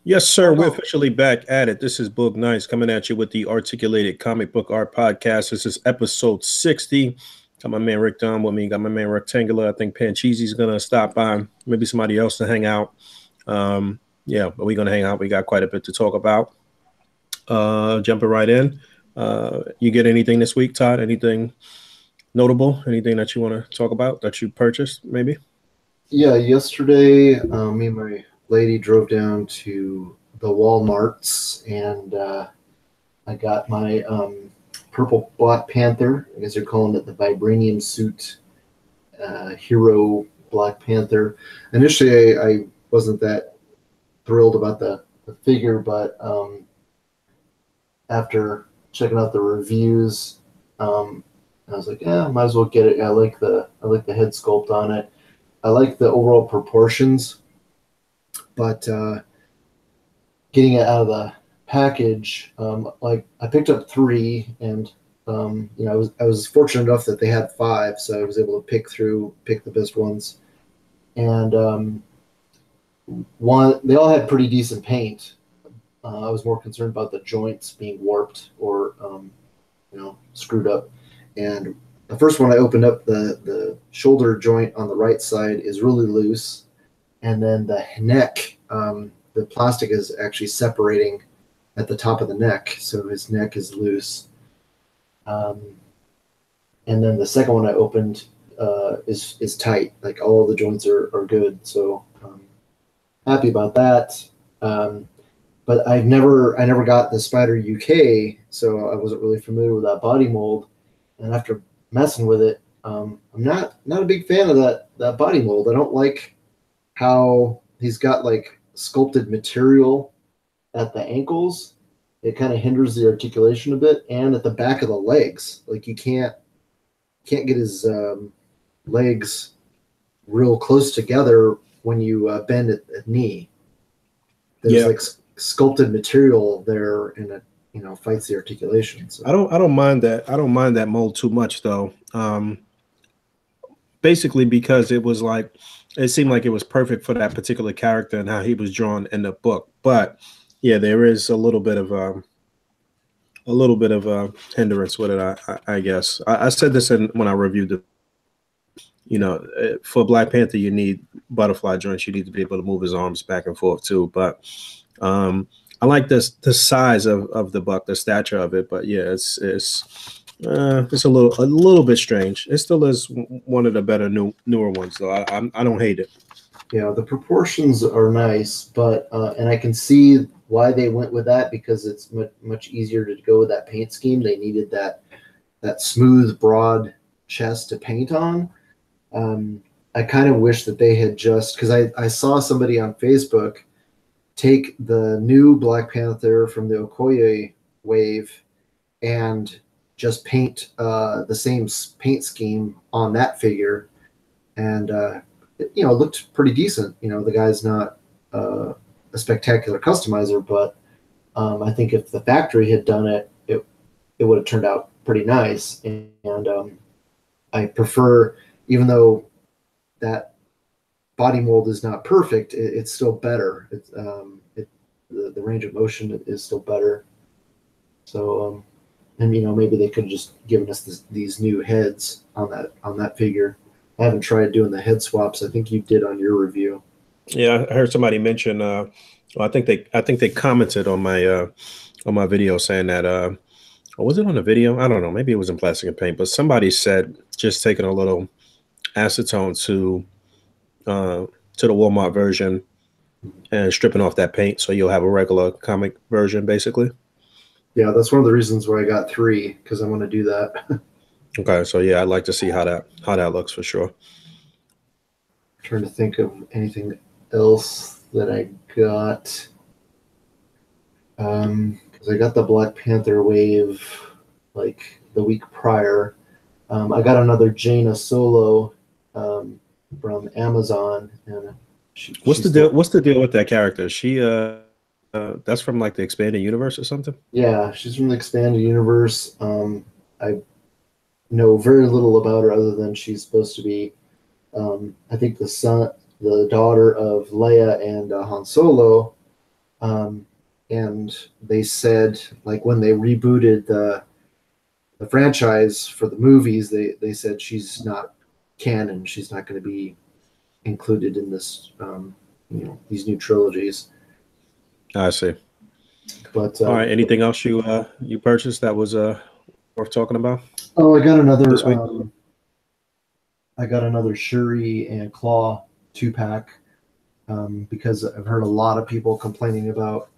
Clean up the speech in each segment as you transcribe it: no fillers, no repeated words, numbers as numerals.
Yes, sir. We're officially back at it. This is Boog Nice coming at you with the Articulated Comic Book Art Podcast. This is episode 60. Got my man Rick Dunn with me. Got my man Rectangular. I think Pancheezy's going to stop by. Maybe somebody else to hang out. Yeah, but we're going to hang out. We got quite a bit to talk about. Jumping right in. You get anything this week, Todd? Anything notable? Anything that you want to talk about that you purchased, maybe? Yeah, yesterday, me and my lady drove down to the Walmarts, and I got my purple Black Panther. I guess they're calling it the Vibranium Suit Hero Black Panther. Initially, I wasn't that thrilled about the figure, but after checking out the reviews, I was like, yeah, might as well get it. I like the head sculpt on it. I like the overall proportions, but getting it out of the package, like I picked up 3, and I was fortunate enough that they had 5, so I was able to pick the best ones. And they all had pretty decent paint. I was more concerned about the joints being warped or screwed up. And the first one I opened up, the shoulder joint on the right side is really loose, and then the neck, the plastic is actually separating at the top of the neck, so his neck is loose. And then the second one I opened is tight, like all the joints are good, so happy about that. But I never got the Spider UK, so I wasn't really familiar with that body mold, and after messing with it, I'm not a big fan of that body mold. I don't like how he's got like sculpted material at the ankles. It kind of hinders the articulation a bit, and at the back of the legs, like you can't get his legs real close together when you bend at the knee. There's like sculpted material there, and it fights the articulation. So. I don't mind that. I don't mind that mold too much though. Basically because it seemed like it was perfect for that particular character and how he was drawn in the book. But yeah, there is a little bit of a hindrance with it. I guess I said this when I reviewed for Black Panther, you need butterfly joints. You need to be able to move his arms back and forth too. But I like the size of the buck, the stature of it, but yeah, it's a little bit strange. It still is one of the better newer ones, though. I don't hate it. Yeah, the proportions are nice, but and I can see why they went with that, because it's much easier to go with that paint scheme. They needed that smooth, broad chest to paint on. I kind of wish that they had because I saw somebody on Facebook take the new Black Panther from the Okoye wave and just paint the same paint scheme on that figure, and it looked pretty decent. The guy's not a spectacular customizer, but I think if the factory had done it, it would have turned out pretty nice. And I prefer, even though that body mold is not perfect, it's still better. The range of motion is still better. So, and maybe they could have just given us these new heads on that figure. I haven't tried doing the head swaps. I think you did on your review. Yeah, I heard somebody mention. I think they commented on my video saying that. Or was it on the video? I don't know. Maybe it was in Plastic and Paint. But somebody said just taking a little acetone to the Walmart version and stripping off that paint, so you'll have a regular comic version, basically. Yeah, that's one of the reasons why I got 3, because I want to do that. Okay, so yeah, I'd like to see how that looks for sure. I'm trying to think of anything else that I got. Because I got the Black Panther wave like the week prior. I got another Jaina Solo from Amazon, and what's the deal with that character? She that's from like the expanded universe or something? Yeah, she's from the expanded universe. I know very little about her other than she's supposed to be I think the daughter of Leia and Han Solo, And they said, like, when they rebooted the franchise for the movies, they said she's not canon. She's not going to be included in this, these new trilogies. I see. But All right. Anything else you purchased that was worth talking about oh, this week? I got another Shuri and Claw 2-pack, because I've heard a lot of people complaining about,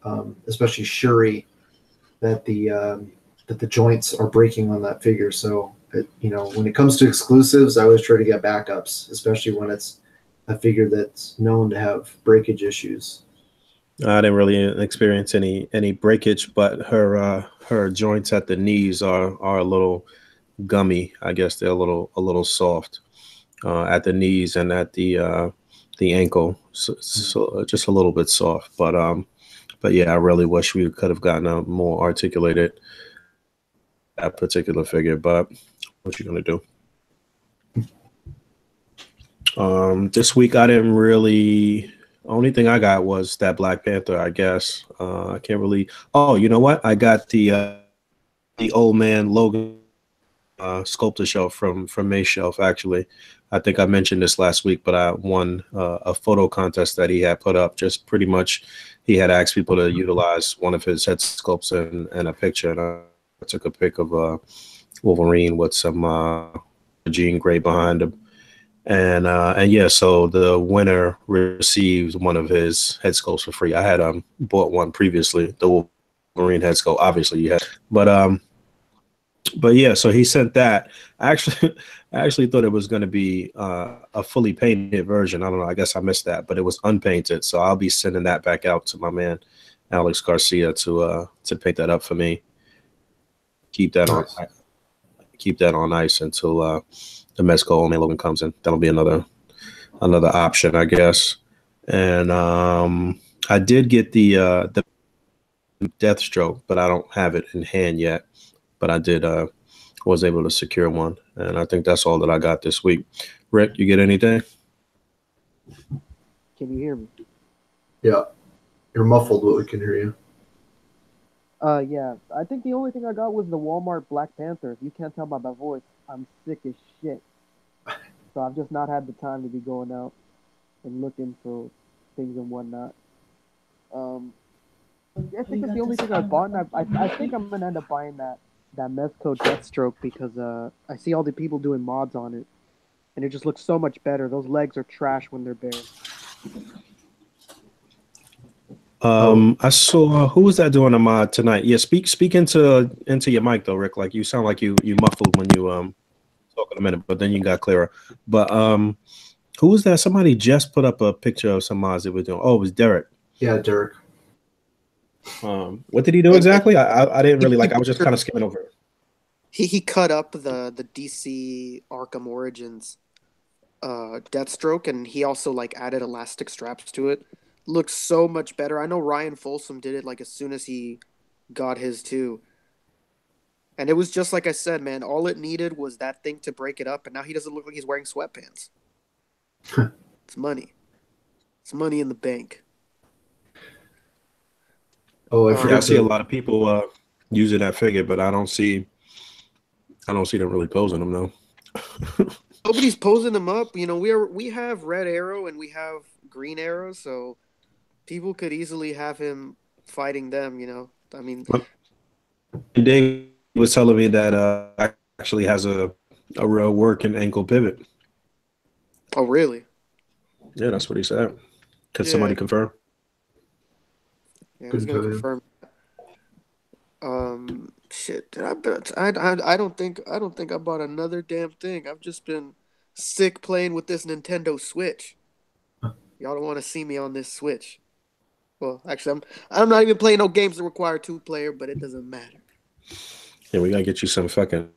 especially Shuri, that the joints are breaking on that figure. So when it comes to exclusives, I always try to get backups, especially when it's a figure that's known to have breakage issues. I didn't really experience any breakage, but her joints at the knees are a little gummy. I guess they're a little soft at the knees and at the ankle, so just a little bit soft. But yeah, I really wish we could have gotten a more articulated that particular figure. But what you gonna do? This week I didn't really. Only thing I got was that Black Panther. I guess I can't really. Oh, you know what? I got the old man Logan sculptor shelf from May Shelf. Actually, I think I mentioned this last week, but I won a photo contest that he had put up. Just pretty much, he had asked people to utilize one of his head sculpts and a picture, and I took a pic of Wolverine with some jean gray behind him. And yeah, so the winner receives one of his head sculpts for free. I had bought one previously, the Wolverine head sculpt. Obviously, you had, but yeah, so he sent that. I actually, I actually thought it was going to be a fully painted version. I don't know. I guess I missed that, but it was unpainted. So I'll be sending that back out to my man Alex Garcia to paint that up for me. Keep that on. Keep that on ice until the Mezco Old Man Logan comes in. That'll be another option, I guess. And I did get the Deathstroke, but I don't have it in hand yet. But I did was able to secure one, and I think that's all that I got this week. Rick, you get anything? Can you hear me? Yeah, you're muffled, but we can hear you. Yeah. I think the only thing I got was the Walmart Black Panther. If you can't tell by my voice, I'm sick as shit. So I've just not had the time to be going out and looking for things and whatnot. I think that's the only thing I bought, and I think I'm gonna end up buying that Mezco Deathstroke because I see all the people doing mods on it, and it just looks so much better. Those legs are trash when they're bare. I saw who was that doing a mod tonight? Yeah, speak into your mic though, Rick. Like you sound like you muffled when you talking a minute, but then you got clearer. But who was that? Somebody just put up a picture of some mods that were doing. Oh, it was Derek. Yeah, Derek. What did he do exactly? I didn't really like. I was just kind of skimming over it. He cut up the DC Arkham Origins Deathstroke, and he also like added elastic straps to it. Looks so much better. I know Ryan Folsom did it like as soon as he got his too. And it was just like I said, man, all it needed was that thing to break it up, and now he doesn't look like he's wearing sweatpants. It's money. It's money in the bank. Oh, I see a lot of people using that figure, but I don't see them really posing them though. Nobody's posing them up. You know, we have Red Arrow and we have Green Arrow, so people could easily have him fighting them. You know, I mean, Dave was telling me that actually has a real working ankle pivot. Oh, really? Yeah, that's what he said. Could somebody confirm? Yeah, who's gonna confirm? Shit. I don't think I bought another damn thing. I've just been sick playing with this Nintendo Switch. Y'all don't want to see me on this Switch. Well, actually, I'm not even playing no games that require 2-player, but it doesn't matter. Yeah, we gotta get you some fucking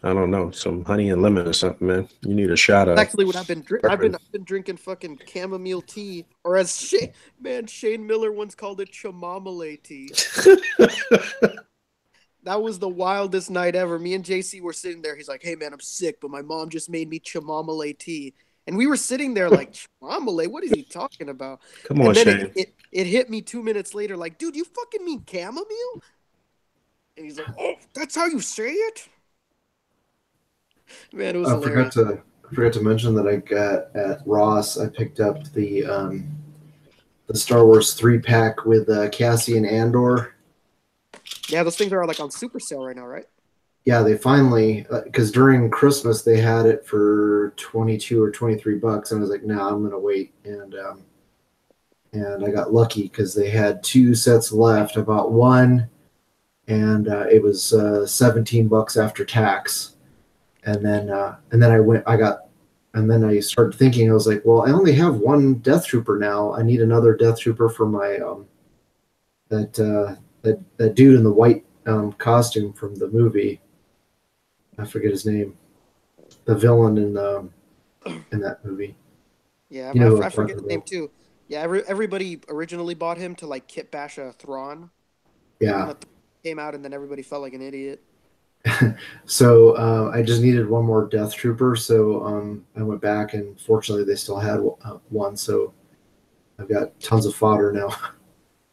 I don't know, some honey and lemon or something, man. You need a shot of. That's actually what I've been drinking. I've been drinking fucking chamomile tea, or as Shane Miller once called it, chamomile tea. That was the wildest night ever. Me and JC were sitting there. He's like, "Hey man, I'm sick, but my mom just made me chamomile tea," And we were sitting there like, Chwambale, what is he talking about? Come on, And then Shane. it hit me 2 minutes later, like, dude, you fucking mean chamomile? And he's like, oh, that's how you say it? Man, it was hilarious. I forgot to mention that I got at Ross. I picked up the Star Wars 3-pack with Cassian Andor. Yeah, those things are like on super sale right now, right? Yeah, they finally, because during Christmas they had it for 22 or 23 bucks, and I was like, "No, I'm gonna wait." And I got lucky because they had 2 sets left. I bought one, and it was 17 bucks after tax. And then I started thinking. I was like, "Well, I only have one Death Trooper now. I need another Death Trooper for my that dude in the white costume from the movie. I forget his name. The villain in that movie. Yeah, You know who I'm I forget talking his name about. too. Yeah, everybody originally bought him to like kit bash a Thrawn. Yeah. And it came out, and then everybody felt like an idiot. So I just needed one more Death Trooper. So I went back, and fortunately, they still had one. So I've got tons of fodder now.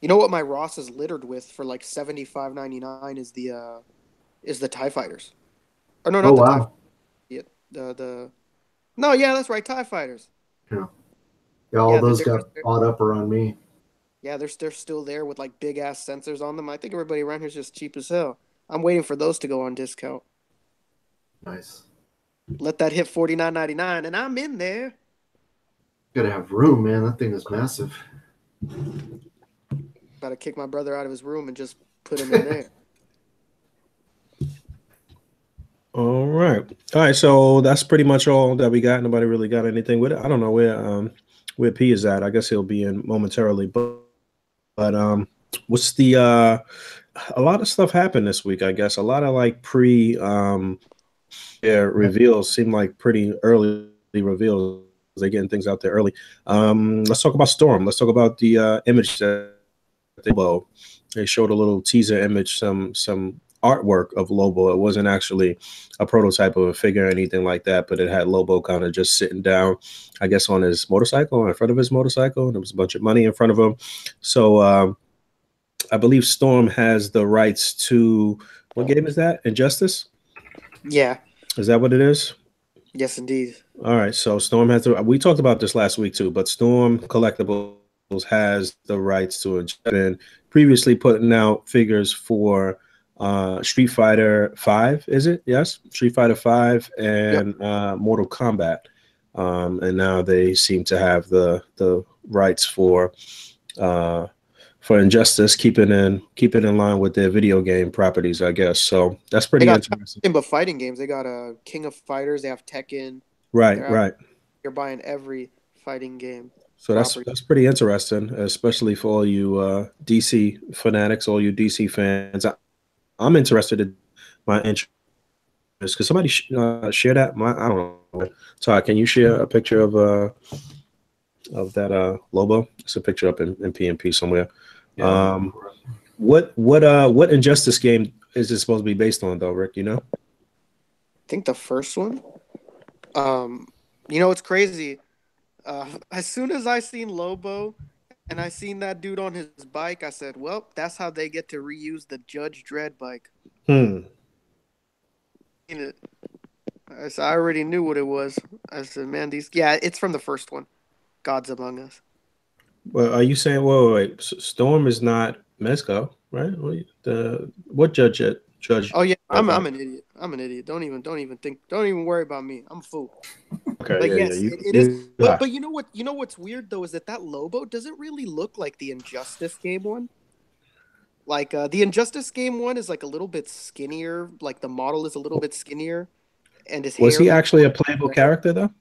You know what my Ross is littered with for like $75.99 is the TIE fighters. Or no, Oh not the TIE. wow. The no, yeah, that's right, TIE fighters. Yeah. Yeah, all Yeah, those got bought up around me. yeah, they're still there with like big ass sensors on them. I think everybody around here is just cheap as hell. I'm waiting for those to go on discount. Nice. Let that hit $49.99, and I'm in there. Gotta have room, man. That thing is massive. About to kick my brother out of his room and just put him in there. All right. So that's pretty much all that we got. Nobody really got anything with it. I don't know where P is at. I guess he'll be in momentarily. But what's the a lot of stuff happened this week, I guess. A lot of like reveals seem like pretty early reveals. They're getting things out there early. Let's talk about Storm. Let's talk about the image that they showed a little teaser image, some artwork of Lobo. It wasn't actually a prototype of a figure or anything like that, but it had Lobo kind of just sitting down, I guess, on his motorcycle, in front of his motorcycle, and there was a bunch of money in front of him. So I believe Storm has the rights to, what game is that? Injustice? Yeah. Is that what it is? Yes, indeed. All right. So Storm has the, we talked about this last week too, but Storm Collectibles has the rights to it. And previously putting out figures for Street Fighter 5, is it? Yes, Street Fighter 5 and Mortal Kombat. And now they seem to have the rights for Injustice, keeping in line with their video game properties, I guess. So that's pretty interesting. But fighting games, they got a King of Fighters, they have Tekken. Right. You're buying every fighting game. So that's pretty interesting, especially for all you DC fanatics, all you DC fans. I'm interested in my interest. Could somebody share that? I don't know. Todd, can you share a picture of that Lobo? It's a picture up in PNP somewhere. Yeah. What Injustice game is it supposed to be based on, though, Rick? You know? I think the first one. You know, it's crazy. As soon as I seen Lobo and I seen that dude on his bike, I said, well, that's how they get to reuse the Judge Dredd bike. I already knew what it was. I said, man, it's from the first one, Gods Among Us. Well, are you saying, wait, Storm is not Mezco, right? What Judge? Oh yeah, I'm an idiot. I'm an idiot. Don't even think. Don't even worry about me. I'm a fool. Okay, but yeah, yes, yeah, it is. But you know what? You know what's weird though is that Lobo doesn't really look like the Injustice game one. Like the Injustice game one is like a little bit skinnier. Like the model is a little bit skinnier, and his was hair. He actually a playable character though?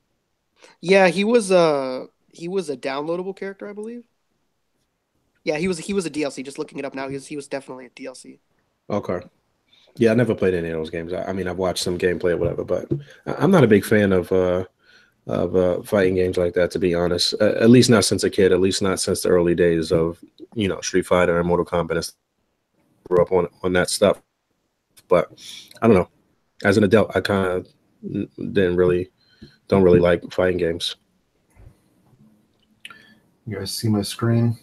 Yeah, he was a downloadable character, I believe. Yeah, he was a DLC. Just looking it up now, he was definitely a DLC. Okay. Yeah, I never played any of those games. I mean, I've watched some gameplay or whatever, but I'm not a big fan of fighting games like that, to be honest. At least not since a kid. At least not since the early days of Street Fighter and Mortal Kombat. Grew up on that stuff, but I don't know. As an adult, I kind of don't really like fighting games. You guys see my screen?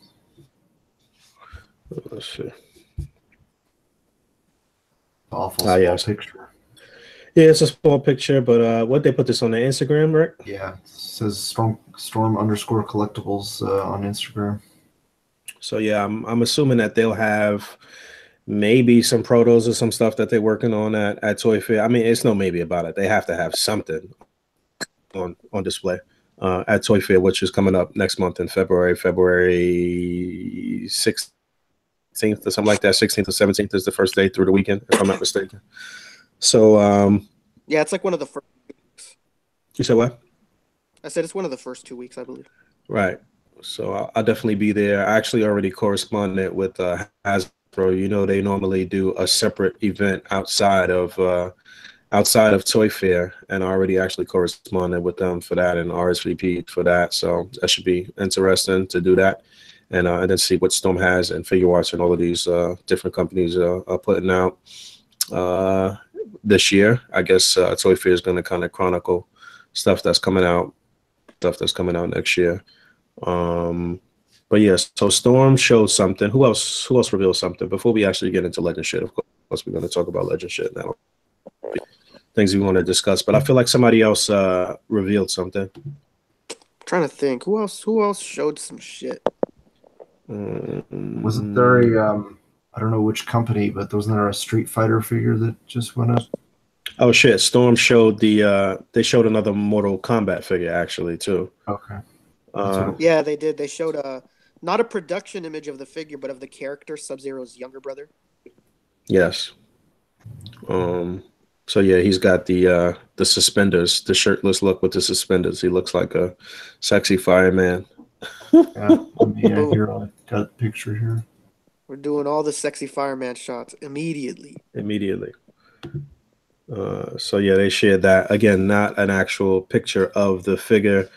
Let's see. Awful small Yes. picture. Yeah, it's a small picture, but what they put this on the Instagram, right? Yeah, it says storm underscore collectibles on Instagram. So yeah, I'm assuming that they'll have maybe some protos or some stuff that they're working on at Toy Fair. I mean, it's no maybe about it. They have to have something on display at Toy Fair, which is coming up next month in February 16th or something like that. 16th or 17th is the first day through the weekend, if I'm not mistaken. So Yeah, it's like one of the first. you said what? I said it's one of the first 2 weeks, I believe. Right. So I'll definitely be there. I actually already corresponded with Hasbro. You know, they normally do a separate event outside of Toy Fair, and I already actually corresponded with them for that and RSVP for that. So that should be interesting to do that, and then see what Storm has and Figure Arts and all of these different companies are putting out this year. I guess Toy Fair is going to kind of chronicle stuff that's coming out next year. But yes, so Storm showed something. Who else revealed something? Before we actually get into legend shit, of course, we're going to talk about legend shit now. Things we want to discuss, but I feel like somebody else revealed something. I'm trying to think. Who else showed some shit? Wasn't there a I don't know which company, but wasn't there a Street Fighter figure that just went up? Oh shit! Storm showed they showed another Mortal Kombat figure actually too. Okay. Yeah, they did. They showed not a production image of the figure, but of the character Sub-Zero's younger brother. Yes. So yeah, he's got the suspenders, the shirtless look with the suspenders. He looks like a sexy fireman. Yeah, here I got a picture here. We're doing all the sexy fireman shots immediately. So yeah, they shared that again, not an actual picture of the figure,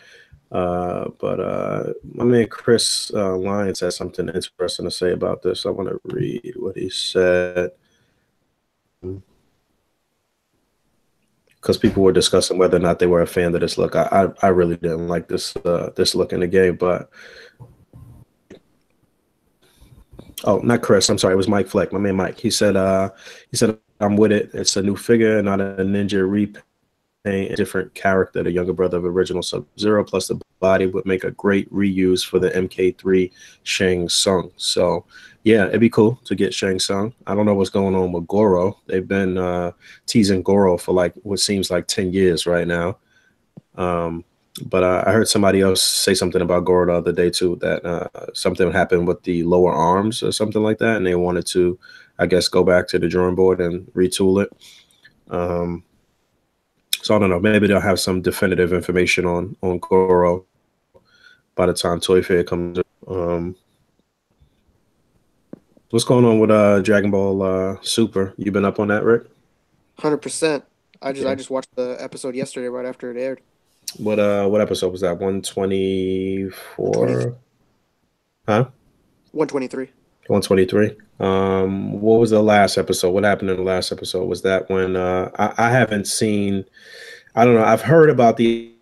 but my man Chris Lyons has something interesting to say about this. I want to read what he said. Because people were discussing whether or not they were a fan of this look. I really didn't like this look in the game, but not Chris. I'm sorry, it was Mike Fleck, my man Mike. He said I'm with it. It's a new figure, not a ninja repaint. A different character, the younger brother of original Sub-Zero, plus the body would make a great reuse for the MK3 Shang Tsung. So yeah, it'd be cool to get Shang Tsung. I don't know what's going on with Goro. They've been teasing Goro for like what seems like 10 years right now. But I heard somebody else say something about Goro the other day too, that something happened with the lower arms or something like that, and they wanted to, I guess, go back to the drawing board and retool it. So I don't know. Maybe they'll have some definitive information on Goro by the time Toy Fair comes. What's going on with Dragon Ball Super? You been up on that, Rick? 100%. I just watched the episode yesterday, right after it aired. What episode was that? 124? Huh? 123. 123. What was the last episode? What happened in the last episode? Was that when I haven't seen, I don't know, I've heard about the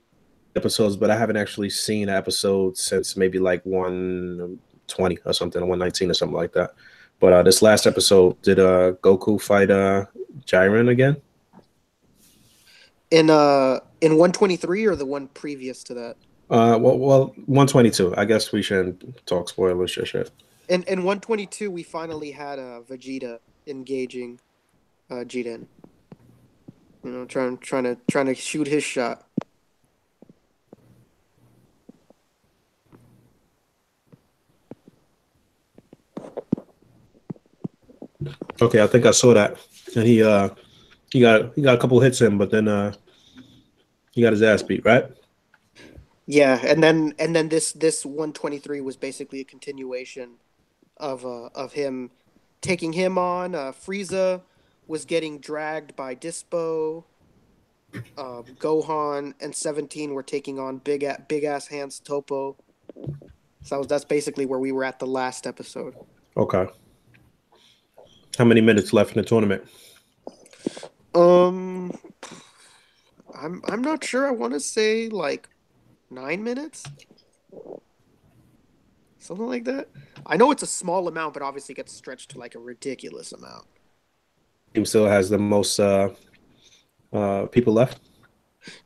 episodes, but I haven't actually seen an episode since maybe like 120 or something, or 119 or something like that. But this last episode, did Goku fight Jiren again? In 123 or the one previous to that? Well, 122. I guess we shouldn't talk spoilers, shit. In 122, we finally had Vegeta engaging Jiren. You know, trying to shoot his shot. Okay, I think I saw that, and he got a couple hits in, but then he got his ass beat, right? Yeah, and then this 123 was basically a continuation of him taking him on. Frieza was getting dragged by Dispo. Gohan and 17 were taking on big ass hands Topo. So that's basically where we were at the last episode. Okay. How many minutes left in the tournament? I'm not sure. I want to say like 9 minutes. something like that. I know it's a small amount, but obviously it gets stretched to like a ridiculous amount. Team still has the most people left.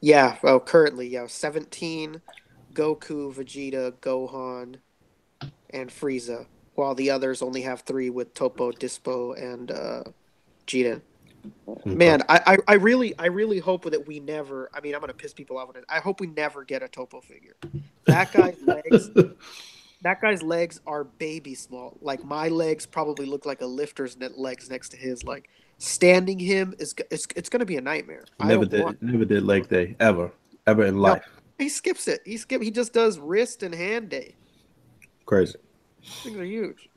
Yeah, well, currently, 17, Goku, Vegeta, Gohan, and Frieza, while the others only have 3 with Topo, Dispo, and Jiren. Man, I really hope that we never. I mean, I'm gonna piss people off with it. I hope we never get a Topo figure. That guy's legs. That guy's legs are baby small. Like my legs probably look like a lifter's legs next to his. Like standing him is it's gonna be a nightmare. I Never don't want. never did leg day ever in No, life. he skips it. He just does wrist and hand day. Crazy. Things are huge.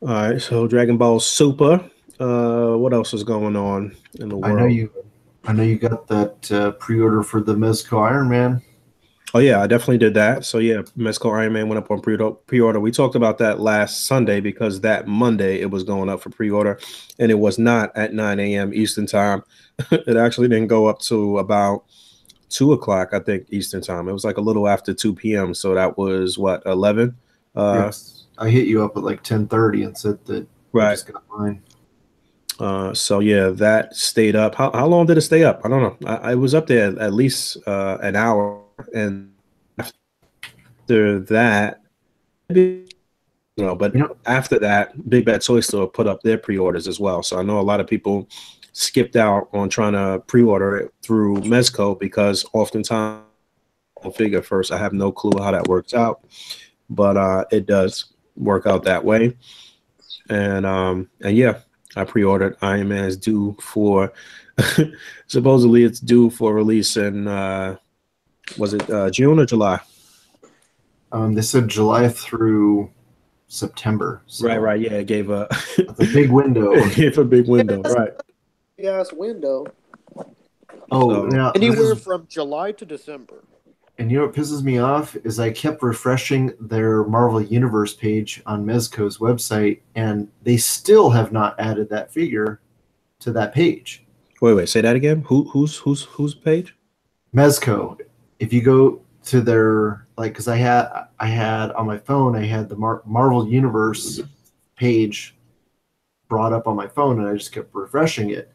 All right, so Dragon Ball Super. What else is going on in the world? I know you got that pre-order for the Mezco Iron Man. Oh yeah, I definitely did that. So yeah, Mezco Iron Man went up on pre-order. We talked about that last Sunday because that Monday it was going up for pre-order, and it was not at 9 a.m. Eastern time. It actually didn't go up to about 2 o'clock, I think, Eastern time. It was like a little after 2 p.m. So that was what 11. Yes, I hit you up at like 10:30 and said that I just got mine. So yeah, that stayed up. How long did it stay up? I don't know. I was up there at least an hour, and after that, but after that, Big Bad Toy Store put up their pre-orders as well. So I know a lot of people skipped out on trying to pre-order it through Mezco because oftentimes I'll figure first. I have no clue how that works out, but it does work out that way. And yeah, I pre-ordered Iron Man's due for supposedly it's due for release in was it June or July? They said July through September. So Right. Yeah, it gave a big window. It gave a big window, right? Yes, window. Oh, So, now anywhere from July to December. And you know what pisses me off is I kept refreshing their Marvel Universe page on Mezco's website, and they still have not added that figure to that page. Wait, say that again. Whose page? Mezco. If you go to their because I had on my phone, I had the Marvel Universe page brought up on my phone, and I just kept refreshing it,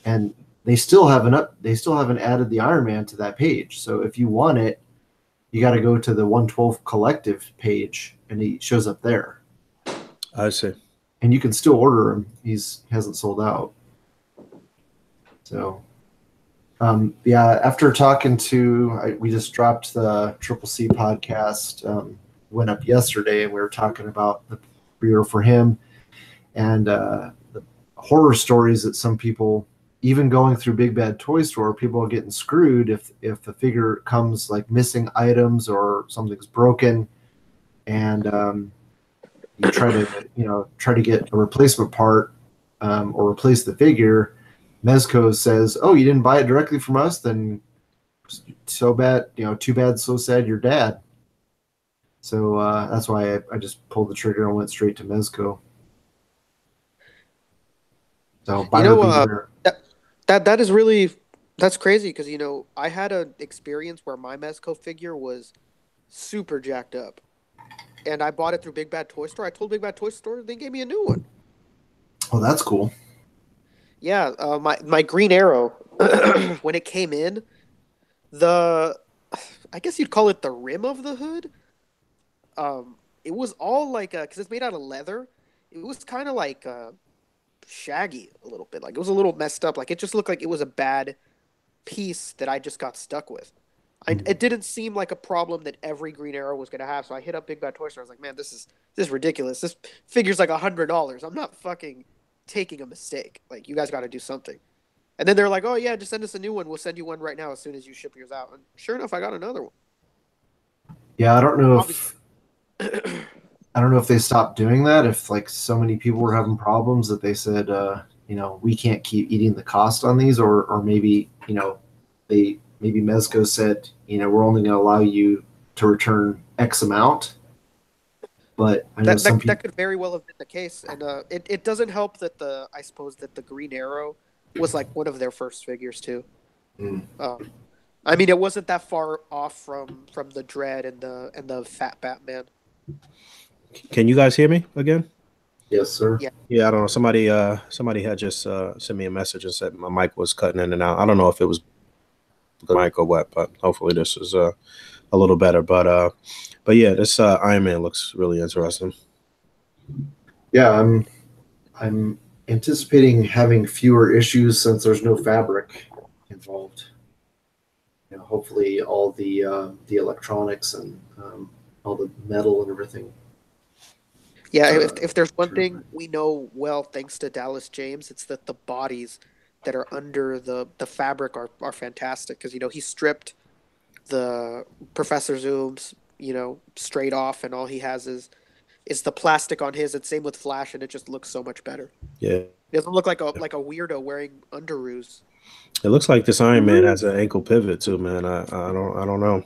and they still haven't added the Iron Man to that page. So if you want it, you got to go to the 112 Collective page, and he shows up there. I see. And you can still order him. Hasn't sold out. So, yeah. After talking to, we just dropped the Triple C podcast. Went up yesterday, and we were talking about the pre-order for him and the horror stories that some people. Even going through Big Bad Toy Store, people are getting screwed if the figure comes like missing items or something's broken, and you try to get a replacement part or replace the figure. Mezco says, "Oh, you didn't buy it directly from us? Then so bad, too bad, so sad, you're dad." So that's why I just pulled the trigger and went straight to Mezco. So buyer beware. That is really that's crazy because I had an experience where my Mezco figure was super jacked up, and I bought it through Big Bad Toy Store. I told Big Bad Toy Store they gave me a new one. Oh, that's cool. Yeah, my Green Arrow when it came in, I guess you'd call it the rim of the hood. It was all like because it's made out of leather. It was kind of like shaggy a little bit, like it was a little messed up, like it just looked like it was a bad piece that I just got stuck with. It didn't seem like a problem that every Green Arrow was going to have, so I hit up Big Bad Toy Store. I was like, man, this is ridiculous. This figure's like $100. I'm not fucking taking a mistake. Like, you guys got to do something. And then they're like, oh yeah, just send us a new one. We'll send you one right now as soon as you ship yours out. And sure enough, I got another one. Yeah, I don't know if they stopped doing that, if like so many people were having problems that they said, we can't keep eating the cost on these, or maybe, maybe Mezco said, we're only going to allow you to return X amount. But I know that could very well have been the case. And it doesn't help that I suppose that the Green Arrow was like one of their first figures too. I mean, it wasn't that far off from the Dread and the Fat Batman. Can you guys hear me again? Yes, sir. Yeah. Yeah, I don't know. Somebody had just sent me a message and said my mic was cutting in and out. I don't know if it was the mic or what, but hopefully this is a little better. But yeah, this Iron Man looks really interesting. Yeah, I'm anticipating having fewer issues since there's no fabric involved. You know, hopefully all the electronics and all the metal and everything. Yeah, if there's one True. thing we know well, thanks to Dallas James, it's that the bodies that are under the fabric are fantastic because he stripped the Professor Zoom's straight off, and all he has is the plastic on his. And same with Flash, and it just looks so much better. Yeah, He doesn't look like a weirdo wearing underoos. it looks like this Iron Man has an ankle pivot too, man. I don't know.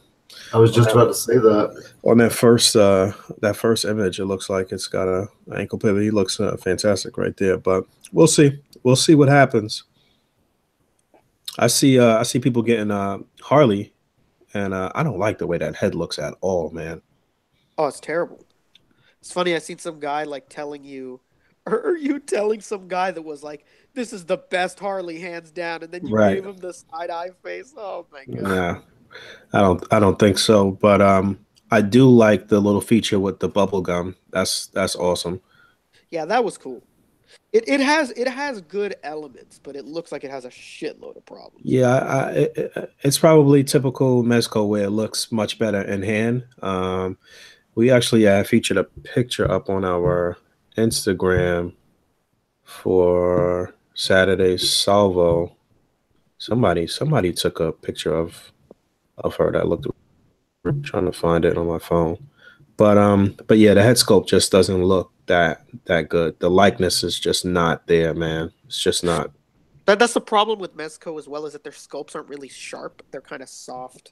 I was just about to say that. On that first image, it looks like it's got a ankle pivot. He looks fantastic right there, but we'll see. We'll see what happens. I see people getting Harley, and I don't like the way that head looks at all, man. Oh, it's terrible. It's funny. I seen some guy like telling you, or are you telling some guy that was like, "This is the best Harley, hands down," and then you Right. gave him the side eye face. Oh my god. Nah, I don't think so. But I do like the little feature with the bubble gum. That's awesome. Yeah, that was cool. It has good elements, but it looks like it has a shitload of problems. Yeah, it's probably typical Mezco where it looks much better in hand. We actually featured a picture up on our Instagram for Saturday's Salvo. Somebody took a picture of her that looked. Trying to find it on my phone, but yeah, the head sculpt just doesn't look that good. The likeness is just not there, man. It's just not. That's the problem with Mezco as well, is that their sculpts aren't really sharp. They're kind of soft,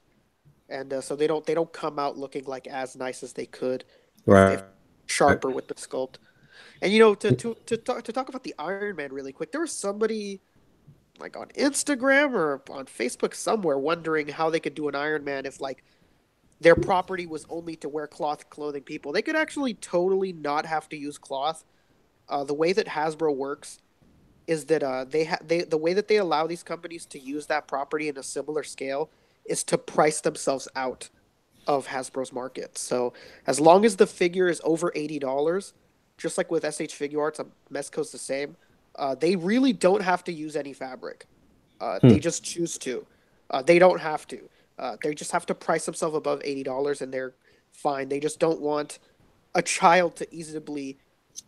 and so they don't come out looking like as nice as they could if Right. sharper with the sculpt. And to talk about the Iron Man really quick, there was somebody like on Instagram or on Facebook somewhere wondering how they could do an Iron Man if like their property was only to wear cloth clothing people. They could actually totally not have to use cloth. The way that Hasbro works is that the way that they allow these companies to use that property in a similar scale is to price themselves out of Hasbro's market. So as long as the figure is over $80, just like with SH Figure Arts, Mezco's the same. They really don't have to use any fabric. They just choose to. They don't have to. They just have to price themselves above $80, and they're fine. They just don't want a child to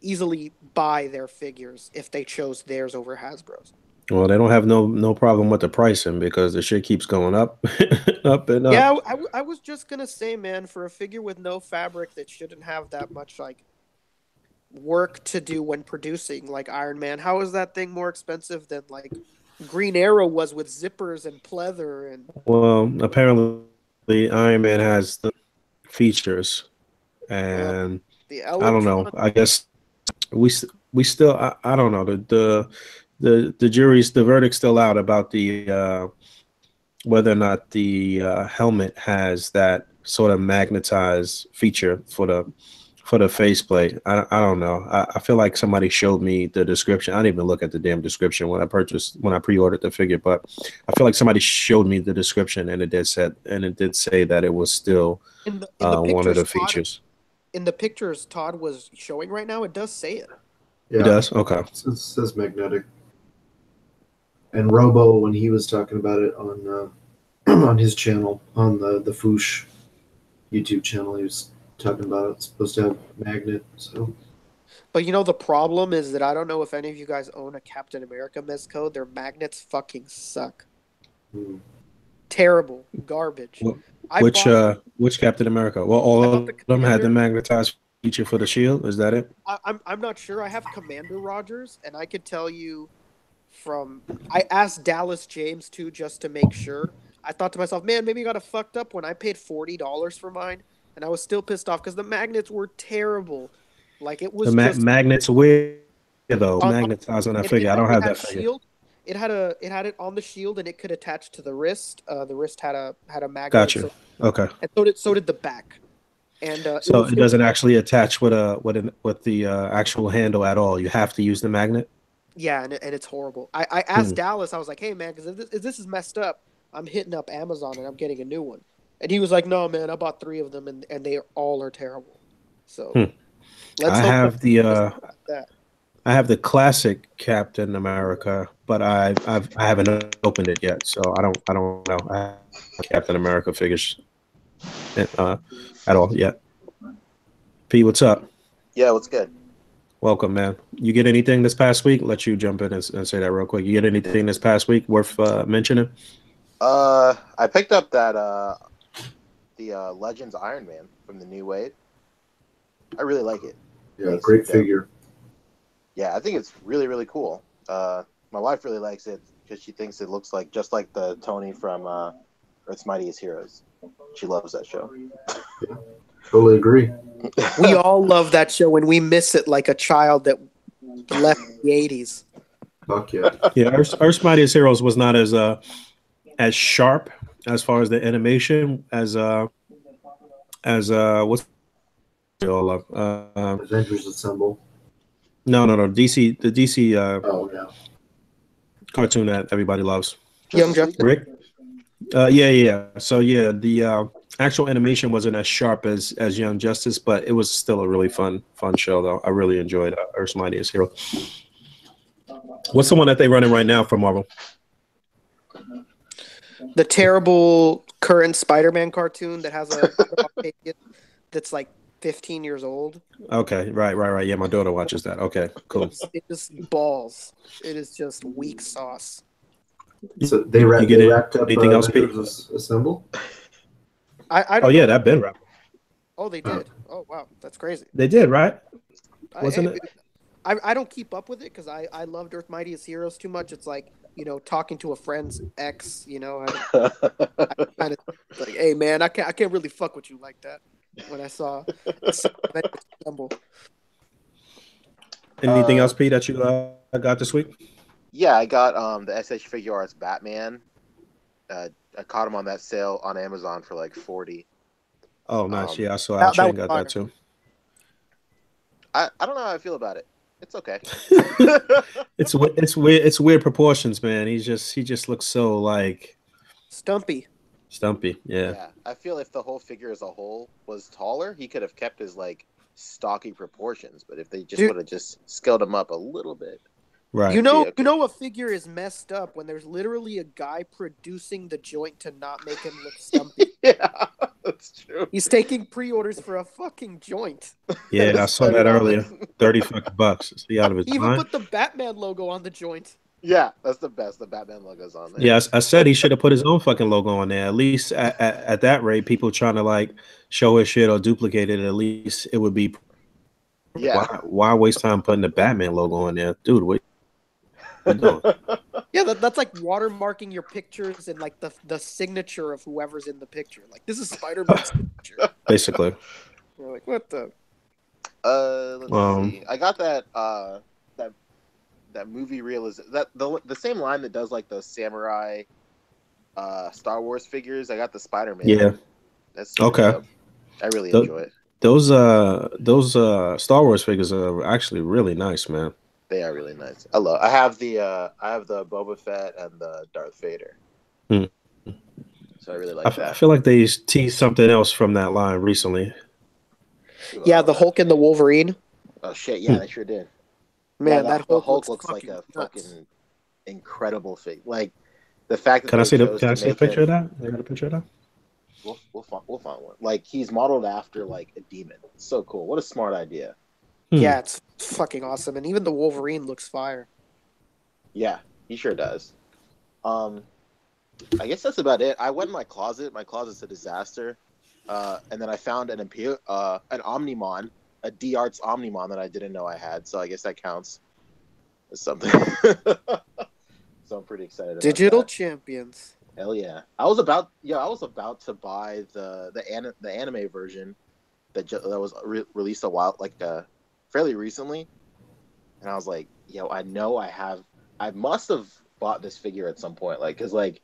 easily buy their figures if they chose theirs over Hasbro's. Well, they don't have no problem with the pricing because the shit keeps going up, up and up. Yeah, I was just gonna say, man, for a figure with no fabric that shouldn't have that much like work to do when producing, like Iron Man, how is that thing more expensive than like Green Arrow was with zippers and pleather and Well, apparently Iron Man has the features, uh, and the I don't know. Ellentron? I guess we still I don't know the verdict's still out about the whether or not the helmet has that sort of magnetized feature for the faceplate. I don't know. I feel like somebody showed me the description. I didn't even look at the damn description when I pre-ordered the figure, but I feel like somebody showed me the description and it did say that it was still In the one of pictures the Todd features. in the pictures Todd was showing right now, it does say it. It Yeah, does. Okay. it says magnetic. And Robo, when he was talking about it on on his channel, on the Foosh YouTube channel, he was talking about it. It's supposed to have magnet. So But the problem is that I don't know if any of you guys own a Captain America Mezco. Their magnets fucking suck. hmm. Terrible. Garbage. Wh- I bought Which Captain America? Well, all I of bought the them had the Commander. magnetized feature for the shield. Is that it? I'm not sure. I have Commander Rogers, and I could tell you from I asked Dallas James too just to make sure. I thought to myself, man, maybe I got it fucked up when I paid $40 for mine, and I was still pissed off because the magnets were terrible. Like it The was just magnets where though? on, Magnetized on that it figure. I had don't it have had that a figure. shield. It had it on the shield, and it could attach to the wrist. The wrist had a magnet, Got and you. so Okay. and so did the back. And So it doesn't actually attach with the actual handle at all. You have to use the magnet. yeah, and it's horrible. I asked Dallas, I was like, hey man, because if this is messed up, I'm hitting up Amazon and I'm getting a new one. And he was like, no man, I bought 3 of them and they all are terrible. So let's I hope have the that. I have the classic Captain America, but I haven't opened it yet, so I don't know. I have Captain America figures at all yet. P, what's up? Yeah, what's good? Welcome, man. You get anything this past week? Let you jump in and say that real quick. You get anything this past week worth mentioning? I picked up that the Legends Iron Man from the New Wave. I really like it. Yeah, great figure. Yeah, I think it's really, really cool. My wife really likes it because she thinks it looks like just like the Tony from Earth's Mightiest Heroes. She loves that show. Yeah, totally agree. We all love that show and we miss it like a child that left the 80s. Fuck yeah. Yeah, Earth's Mightiest Heroes was not as sharp as far as the animation as what's all of Avengers Assemble. No, the DC Oh yeah. cartoon that everybody loves. Young Justice. Rick? Yeah. So yeah, the actual animation wasn't as sharp as Young Justice, but it was still a really fun show though. I really enjoyed Earth's Mightiest Hero. What's the one that they running right now for Marvel? The terrible current Spider-Man cartoon that has a that's like 15 years old. Okay, right. Yeah, my daughter watches that. Okay, cool. It just balls. It is just weak sauce. So they wrapped up anything else, Pete? Avengers Assemble? I Oh yeah, that been wrapped. Oh, they did. Oh wow, that's crazy. They did, right? Wasn't it? I don't keep up with it because I loved Earth Mightiest Heroes too much. It's like, talking to a friend's ex, I kind of like, hey man, I can't really fuck with you like that. When I saw Assemble. Anything else, Pete, that you got this week? Yeah, I got the SH Figure Arts Batman. I caught him on that sale on Amazon for like $40. Oh, nice. Yeah, I saw Alchain got that too. I don't know how I feel about it. It's okay. It's weird. It's weird proportions, man. He just looks so like stumpy. Yeah. I feel if the whole figure as a whole was taller, he could have kept his like stocky proportions. But if they just would have just scaled him up a little bit, right? You know a figure is messed up when there's literally a guy producing the joint to not make him look stumpy. Yeah, that's true. He's taking pre-orders for a fucking joint. Yeah, I saw that earlier. $30 See out of his He even mind. put the Batman logo on the joint. Yeah, that's the best. The Batman logo's on there. Yeah, I said he should have put his own fucking logo on there. At least at that rate, people trying to like show his shit or duplicate it. At least it would be. Yeah. Why waste time putting the Batman logo on there, dude? What you doing? Yeah, that's like watermarking your pictures and like the signature of whoever's in the picture. Like this is Spider-Man's signature. Basically. We're like, what the? Let's see. I got that movie reel is that the same line that does like the samurai Star Wars figures. I got the Spider-Man. Yeah. That's okay. Dope. I really enjoy it. Those Star Wars figures are actually really nice, man. They are really nice. I have the Boba Fett and the Darth Vader. So I really like that. I feel like they teased something else from that line recently. Yeah, the Hulk and the Wolverine. Oh shit! Yeah, they sure did. Man, that Hulk looks like a fucking incredible figure. Like the fact that Can I see a picture of that? You got a picture of that? We'll find one. Like he's modeled after like a demon. It's so cool. What a smart idea. Yeah, it's fucking awesome, and even the Wolverine looks fire. Yeah, he sure does. I guess that's about it. I went in my closet. My closet's a disaster. And then I found an Omnimon, a D-Arts Omnimon that I didn't know I had. So I guess that counts as something. So I'm pretty excited about Digital that. Champions. Hell yeah! I was about to buy the anime version that was released fairly recently, and I was like, I know I must have bought this figure at some point, like because like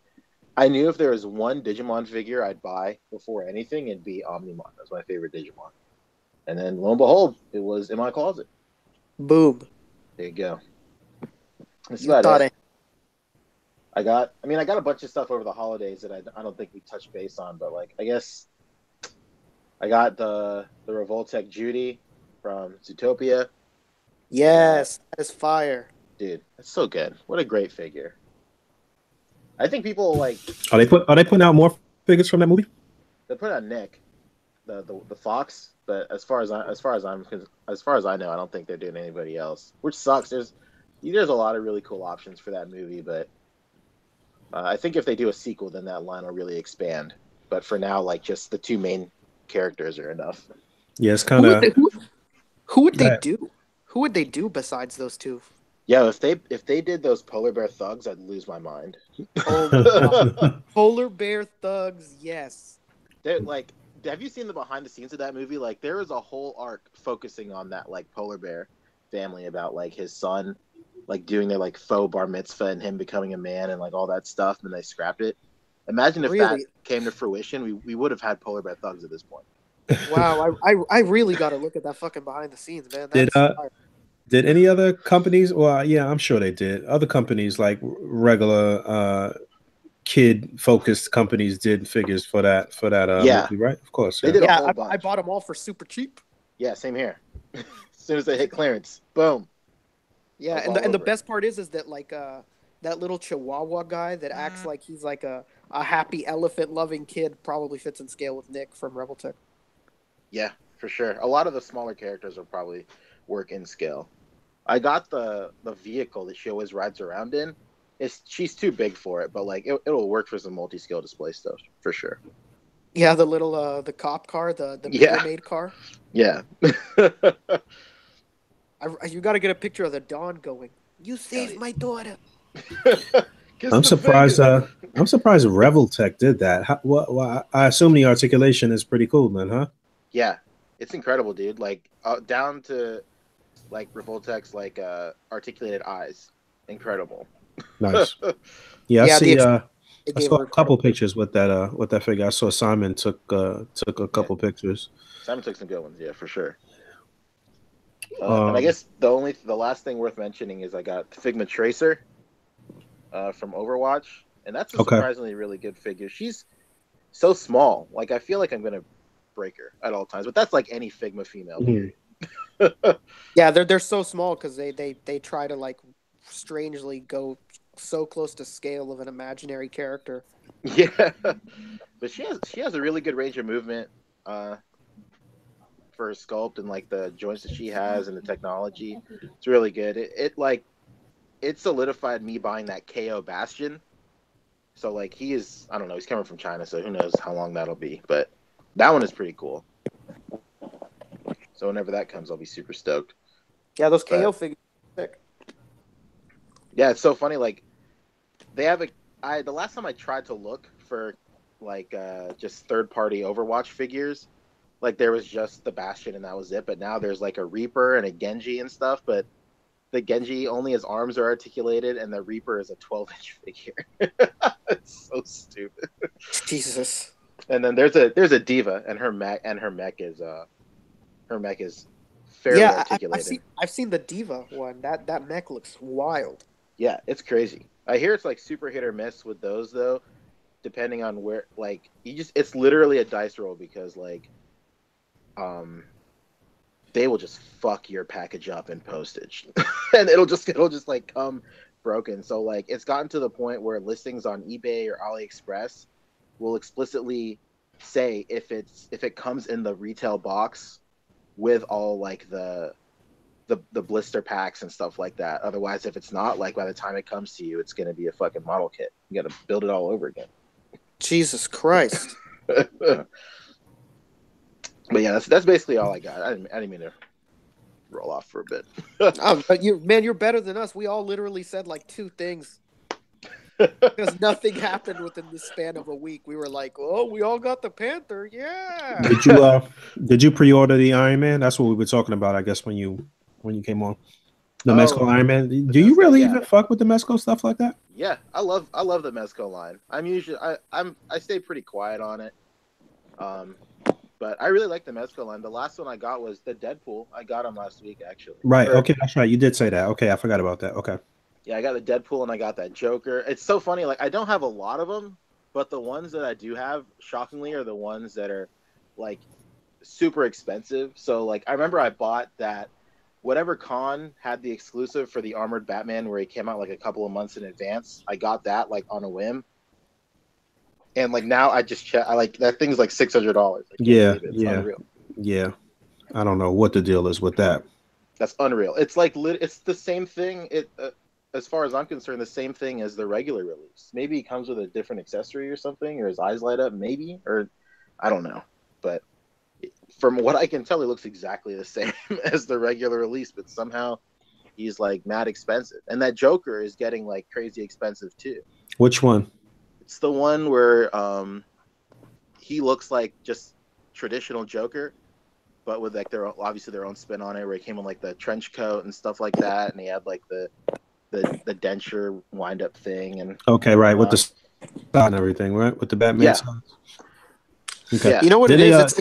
I knew if there was one Digimon figure I'd buy before anything, it'd be Omnimon. That's my favorite Digimon. And then lo and behold, it was in my closet. Boom. There you go. That's You about thought it. I got a bunch of stuff over the holidays that I don't think we touched base on, but like I guess I got the Revoltech Judy from Zootopia. Yes, that is fire. Dude, that's so good. What a great figure. I think people like Are they putting out more figures from that movie? they put out Nick, the fox, but as far as I know, I don't think they're doing anybody else, which sucks. There's a lot of really cool options for that movie, but I think if they do a sequel, then that line will really expand. But for now, like just the two main characters are enough. Yeah, it's kind of. Who would they do? Who would they do besides those two? Yeah, if they did those polar bear thugs, I'd lose my mind. Oh, polar bear thugs, yes. They're like, have you seen the behind the scenes of that movie? Like, there is a whole arc focusing on that like polar bear family about like his son, like doing their like faux bar mitzvah and him becoming a man and like all that stuff, and they scrapped it. Imagine if that came to fruition, we would have had polar bear thugs at this point. Wow, I really got to look at that fucking behind the scenes, man. Did any other companies? Well, yeah, I'm sure they did. Other companies like regular kid-focused companies did figures for that movie, right? Of course. They did a whole I bunch. bought them all for super cheap. Yeah, same here. As soon as they hit clearance, boom. Yeah, and the best part is that like that little Chihuahua guy that acts like he's like a happy elephant-loving kid probably fits in scale with Nick from Revoltech. Yeah, for sure. A lot of the smaller characters will probably work in scale. I got the vehicle that she always rides around in. She's too big for it, but like it'll work for some multi-scale display stuff for sure. Yeah, the little the cop car, the made car. Yeah. You got to get a picture of the Dawn going. You saved my daughter. I'm surprised. I'm surprised Revoltech did that. Well, I assume the articulation is pretty cool, then, huh? Yeah, it's incredible, dude. Like down to like Revoltech's like articulated eyes, incredible. Nice. Yeah, I see. I saw a couple pictures with that figure. I saw Simon took a couple pictures. Simon took some good ones, yeah, for sure. And I guess the last thing worth mentioning is I got Figma Tracer from Overwatch, and that's a surprisingly really good figure. She's so small, like I feel like I'm gonna break her at all times, but that's like any Figma female. Yeah, they're so small because they try to like strangely go so close to scale of an imaginary character. Yeah, but she has a really good range of movement for her sculpt and like the joints that she has and the technology. It's really good. It solidified me buying that KO Bastion. So like he's coming from China, so who knows how long that'll be. But that one is pretty cool. So whenever that comes, I'll be super stoked. Yeah, those KO figures are sick. Yeah, it's so funny. Like they have the last time I tried to look for like just third-party Overwatch figures, like there was just the Bastion and that was it. But now there's like a Reaper and a Genji and stuff. But the Genji only his arms are articulated, and the Reaper is a 12-inch figure. It's so stupid. Jesus. And then there's a Diva, and her mech is fairly articulated. I've seen the Diva one. That mech looks wild. Yeah, it's crazy. I hear it's like super hit or miss with those though, depending on where. Like it's literally a dice roll because like, they will just fuck your package up in postage, and it'll just like come broken. So like it's gotten to the point where listings on eBay or AliExpress will explicitly say if it comes in the retail box with all like the blister packs and stuff like that. Otherwise, if it's not, like by the time it comes to you, it's going to be a fucking model kit. You got to build it all over again. Jesus Christ. But yeah, that's basically all I got. I didn't mean to roll off for a bit. But you're better than us. We all literally said like two things. Because nothing happened within the span of a week. We were like, "Oh, we all got the Panther, yeah." Did you pre-order the Iron Man? That's what we were talking about, I guess, when you came on. The Mezco Iron Man. Do you really even fuck with the Mezco stuff like that? Yeah, I love the Mezco line. I stay pretty quiet on it. But I really like the Mezco line. The last one I got was the Deadpool. I got him last week, actually. Right. Okay, that's right. You did say that. Okay, I forgot about that. Okay. Yeah, I got the Deadpool and I got that Joker. It's so funny. Like, I don't have a lot of them, but the ones that I do have, shockingly, are the ones that are like super expensive. So, like, I remember I bought that. Whatever con had the exclusive for the Armored Batman, where he came out like a couple of months in advance. I got that like on a whim. And like now, I just check. I like that thing's like $600. Yeah, unreal. Yeah. I don't know what the deal is with that. That's unreal. It's like it's the same thing. As far as I'm concerned, the same thing as the regular release. Maybe he comes with a different accessory or something, or his eyes light up, maybe, or I don't know. But from what I can tell, he looks exactly the same as the regular release. But somehow he's like mad expensive, and that Joker is getting like crazy expensive too. Which one? It's the one where he looks like just traditional Joker, but with like obviously their own spin on it, where he came in like the trench coat and stuff like that, and he had like the denture wind up thing and right, with the sign and everything, right? With the Batman signs. Okay. Yeah. You know what it is?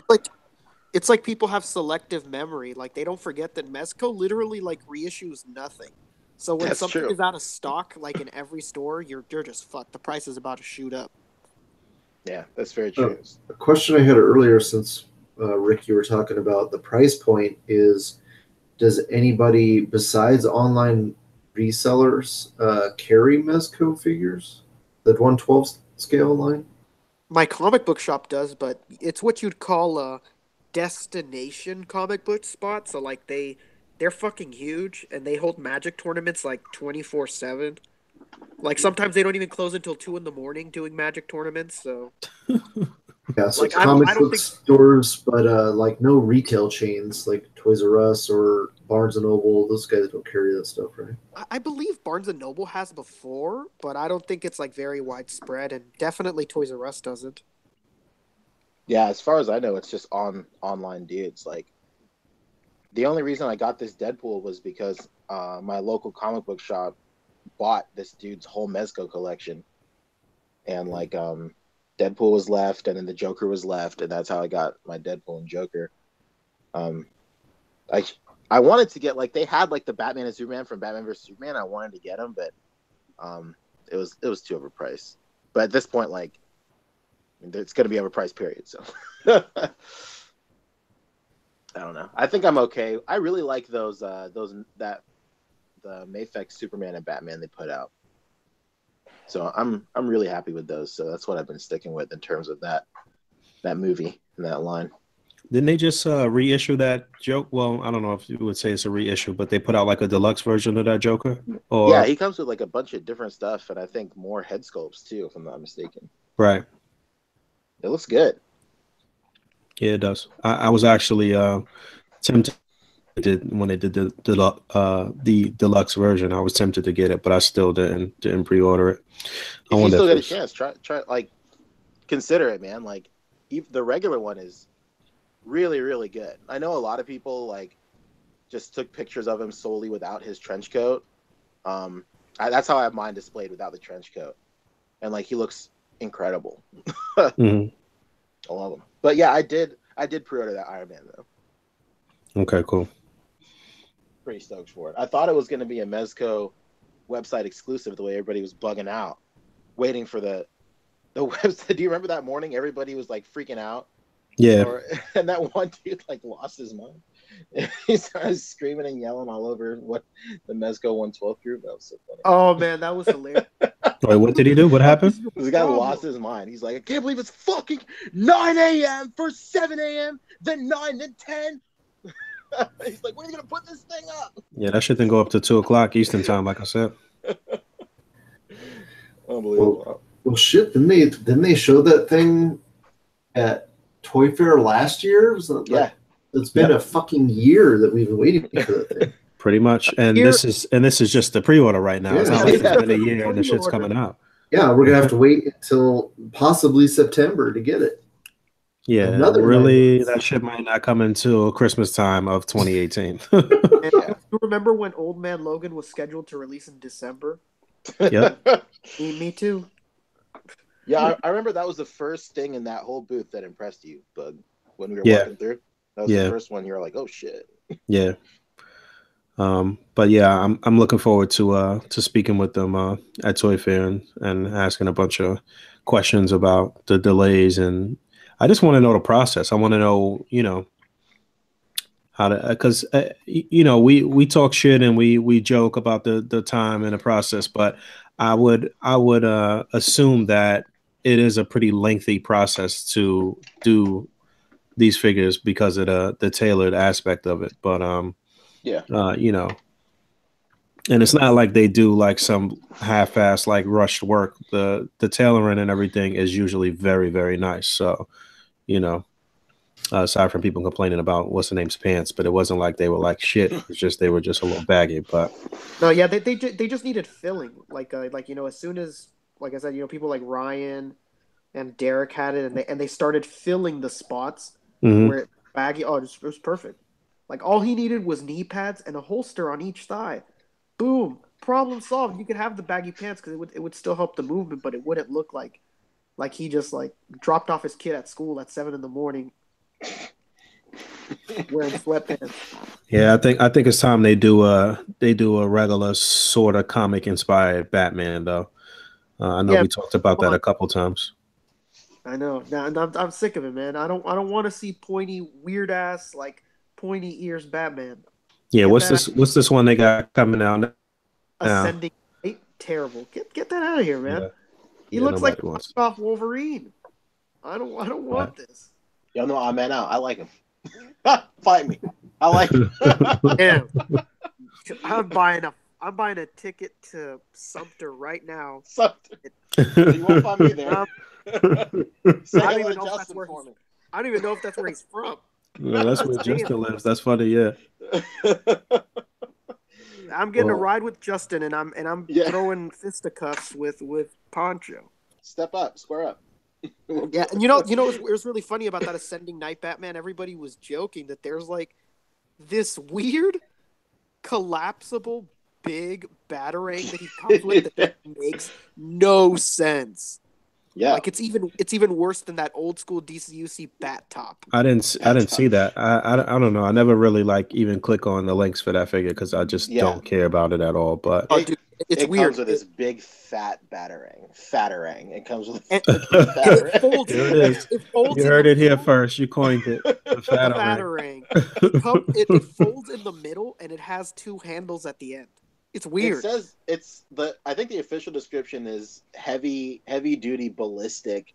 It's like people have selective memory. Like they don't forget that Mezco literally like reissues nothing. So when something is out of stock, like in every store, you're just fucked. The price is about to shoot up. Yeah, that's very true. A question I had earlier, since Rick, you were talking about the price point, is does anybody besides online resellers carry Mezco figures? The 1/12 scale line? My comic book shop does, but it's what you'd call a destination comic book spot. So like they're fucking huge, and they hold Magic tournaments like 24/7. Like sometimes they don't even close until 2 a.m. doing Magic tournaments. So yeah, so like, comic book stores, but like no retail chains like Toys R Us or Barnes and Noble. Those guys don't carry that stuff, right? I believe Barnes and Noble has before, but I don't think it's like very widespread, and definitely Toys R Us doesn't. Yeah, as far as I know, it's just online dudes. Like, the only reason I got this Deadpool was because my local comic book shop bought this dude's whole Mezco collection, and like Deadpool was left, and then the Joker was left, and that's how I got my Deadpool and Joker. I wanted to get, like, they had like the Batman and Superman from Batman vs Superman. I wanted to get them, but it was too overpriced. But at this point, like, it's going to be overpriced, period. So I don't know. I think I'm okay. I really like the Mafex Superman and Batman they put out. So I'm really happy with those. So that's what I've been sticking with in terms of that movie and that line. Didn't they just reissue that joke? Well, I don't know if you would say it's a reissue, but they put out like a deluxe version of that Joker. Or... Yeah, he comes with like a bunch of different stuff, and I think more head sculpts too, if I'm not mistaken. Right. It looks good. Yeah, it does. I was actually tempted when they did the deluxe version. I was tempted to get it, but I still didn't pre-order it. If you still get a chance, try like consider it, man. Like the regular one is really, really good. I know a lot of people like just took pictures of him solely without his trench coat. That's how I have mine displayed without the trench coat, and like he looks incredible. Mm-hmm. I love him. But yeah, I did pre-order that Iron Man though. Okay, cool. Pretty stoked for it. I thought it was going to be a Mezco website exclusive, the way everybody was bugging out, waiting for the website. Do you remember that morning? Everybody was like freaking out. Yeah. And that one dude like lost his mind. He started screaming and yelling all over what the Mezco 112 group. That was so funny. Oh man, that was hilarious. Wait, what did he do? What happened? This guy lost his mind. He's like, I can't believe it's fucking 9 a.m. First 7 a.m., then 9, then 10. He's like, when are you gonna put this thing up? Yeah, that shit didn't go up to 2 o'clock Eastern time, like I said. Unbelievable. Well, shit. Didn't they show that thing at Toy Fair last year? Yeah. It's been a fucking year that we've been waiting for that thing. Pretty much. And this is just the pre-order right now. It's not like it's been a year and the shit's coming out. Yeah, we're gonna have to wait until possibly September to get it. Yeah, Another really, 9 months. that shit might not come until Christmas time of 2018. And Yeah. you remember when Old Man Logan was scheduled to release in December? Yep. Me too. Yeah, I remember that was the first thing in that whole booth that impressed you, Bug, when we were Yeah. walking through. That was the Yeah. first one. You were like, "Oh shit." Yeah. But yeah, I'm looking forward to speaking with them at Toy Fair and asking a bunch of questions about the delays, and I just want to know the process. I want to know, how to, because we talk shit and we joke about the time and the process, but I would assume that it is a pretty lengthy process to do these figures because of the tailored aspect of it. But Yeah. and it's not like they do like some half-ass like rushed work. The tailoring and everything is usually very, very nice. So, aside from people complaining about what's the name's pants, but it wasn't like they were like shit. It's just they were just a little baggy. But No, yeah, they just needed filling. As soon as, like I said, people like Ryan and Derek had it, and they started filling the spots mhm. where it baggy. Oh, it was perfect. Like all he needed was knee pads and a holster on each thigh. Boom, problem solved. You could have the baggy pants because it would still help the movement, but it wouldn't look like he just like dropped off his kid at school at 7 a.m. wearing sweatpants. Yeah, I think it's time they do a regular sort of comic inspired Batman though. I know Yeah, we talked about come that on. a couple times. I know. Now I'm sick of it, man. I don't want to see pointy, weird ass like pointy ears Batman. Yeah, Get what's that out. this? What's this one they got coming out now? Ascending Light. Terrible. Get that out of here, man. Yeah, He yeah, looks like nobody wants. off Wolverine. I don't Right. want this. Y'all know I'm man out. I like him. Fight me. I like him. Damn. I'm buying a ticket to Sumter right now. Something. You won't find me there. Say I don't hello even to know if that's Justin where for me. I don't even know if that's where he's from. No, that's where Justin lives. That's funny. Yeah. I'm getting a Well- ride with Justin, and I'm Yeah. throwing fisticuffs with Pancho. Step up, square up. Yeah, and it was really funny about that Ascending Night Batman. Everybody was joking that there's like this weird collapsible big batarang that he comes with that makes no sense. Yeah. Like it's even worse than that old school DCUC bat top. I didn't see that. I don't know. I never really like even click on the links for that figure because I just Yeah. don't care about it at all. But Oh, dude, it's it weird. comes with this big fat batarang. Fatterang. It comes with And- a big it fatterang. folds. There it is. It folds. You in heard the it here middle. first. You coined it. The Batarang. It folds in the middle and it has two handles at the end. It's It weird. says I think the official description is heavy duty ballistic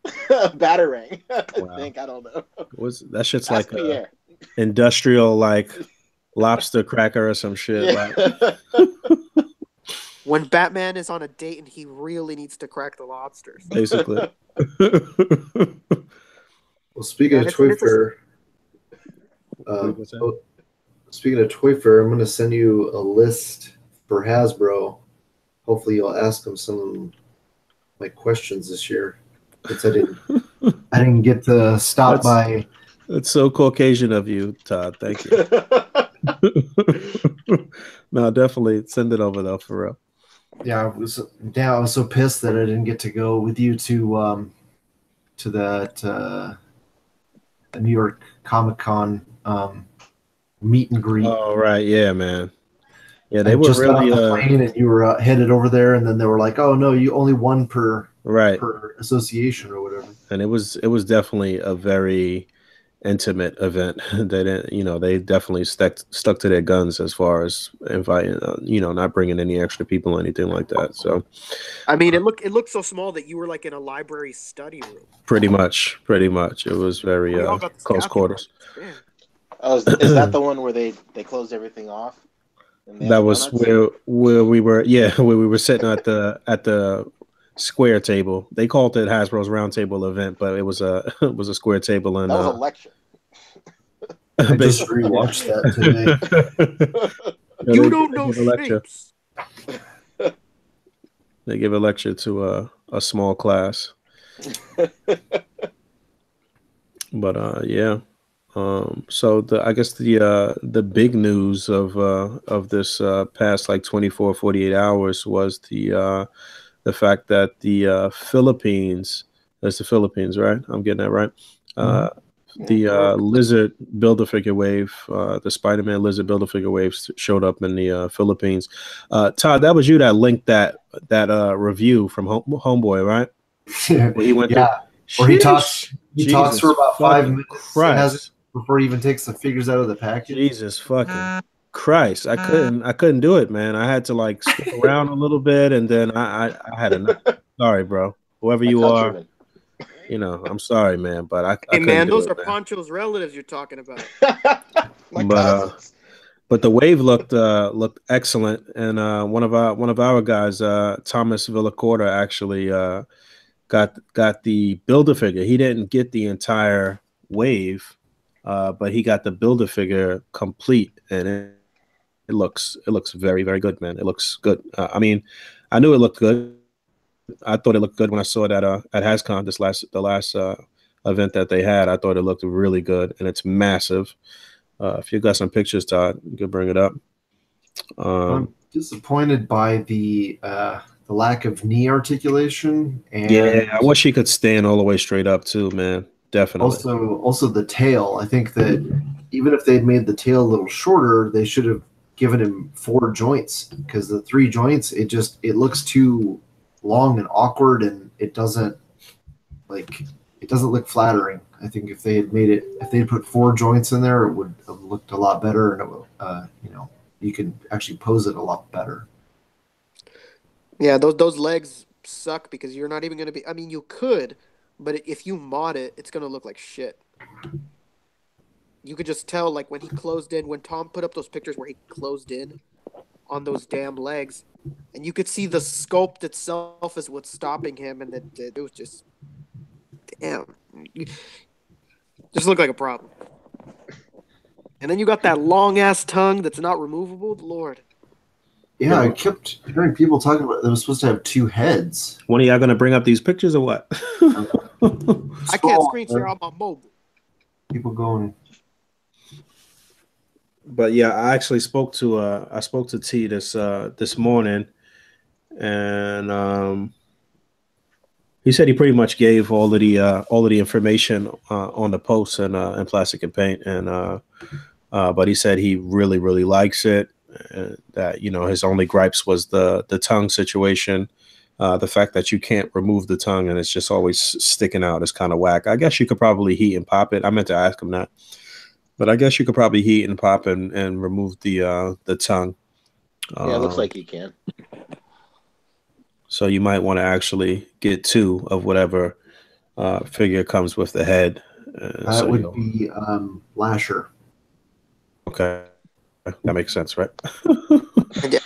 batarang. Wow. I think, I don't know. That shit's Ask like Pierre. industrial like lobster cracker or some shit. Yeah. When Batman is on a date and he really needs to crack the lobsters. Basically. Well, speaking And of it's- Toy and it's a- Fair, What's that? speaking of Toy Fair, I'm going to send you a list for Hasbro. Hopefully, you'll ask them some of my questions this year. Since I didn't get to stop by. That's so Caucasian of you, Todd. Thank you. No, definitely send it over though, for real. Yeah, I was so pissed that I didn't get to go with you to that New York Comic Con meet and greet. Oh right, yeah, man. Yeah, I they were just got really off the plane and you were headed over there, and then they were like, "Oh no, you only one per right. association or whatever." And it was definitely a very intimate event. They didn't, they definitely stuck to their guns as far as inviting, not bringing any extra people or anything like that. So, I mean, it looked so small that you were like in a library study room. pretty much, it was very We all got the close scaffold. quarters. Yeah. Oh, is that the one where they closed everything off? And they had That the was donuts? where we were, where we were sitting at the square table. They called it Hasbro's round table event, but it was a square table, and That was a lecture. I just rewatched that today. You don't know shapes. They give a lecture to a small class. Yeah. So I guess the big news of this past like 24, 48 hours was the fact that the Philippines, that's the Philippines, right? I'm getting that right. Uh, the lizard Build-A-Figure wave, the Spider-Man lizard Build-A-Figure wave showed up in the Philippines. Todd, that was you that linked that review from Homeboy, right? Where he went to. Yeah, where he talks. He talks Jesus for about 5 fucking minutes and Christ. before he even takes the figures out of the package. Jesus fucking Christ. I couldn't do it, man. I had to like skip around a little bit and then I had enough. Sorry, bro. Whoever My you are, countrymen. I'm sorry, man, but I Hey couldn't man, do those it, are man. Pancho's relatives you're talking about. My But cousins. but the wave looked excellent, and one of our guys, Thomas Villacorta, actually got the Build-A-Figure. He didn't get the entire wave, but he got the Build-A-Figure complete, and it looks very very good, man. It looks good. I mean, I knew it looked good. I thought it looked good when I saw that at HasCon the last event that they had. I thought it looked really good, and it's massive. If you got some pictures, Todd, you could bring it up. I'm disappointed by the lack of knee articulation Yeah, and I wish he could stand all the way straight up too, man. Definitely. also the tail. I think that even if they'd made the tail a little shorter, they should have given him 4 joints, because the 3 joints, it looks too long and awkward, and it doesn't look flattering. I think if they'd put 4 joints in there, it would have looked a lot better, and it would, you could actually pose it a lot better. Yeah, those legs suck because you're not even gonna be. I mean, you could, but if you mod it, it's gonna look like shit. You could just tell, like when he closed in, when Tom put up those pictures where he closed in on those damn legs, and you could see the sculpt itself is what's stopping him, and it was just damn, just looked like a problem. And then you got that long ass tongue that's not removable. Lord. Yeah, I kept hearing people talking about they were supposed to have 2 heads. When are y'all gonna bring up these pictures or what? I can't screen share on my mobile. People going. But yeah, I actually spoke to T this morning, and he said he pretty much gave all of the information on the post and Plastic and Paint, and but he said he really really likes it. That his only gripes was the tongue situation, the fact that you can't remove the tongue and it's just always sticking out is kind of whack. I guess you could probably heat and pop it. I meant to ask him that, but I guess you could probably heat and pop and remove the tongue. Yeah, it looks like you can. So you might want to actually get 2 of whatever figure comes with the head. That would be Lasher. Okay. That makes sense, right?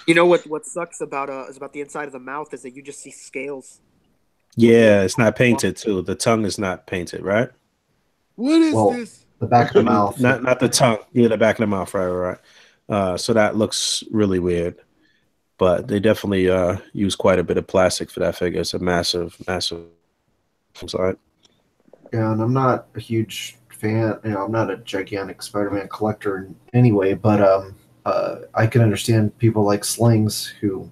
You know what sucks about the inside of the mouth is that you just see scales. Yeah, it's not painted too. The tongue is not painted, right? What is this? The back of the mouth. Not the tongue. Yeah, the back of the mouth, right. So that looks really weird. But they definitely use quite a bit of plastic for that figure. It's a massive side. Yeah, and I'm not a huge fan. I'm not a gigantic Spider-Man collector anyway, but I can understand people like Slings, who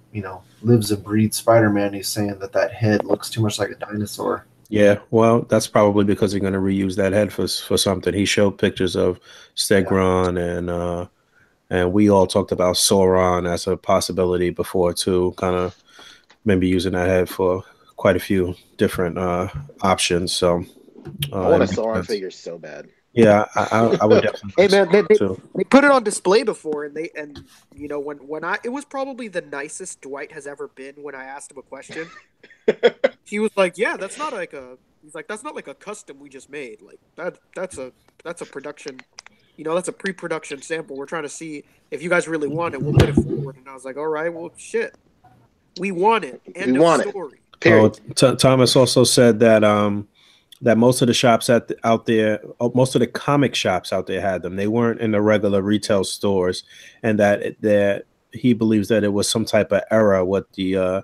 lives and breathes Spider-Man. He's saying that head looks too much like a dinosaur. Yeah, well, that's probably because they're going to reuse that head for something. He showed pictures of Stegron and we all talked about Sauron as a possibility before too. Kind of maybe using that head for quite a few different options. So. I want a Sauron figure so bad. Yeah, I would definitely. Hey man, they put it on display before, and when it was probably the nicest Dwight has ever been. When I asked him a question, he was like, "Yeah, that's not like a custom we just made. Like that's a production, that's a pre-production sample. We're trying to see if you guys really want it. We'll put it forward." And I was like, "All right, well, shit, we want it. End of story." Period. Thomas also said that that most of the shops out there, most of the comic shops out there had them. They weren't in the regular retail stores, and that he believes that it was some type of error with the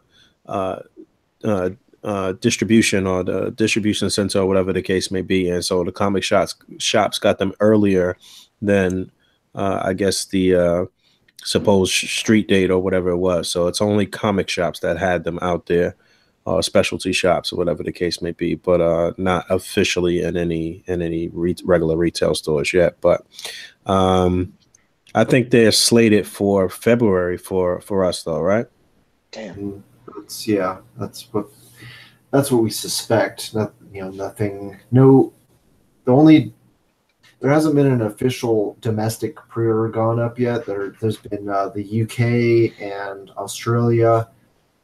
distribution or the distribution center or whatever the case may be. And so the comic shops got them earlier than I guess the supposed street date or whatever it was. So it's only comic shops that had them out there, specialty shops or whatever the case may be, but not officially in any regular retail stores yet. But I think they're slated for February for us though, right? Damn. That's what we suspect. Nothing. No, there hasn't been an official domestic pre-order gone up yet. There's been the UK and Australia,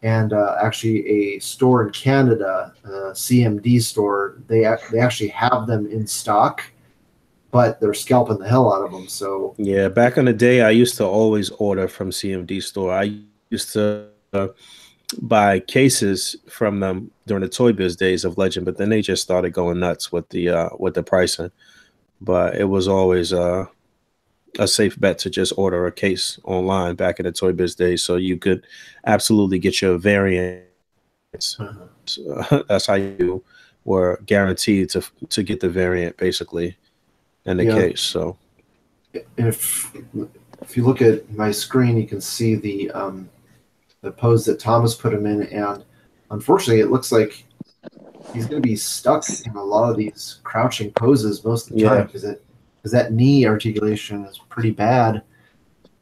and actually a store in Canada, CMD store. They actually have them in stock, but they're scalping the hell out of them. So yeah, back in the day, I used to always order from CMD store. I used to buy cases from them during the Toy Biz days of Legend, but then they just started going nuts with the pricing. But it was always a safe bet to just order a case online back in the Toy Biz days, so you could absolutely get your variants. That's how you were guaranteed to get the variant basically in the case. So if you look at my screen, you can see the pose that Thomas put him in, and unfortunately, it looks like he's going to be stuck in a lot of these crouching poses most of the time because that knee articulation is pretty bad,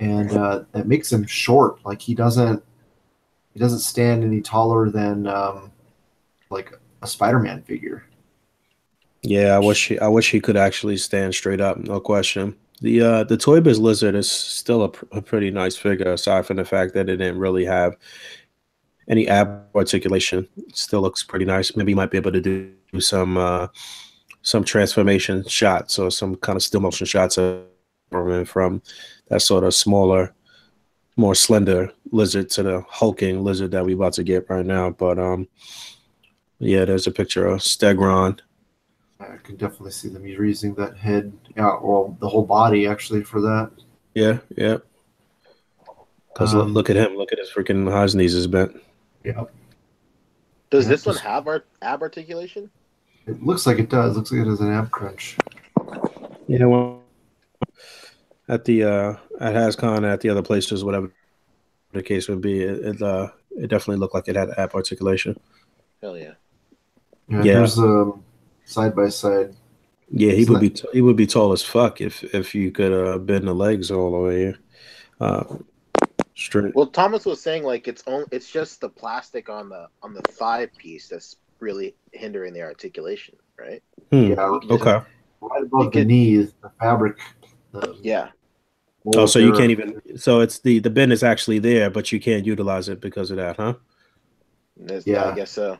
and that makes him short. Like he doesn't stand any taller than like a Spider-Man figure. Yeah, I wish he could actually stand straight up, no question. The Toy Biz Lizard is still a pretty nice figure, aside from the fact that it didn't really have any ab articulation. It still looks pretty nice. Maybe you might be able to do some transformation shots or some kind of still motion shots from that sort of smaller, more slender lizard to the hulking lizard that we're about to get right now. But yeah, there's a picture of Stegron. I can definitely see them using that head, or the whole body actually for that. Yeah. Because look at him. Look at his freaking how his knees is bent. Yeah. Does this one have ab articulation? It looks like it does. It looks like it has an ab crunch. Yeah, well, at HasCon, at the other places, whatever the case would be, it definitely looked like it had ab articulation. Hell yeah. Yeah. Here's side by side. Yeah, he would be tall as fuck if you could bend the legs all the way here. Straight. Well, Thomas was saying like it's just the plastic on the thigh piece that's really hindering the articulation, right? Yeah. Okay. Right above the knees, the fabric. Yeah. Oh, so you can't even. So it's the bend is actually there, but you can't utilize it because of that, huh? Yeah, I guess so.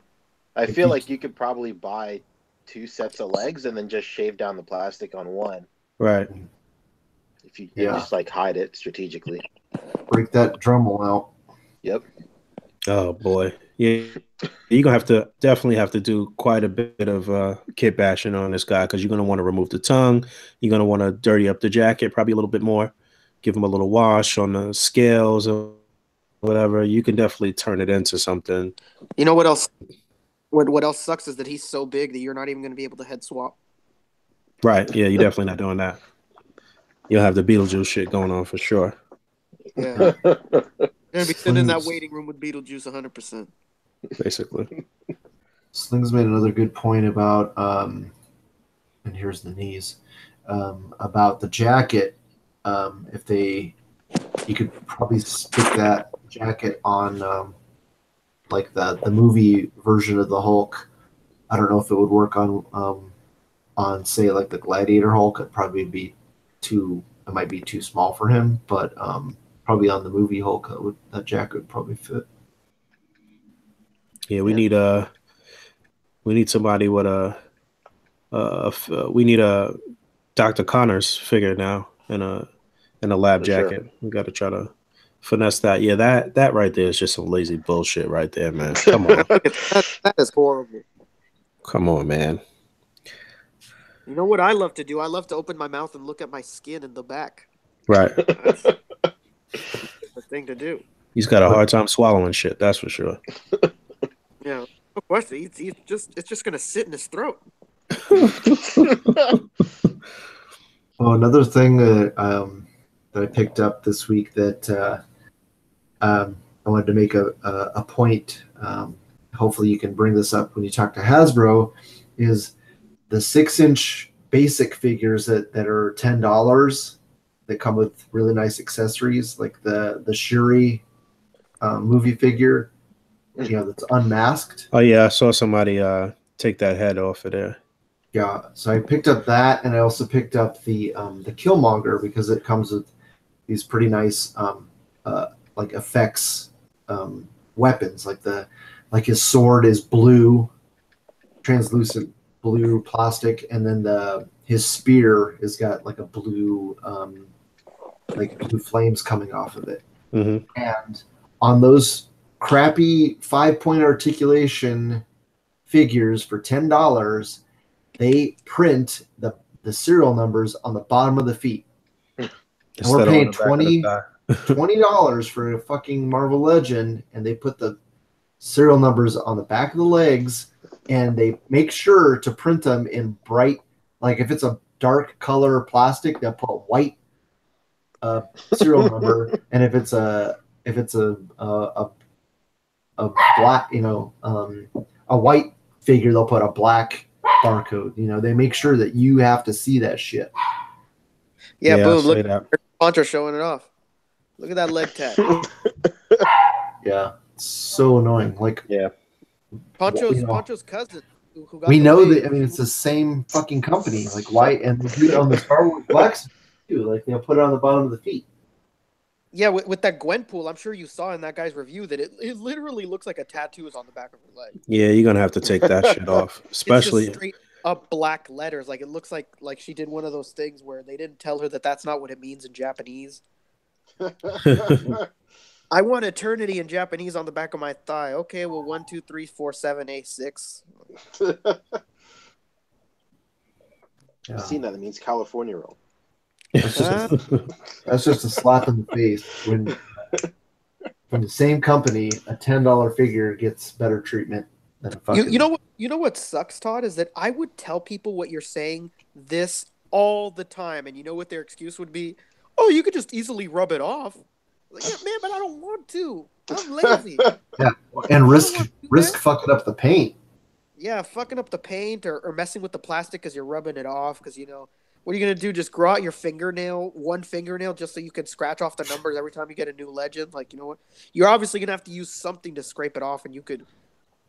I feel like you could probably buy 2 sets of legs and then just shave down the plastic on one. Right. If you just like hide it strategically. Break that Dremel out. Yep. Oh boy. Yeah. You're gonna definitely have to do quite a bit of kit bashing on this guy, because you're gonna want to remove the tongue. You're gonna want to dirty up the jacket probably a little bit more. Give him a little wash on the scales or whatever. You can definitely turn it into something. You know what else? What else sucks is that he's so big that you're not even going to be able to head swap. Right. Yeah, you're definitely not doing that. You'll have the Beetlejuice shit going on for sure. Yeah. You're going to be sitting in that waiting room with Beetlejuice 100%. Basically. Sling's made another good point about, and here's the knees, about the jacket. You could probably stick that jacket on like the movie version of the Hulk. I don't know if it would work on say like the Gladiator Hulk. It'd probably be it might be too small for him, but probably on the movie Hulk that jacket would probably fit. Yeah, we need somebody with we need a Dr. Connors figure now in a lab jacket. Sure. We got to try to finesse that. Yeah, that right there is just some lazy bullshit right there, man. Come on. That is horrible. Come on, man. You know what I love to do? I love to open my mouth and look at my skin in the back. Right. That's the thing to do. He's got a hard time swallowing shit, that's for sure. Yeah, no What? It's just gonna sit in his throat. Well, another thing that I picked up this week that I wanted to make a point. Hopefully, you can bring this up when you talk to Hasbro. Is the 6-inch basic figures that are $10 that come with really nice accessories, like the Shuri movie figure, that's unmasked. Oh yeah, I saw somebody take that head off of there. Yeah, so I picked up that, and I also picked up the Killmonger because it comes with these pretty nice like effects weapons, like his sword is blue, translucent blue plastic, and then his spear has got like a blue like blue flames coming off of it. Mm-hmm. And on those crappy 5-point articulation figures for $10, they print the serial numbers on the bottom of the feet. And we're paying $20 for a fucking Marvel Legend, and they put the serial numbers on the back of the legs, and they make sure to print them in bright, like if it's a dark color plastic, they'll put white serial number, and if it's a black, a white figure, they'll put a black barcode. They make sure that you have to see that shit. Yeah, boom! Look, Pancho showing it off. Look at that leg tag. Yeah, it's so annoying. Like, yeah, Pancho's cousin. Who got we know that. I mean, it's the same fucking company. Like, why? And they do it on the Star Wars Flex too. Like, they'll put it on the bottom of the feet. Yeah, with that Gwenpool, I'm sure you saw in that guy's review that it literally looks like a tattoo is on the back of her leg. Yeah, you're gonna have to take that shit off, especially it's just straight up black letters. Like, it looks like she did one of those things where they didn't tell her that that's not what it means in Japanese. I want eternity in Japanese on the back of my thigh. Okay, well, 1, 2, 3, 4, 7, 8, 6. I've seen that. It means California roll. That's just a slap in the face when from the same company a $10 figure gets better treatment than a fucking. You know what sucks, Todd, is that I would tell people what you're saying this all the time, and you know what their excuse would be? Oh, you could just easily rub it off. Like, yeah, man, but I don't want to. I'm lazy. Yeah, and risk fucking up the paint. Yeah, fucking up the paint or messing with the plastic because you're rubbing it off. Because what are you gonna do? Just grow out your one fingernail, just so you can scratch off the numbers every time you get a new legend? Like, you know what? You're obviously gonna have to use something to scrape it off, and you could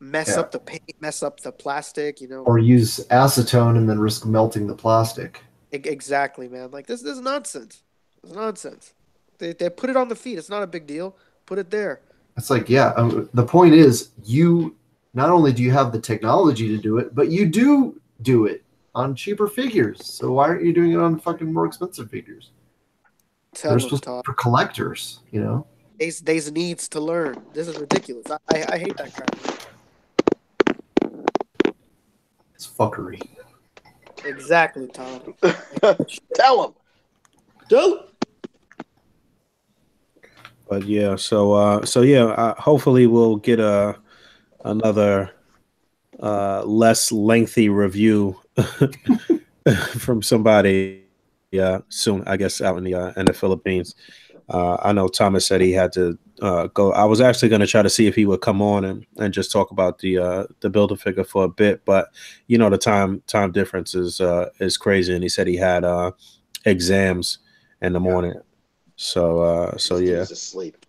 mess up the paint, mess up the plastic. Or use acetone and then risk melting the plastic. Exactly, man. Like, this is nonsense. It's nonsense. They put it on the feet. It's not a big deal. Put it there. It's like, yeah. The point is, you not only do you have the technology to do it, but you do it on cheaper figures. So why aren't you doing it on fucking more expensive figures? They're supposed to be for collectors, There's needs to learn. This is ridiculous. I hate that crap. It's fuckery. Exactly, Todd. Tell him. But yeah, hopefully we'll get another less lengthy review from somebody soon, I guess, out in the Philippines. I know Thomas said he had to go. I was actually going to try to see if he would come on and just talk about the Build-A-Figure for a bit, but the time difference is crazy, and he said he had exams in the morning. So yeah. He's asleep.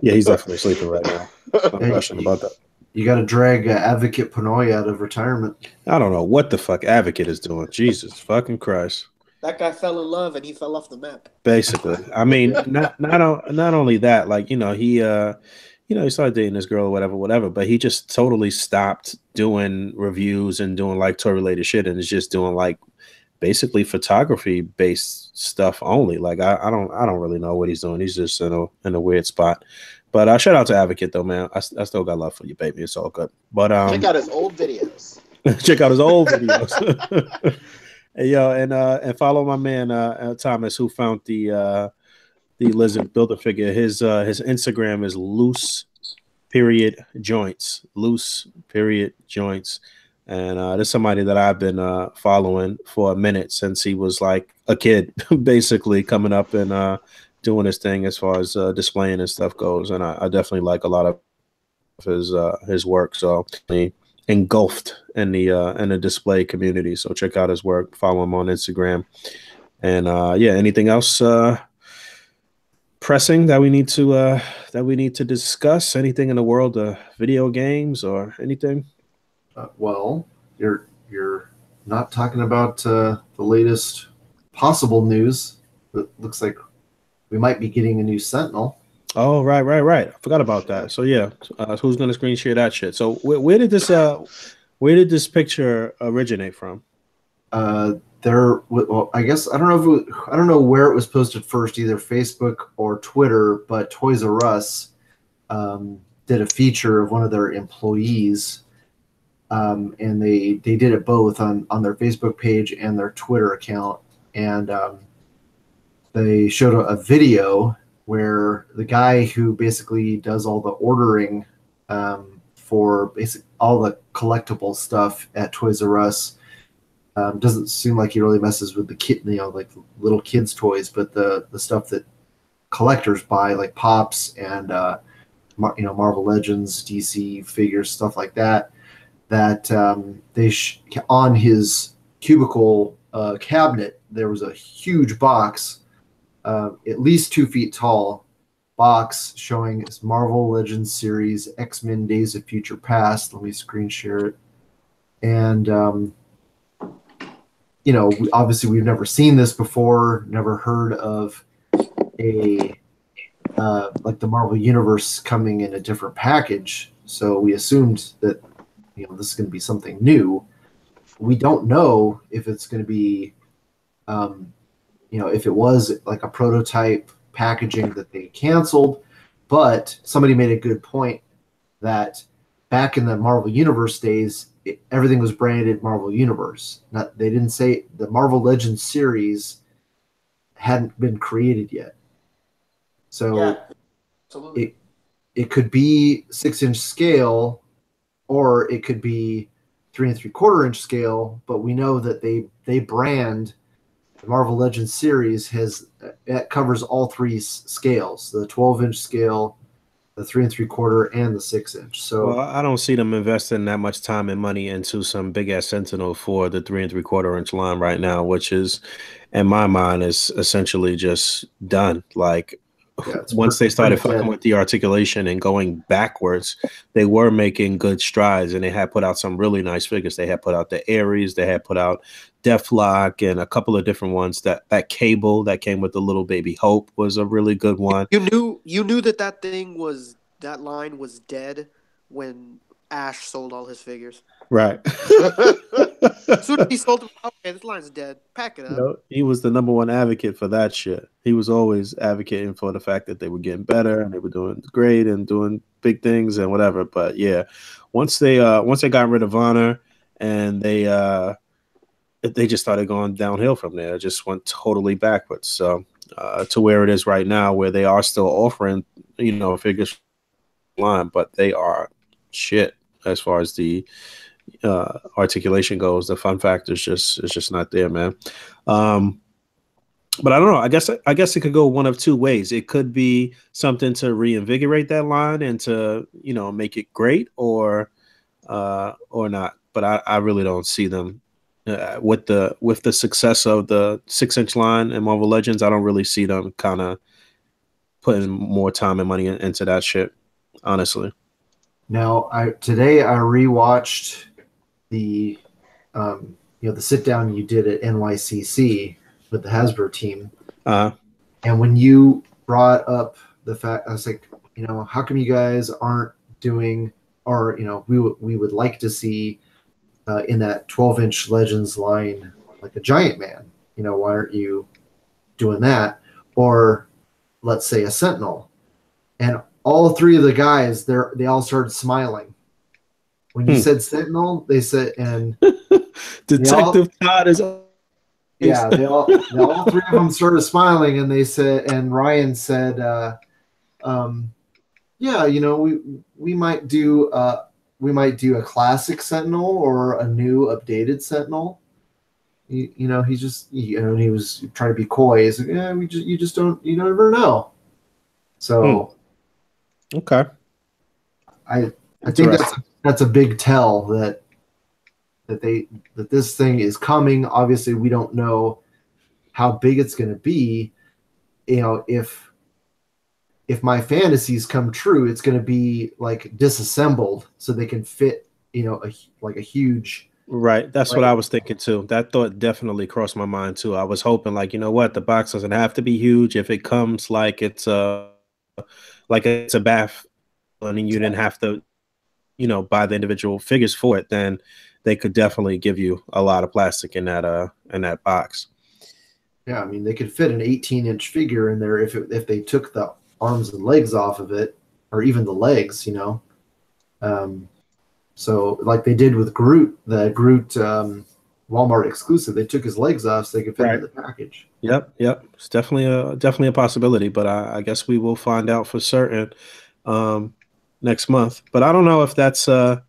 Yeah, he's definitely sleeping right now. No question about that. You got to drag Advocate Pinoy out of retirement. I don't know what the fuck Advocate is doing. Jesus fucking Christ. That guy fell in love and he fell off the map. Basically, I mean, not only that, like he started dating this girl or whatever, but he just totally stopped doing reviews and doing like toy related shit, and is just doing like basically photography based stuff only. Like I don't really know what he's doing. He's just in a weird spot. But shout out to Advocate though, man. I still got love for you, baby. It's all good. But check out his old videos. Check out his old videos. And follow my man Thomas, who found the lizard Build-A-Figure. His Instagram is loose period joints, loose period joints. And there's somebody that I've been following for a minute since he was like a kid, basically coming up and doing his thing as far as displaying and stuff goes. And I definitely like a lot of his work. So he engulfed in the display community. So check out his work. Follow him on Instagram. And yeah, anything else pressing that we need to discuss? Anything in the world of video games or anything? Well, you're not talking about the latest possible news. It looks like we might be getting a new Sentinel. Oh, right. I forgot about that. So yeah, who's gonna screen share that shit? So where did this picture originate from? Well, I guess I don't know I don't know where it was posted first, either Facebook or Twitter, but Toys R Us did a feature of one of their employees, and they did it both on their Facebook page and their Twitter account, and they showed a video where the guy who basically does all the ordering for all the collectible stuff at Toys R Us. Doesn't seem like he really messes with the kid, like little kids' toys, but the stuff that collectors buy, like Pops and Marvel Legends, DC figures, stuff like that. That on his cubicle cabinet there was a huge box, at least 2 feet tall, box showing his Marvel Legends series, X-Men Days of Future Past. Let me screen share it. And obviously we've never seen this before, never heard of a like the Marvel Universe coming in a different package. So we assumed that this is going to be something new. We don't know if it's going to be, if it was like a prototype packaging that they canceled. But somebody made a good point that back in the Marvel Universe days, everything was branded Marvel Universe. They didn't say the Marvel Legends series hadn't been created yet. So Yeah, absolutely. It could be 6-inch scale, or it could be 3 3/4 inch scale. But we know that they brand the Marvel Legends series that covers all three scales: the 12-inch scale, the 3 3/4, and the 6-inch. So well, I don't see them investing that much time and money into some big ass Sentinel for the 3 3/4 inch line right now, which is, in my mind, is essentially just done. Like once they started fucking with the articulation and going backwards, they were making good strides, and they had put out some really nice figures. They had put out the Ares, they had put out Deathlock, and a couple of different ones. That Cable that came with the little baby Hope was a really good one. You knew that line was dead when Ash sold all his figures. Right. As soon as he sold them, okay, this line's dead. Pack it up. He was the number one advocate for that shit. He was always advocating for the fact that they were getting better and they were doing great and doing big things and whatever. But yeah, once they got rid of Honor and they just started going downhill from there. It just went totally backwards. So to where it is right now, where they are still offering figures line, but they are shit as far as the articulation goes. The fun factor is just not there, man. But I don't know. I guess it could go one of two ways. It could be something to reinvigorate that line and to make it great, or not. But I really don't see them with the success of the 6-inch line in Marvel Legends. I don't really see them kind of putting more time and money into that shit, honestly. Now, today I rewatched the the sit down you did at NYCC with the Hasbro team, and when you brought up the fact, I was like, how come you guys aren't doing, or we would like to see in that 12-inch Legends line like a Giant Man? Why aren't you doing that? Or let's say a Sentinel, and all three of the guys they all started smiling when you said Sentinel. They said, and Detective Todd is. Yeah, they all three of them started smiling, and they said, and Ryan said, Yeah, we might do a classic Sentinel or a new updated Sentinel. He just he was trying to be coy. He's like, yeah, you just don't, you never know. So Okay. I think that's a big tell that this thing is coming. Obviously, we don't know how big it's going to be. If my fantasies come true, it's going to be like disassembled so they can fit, a huge. Right. That's what I was thinking too. That thought definitely crossed my mind too. I was hoping like, you know what, the box doesn't have to be huge. If it comes like it's a BAF and you didn't have to, buy the individual figures for it, then they could definitely give you a lot of plastic in that box. Yeah, I mean they could fit an 18-inch figure in there if they took the arms and legs off of it, or even the legs, So like they did with Groot, the Groot Walmart exclusive, they took his legs off so they could fit into the package. Yep. It's definitely a possibility, but I guess we will find out for certain next month. But I don't know if that's a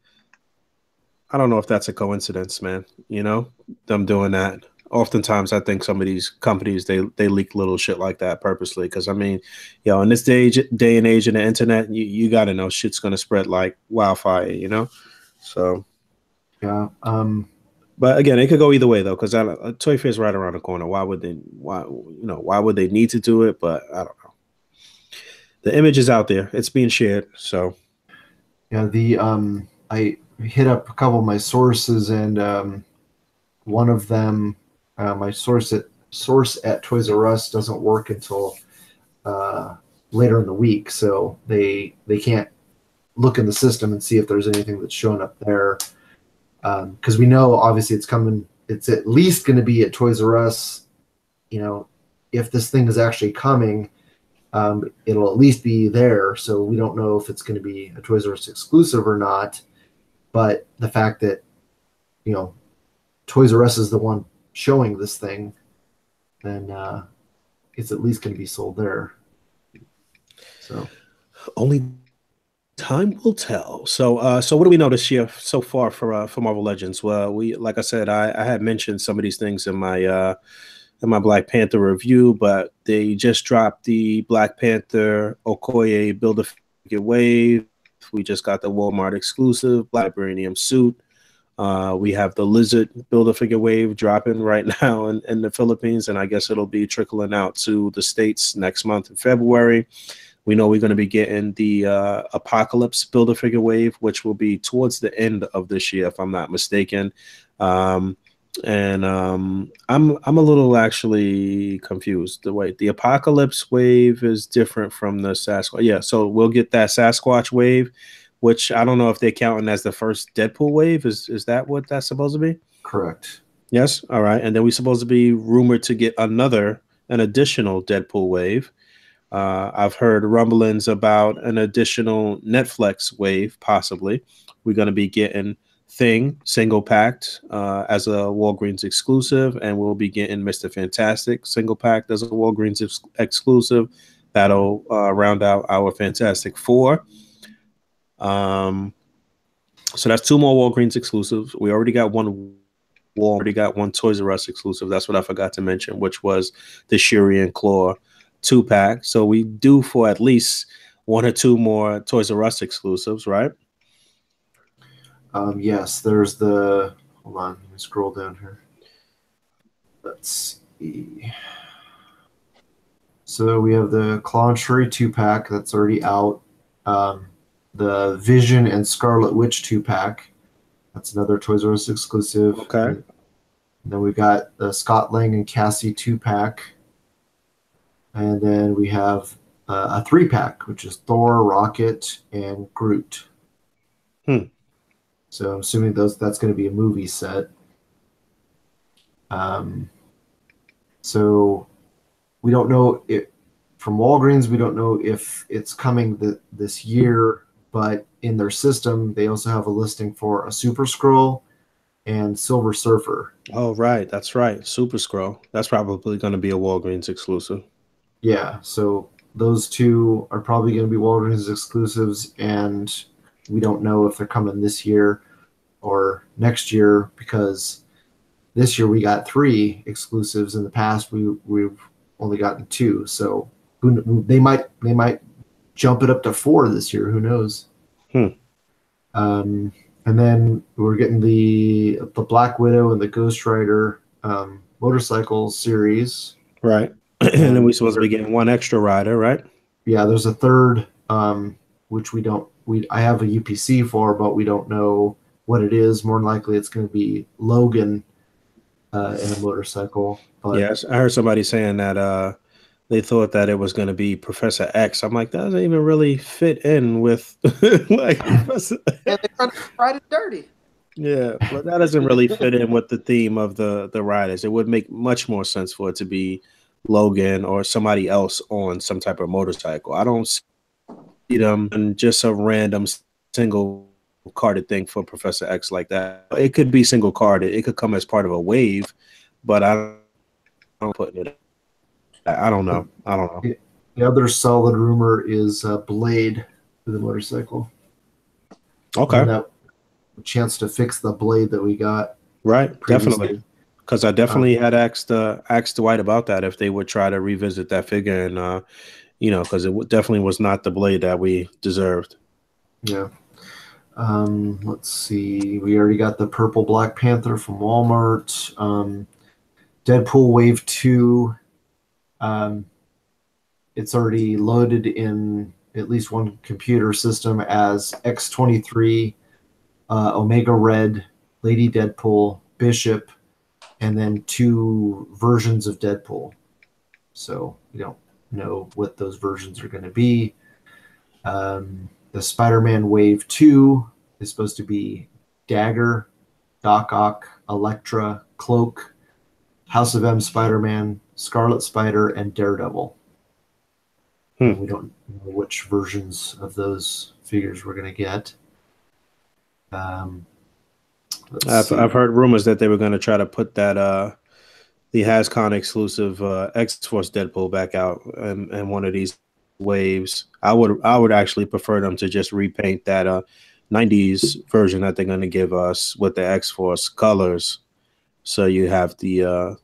coincidence, man. Them doing that. Oftentimes, I think some of these companies they leak little shit like that purposely. Because I mean, in this day and age of the internet, you got to know shit's gonna spread like wildfire. So yeah. But again, it could go either way though, because Toy Fair is right around the corner. Why would they need to do it? But I don't know. The image is out there; it's being shared. So yeah, I hit up a couple of my sources, and one of them, my source at Toys R Us doesn't work until later in the week, so they can't look in the system and see if there's anything that's showing up there. Because we know obviously it's coming. It's at least going to be at Toys R Us. If this thing is actually coming, it'll at least be there. So we don't know if it's going to be a Toys R Us exclusive or not. But the fact that Toys R Us is the one showing this thing, then it's at least going to be sold there. So only time will tell. So what do we know this year so far for Marvel Legends? Well, like I said, I had mentioned some of these things in my Black Panther review, but they just dropped the Black Panther Okoye Build-A-Figure Wave. We just got the Walmart exclusive Vibranium suit. We have the Lizard Build-A-Figure Wave dropping right now in the Philippines, and I guess it'll be trickling out to the States next month in February. We know we're going to be getting the Apocalypse Build-A-Figure Wave, which will be towards the end of this year, if I'm not mistaken. I'm a little actually confused. The Apocalypse Wave is different from the Sasquatch. Yeah, so we'll get that Sasquatch Wave, which I don't know if they're counting as the first Deadpool wave. Is that what that's supposed to be? Correct. Yes. All right. And then we're supposed to be rumored to get an additional Deadpool wave. I've heard rumblings about an additional Netflix wave, possibly. We're going to be getting Thing single packed as a Walgreens exclusive, and we'll be getting Mr. Fantastic single packed as a Walgreens exclusive. That'll round out our Fantastic Four. So that's two more Walgreens exclusives. We already got one Toys R Us exclusive. That's what I forgot to mention, which was the Shuri and Claw 2-pack. So we do for at least one or two more Toys R Us exclusives, right? Yes, there's hold on, let me scroll down here. Let's see. So we have the Claw and Shuri 2-pack that's already out. The Vision and Scarlet Witch 2-pack. That's another Toys R Us exclusive. Okay. And then we've got the Scott Lang and Cassie 2-pack. And then we have a 3-pack, which is Thor, Rocket, and Groot. So I'm assuming that's going to be a movie set. So we don't know from Walgreens, we don't know if it's coming this year, but in their system, they also have a listing for a Super Skrull and Silver Surfer. Oh, right. That's right. Super Skrull. That's probably going to be a Walgreens exclusive. Yeah. So those two are probably going to be Wilderness exclusives, and we don't know if they're coming this year or next year, because this year we got 3 exclusives. In the past, we've only gotten 2. So they might jump it up to 4 this year. Who knows? And then we're getting the Black Widow and the Ghost Rider motorcycle series. Right. And then we're supposed to be getting 1 extra rider, right? Yeah, there's a third, which I have a UPC for, but we don't know what it is. More than likely, it's going to be Logan in a motorcycle. But yes, I heard somebody saying that they thought that it was going to be Professor X. I'm like, that doesn't even really fit in with like Professor. And they're trying to ride it dirty. Yeah, but that doesn't really fit in with the theme of the riders. It would make much more sense for it to be Logan or somebody else on some type of motorcycle. I don't see them in just a random single carded thing for Professor X like that. It could be single carded. It could come as part of a wave, but I don't put it. I don't know. the other solid rumor is Blade for the motorcycle. Okay. And that chance to fix the blade that we got. Right. previously. Definitely. Because I definitely had asked Dwight about that, if they would try to revisit that figure, and because it definitely was not the blade that we deserved. Yeah. Let's see. We already got the purple Black Panther from Walmart. Deadpool Wave 2. It's already loaded in at least one computer system as X-23, Omega Red, Lady Deadpool, Bishop, and then 2 versions of Deadpool. So we don't know what those versions are going to be. The Spider-Man Wave 2 is supposed to be Dagger, Doc Ock, Elektra, Cloak, House of M Spider-Man, Scarlet Spider, and Daredevil. We don't know which versions of those figures we're going to get. I've heard rumors that they were going to try to put that the HasCon exclusive X-Force Deadpool back out in one of these waves. I would actually prefer them to just repaint that 90s version that they're going to give us with the X-Force colors, so you have the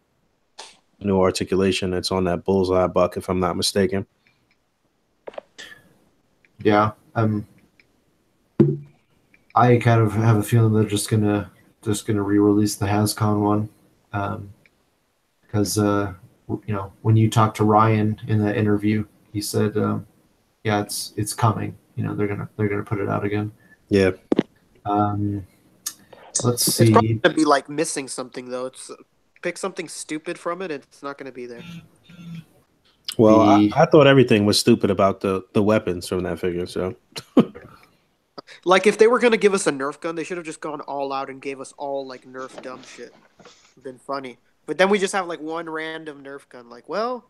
new articulation that's on that bullseye buck, if I'm not mistaken. Yeah, I kind of have a feeling they're just gonna re-release the HasCon one, because when you talk to Ryan in that interview, he said, yeah, it's coming. They're gonna put it out again. Yeah. Let's see. It's probably gonna be like missing something though. It's pick something stupid from it, it's not gonna be there. Well, I thought everything was stupid about the weapons from that figure. So, like, if they were gonna give us a Nerf gun, they should have just gone all out and gave us all like Nerf dumb shit. It'd been funny. But then we just have like one random Nerf gun. Like, well,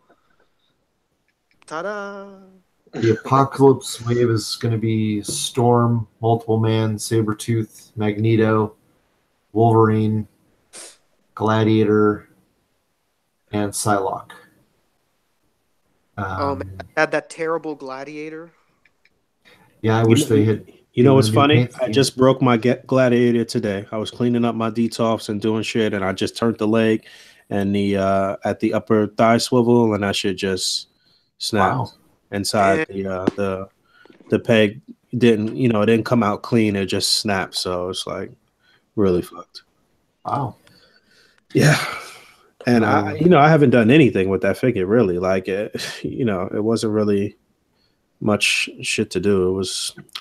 ta-da! The Apocalypse Wave is going to be Storm, Multiple Man, Sabretooth, Magneto, Wolverine, Gladiator, and Psylocke. Man, I had that terrible Gladiator. Yeah, I wish they had. You know what's funny? I just broke my Gladiator today. I was cleaning up my detox and doing shit, and I just turned the leg and the at the upper thigh swivel, and that shit just snapped inside the peg. It didn't come out clean. It just snapped. So it's like really fucked. Wow. Yeah. And I haven't done anything with that figure really. Like it wasn't really much shit to do.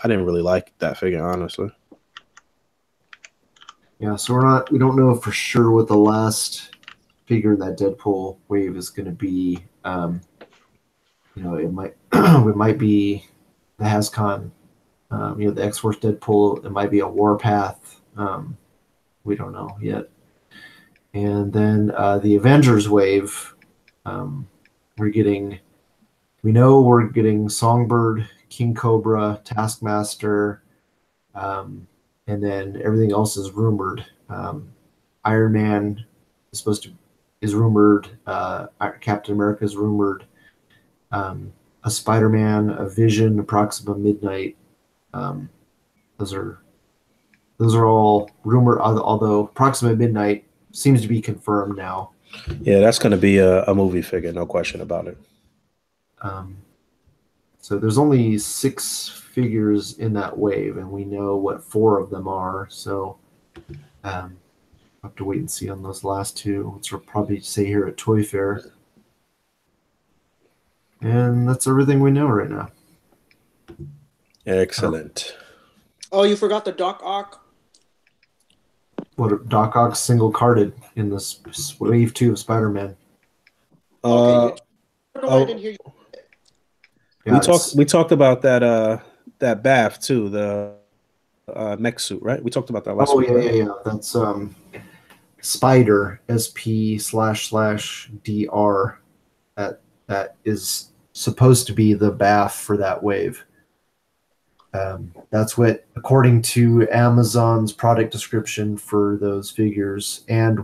I didn't really like that figure, honestly. Yeah, so we don't know for sure what the last figure in that Deadpool wave is going to be. It might be the HasCon, the X-Force Deadpool. It might be a Warpath. We don't know yet. And then the Avengers wave, we're getting Songbird, King Cobra, Taskmaster, and then everything else is rumored. Iron Man is rumored. Captain America is rumored. a Spider-Man, a Vision, a Proxima Midnight. Those are all rumored, although Proxima Midnight seems to be confirmed now. Yeah, that's going to be a movie figure, no question about it. So there's only 6 figures in that wave, and we know what 4 of them are. So I'll have to wait and see on those last 2, which we'll probably say here at Toy Fair. And that's everything we know right now. Excellent. Oh, you forgot the Doc Ock. What Doc Ock single carded in this wave 2 of Spider-Man. Okay, I don't know why I didn't hear you. Yeah, we talked about that BAF too, the mech suit, right? We talked about that last week. Yeah. That's Spider SP//DR. That is supposed to be the BAF for that wave. That's what, according to Amazon's product description for those figures, and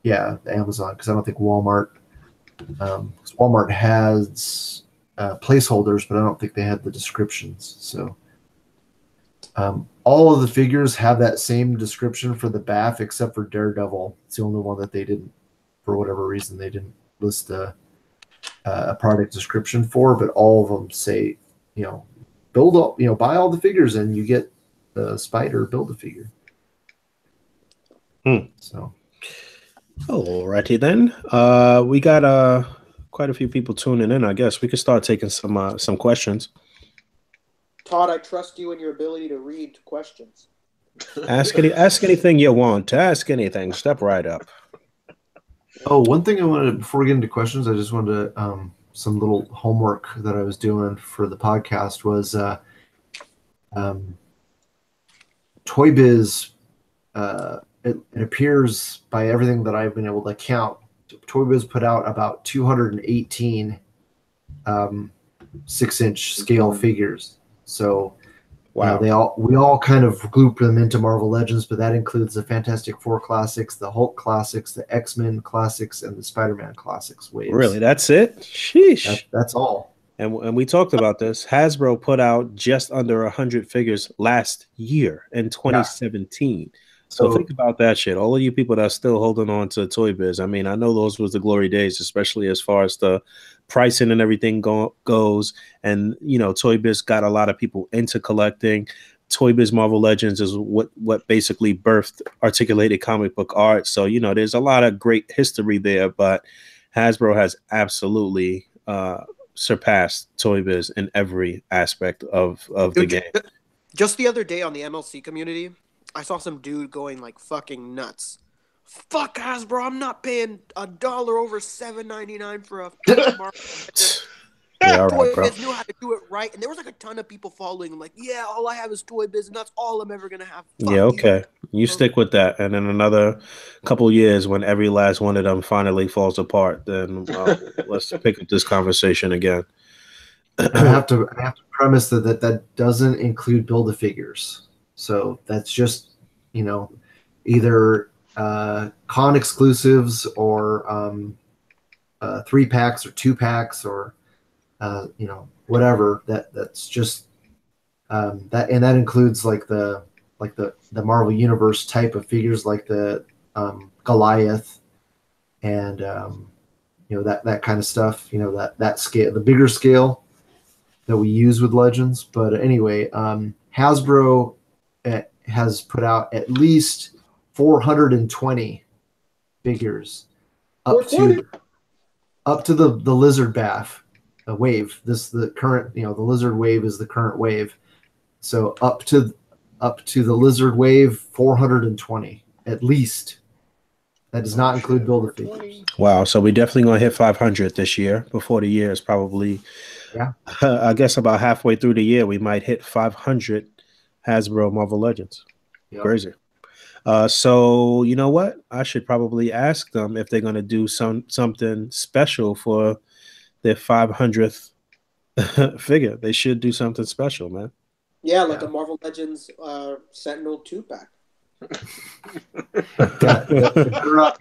Amazon, because I don't think Walmart. Walmart has placeholders, but I don't think they had the descriptions. So all of the figures have that same description for the BAF, except for Daredevil. It's the only one that they didn't, for whatever reason, they didn't list a product description for. But all of them say, buy all the figures and you get the Spider Build-A-Figure. So, alrighty then. We got quite a few people tuning in. I guess we could start taking some questions. Todd, I trust you in your ability to read questions. Ask anything you want. Ask anything. Step right up. Oh, one thing I wanted, before we get into questions, I just wanted to, some little homework that I was doing for the podcast was Toy Biz. It appears, by everything that I've been able to count, Toy Biz put out about 218 6-inch scale figures. So wow, we all kind of grouped them into Marvel Legends, but that includes the Fantastic Four classics, the Hulk classics, the X-Men classics, and the Spider-Man classics waves. Really, that's it? Sheesh. That's all. And we talked about this. Hasbro put out just under 100 figures last year in 2017. Yeah. So think about that shit. All of you people that's still holding on to Toy Biz. I mean, I know those was the glory days, especially as far as the pricing and everything goes. And, Toy Biz got a lot of people into collecting. Toy Biz Marvel Legends is what basically birthed articulated comic book art. So, there's a lot of great history there, but Hasbro has absolutely surpassed Toy Biz in every aspect of the game. Just the other day on the MLC community, I saw some dude going like fucking nuts. Fuck Hasbro, I'm not paying $1 over $7.99 for a Marvel. Yeah, Toy Biz knew how to do it right, and there was like a ton of people following him. Like, yeah, all I have is Toy Biz, and that's all I'm ever gonna have. Fuck okay, you stick with that, and in another couple years, when every last one of them finally falls apart, then let's pick up this conversation again. I have to premise that doesn't include Build-A-Figures. So that's just, either con exclusives or 3-packs or 2-packs or whatever. That's just that, and that includes like the Marvel Universe type of figures, like the Goliath and that kind of stuff. That scale, the bigger scale that we use with Legends. But anyway, Hasbro has put out at least 420 figures up to the Lizard BAF wave. The current, the Lizard wave is the current wave. So up to the Lizard wave, 420 at least. That does not include Build-A-Figures. Wow, so we definitely gonna hit 500 this year. Before the year is probably, I guess about halfway through the year, we might hit 500 Hasbro Marvel Legends. Yep. Crazy. So you know what? I should probably ask them if they're gonna do something special for their 500th figure. They should do something special, man. Yeah, like a Marvel Legends Sentinel 2-pack.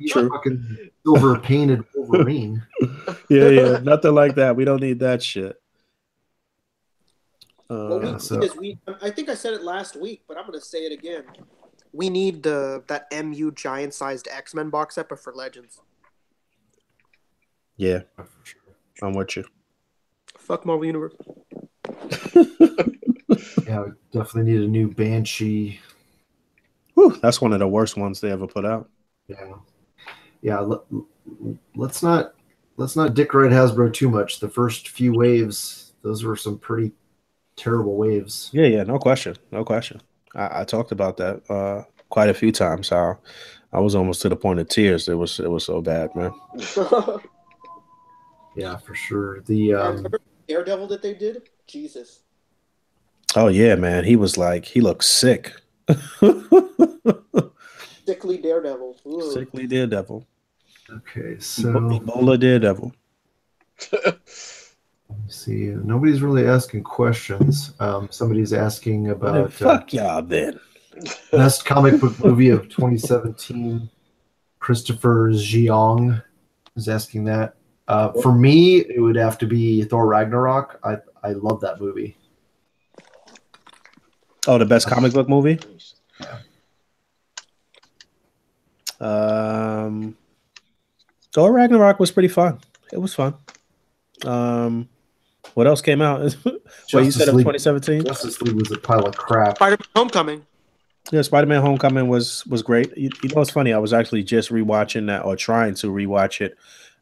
True. Fucking silver painted Wolverine. Yeah, nothing like that. We don't need that shit. What we so- need is I think I said it last week, but I'm gonna say it again. We need that MU giant-sized X-Men box set, but for Legends. Yeah, I'm with you. Fuck Marvel Universe. Yeah, we definitely need a new Banshee. Whew, that's one of the worst ones they ever put out. Yeah. Let's not dick ride Hasbro too much. The first few waves, those were some pretty terrible waves. Yeah, no question. I talked about that quite a few times. How I was almost to the point of tears. It was so bad, man. Yeah, for sure. The Remember Daredevil that they did? Jesus. Oh yeah, man. He looked sick. Sickly Daredevil. Ooh. Sickly Daredevil. okay, so Ebola Daredevil. let's see. Nobody's really asking questions. Somebody's asking Well, about fuck y'all then. best comic book movie of 2017. Christopher Jiang is asking that. For me, it would have to be Thor Ragnarok. I love that movie. Oh, the best comic book movie? Thor Ragnarok was pretty fun. It was fun. What else came out? Well, you said of 2017? Justice League was a pile of crap. Spider-Man Homecoming. Yeah, Spider-Man Homecoming was great. You know what's funny? I was actually just rewatching that, or trying to rewatch it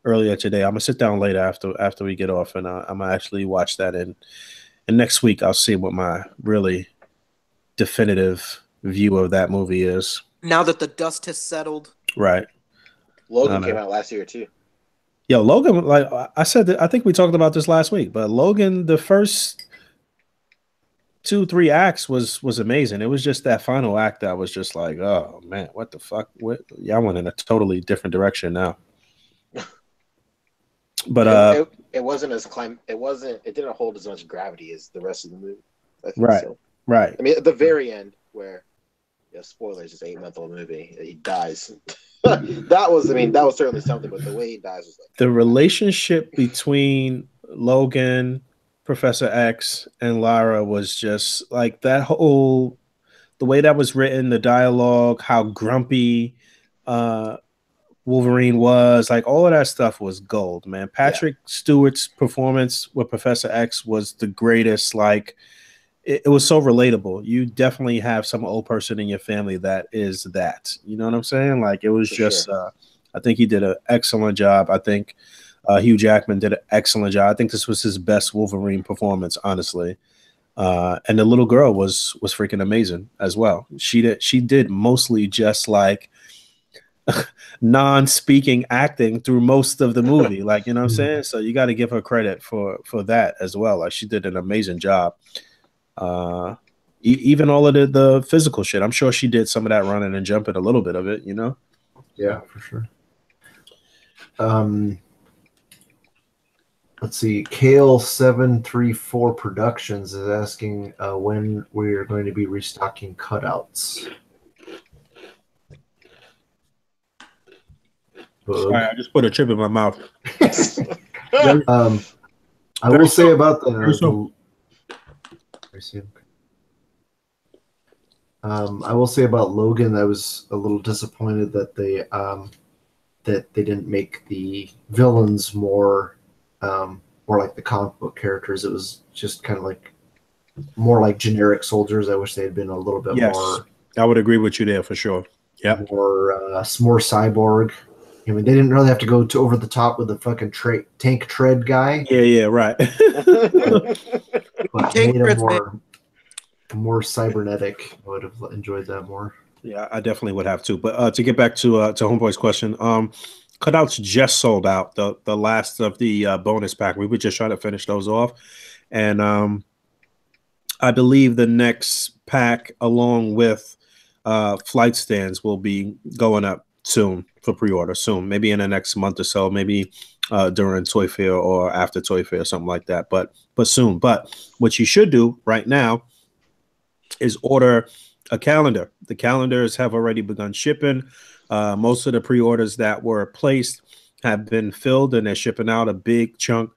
earlier today. I'm gonna sit down later after we get off, and I'm gonna actually watch that. And next week I'll see what my really definitive view of that movie is. Now that the dust has settled. Right. Logan came out last year too. Yo, Logan, like I said, I think we talked about this last week, but Logan, the first 2-3 acts was amazing. It was just that final act that was just like, oh man, what the fuck? Y'all went in a totally different direction now. But it wasn't as it didn't hold as much gravity as the rest of the movie. I think right, so. right. I mean, at the very end, where spoilers, it's an 8-month-old movie, he dies. that was certainly something, but the way he dies was like the relationship between Logan, Professor X, and Lara was just like that whole, the way that was written, the dialogue, how grumpy Wolverine was, like all of that stuff was gold, man. Patrick Stewart's performance with Professor X was the greatest. Like it was so relatable. You definitely have some old person in your family that is that. You know what I'm saying? Like it was just. Sure. I think he did an excellent job. I think Hugh Jackman did an excellent job. I think this was his best Wolverine performance, honestly. And the little girl was freaking amazing as well. She did mostly just like non-speaking acting through most of the movie. Like, you know what I'm saying? So you got to give her credit for that as well. Like she did an amazing job. Even all of the physical shit. I'm sure she did some of that running and jumping, a little bit of it, you know? Yeah, for sure. Let's see. Kale734 Productions is asking when we're going to be restocking cutouts. Sorry, I just put a chip in my mouth. I will say about I will say about Logan, I was a little disappointed that they didn't make the villains more like the comic book characters. It was just kind of like more like generic soldiers. I wish they had been a little bit more. I would agree with you there for sure. Yeah, more cyborg. I mean, they didn't really have to go over the top with the fucking tank tread guy. Yeah, right. But made him more cybernetic. I would have enjoyed that more. Yeah, I definitely would have to. But to get back to Homeboy's question, cutouts just sold out. The last of the bonus pack. We were just trying to finish those off, and I believe the next pack, along with flight stands, will be going up soon for pre-order. Soon, maybe in the next month or so. Maybe during Toy Fair or after Toy Fair, something like that. But soon. But what you should do right now is order a calendar. The calendars have already begun shipping. Most of the pre-orders that were placed have been filled and they're shipping out. A big chunk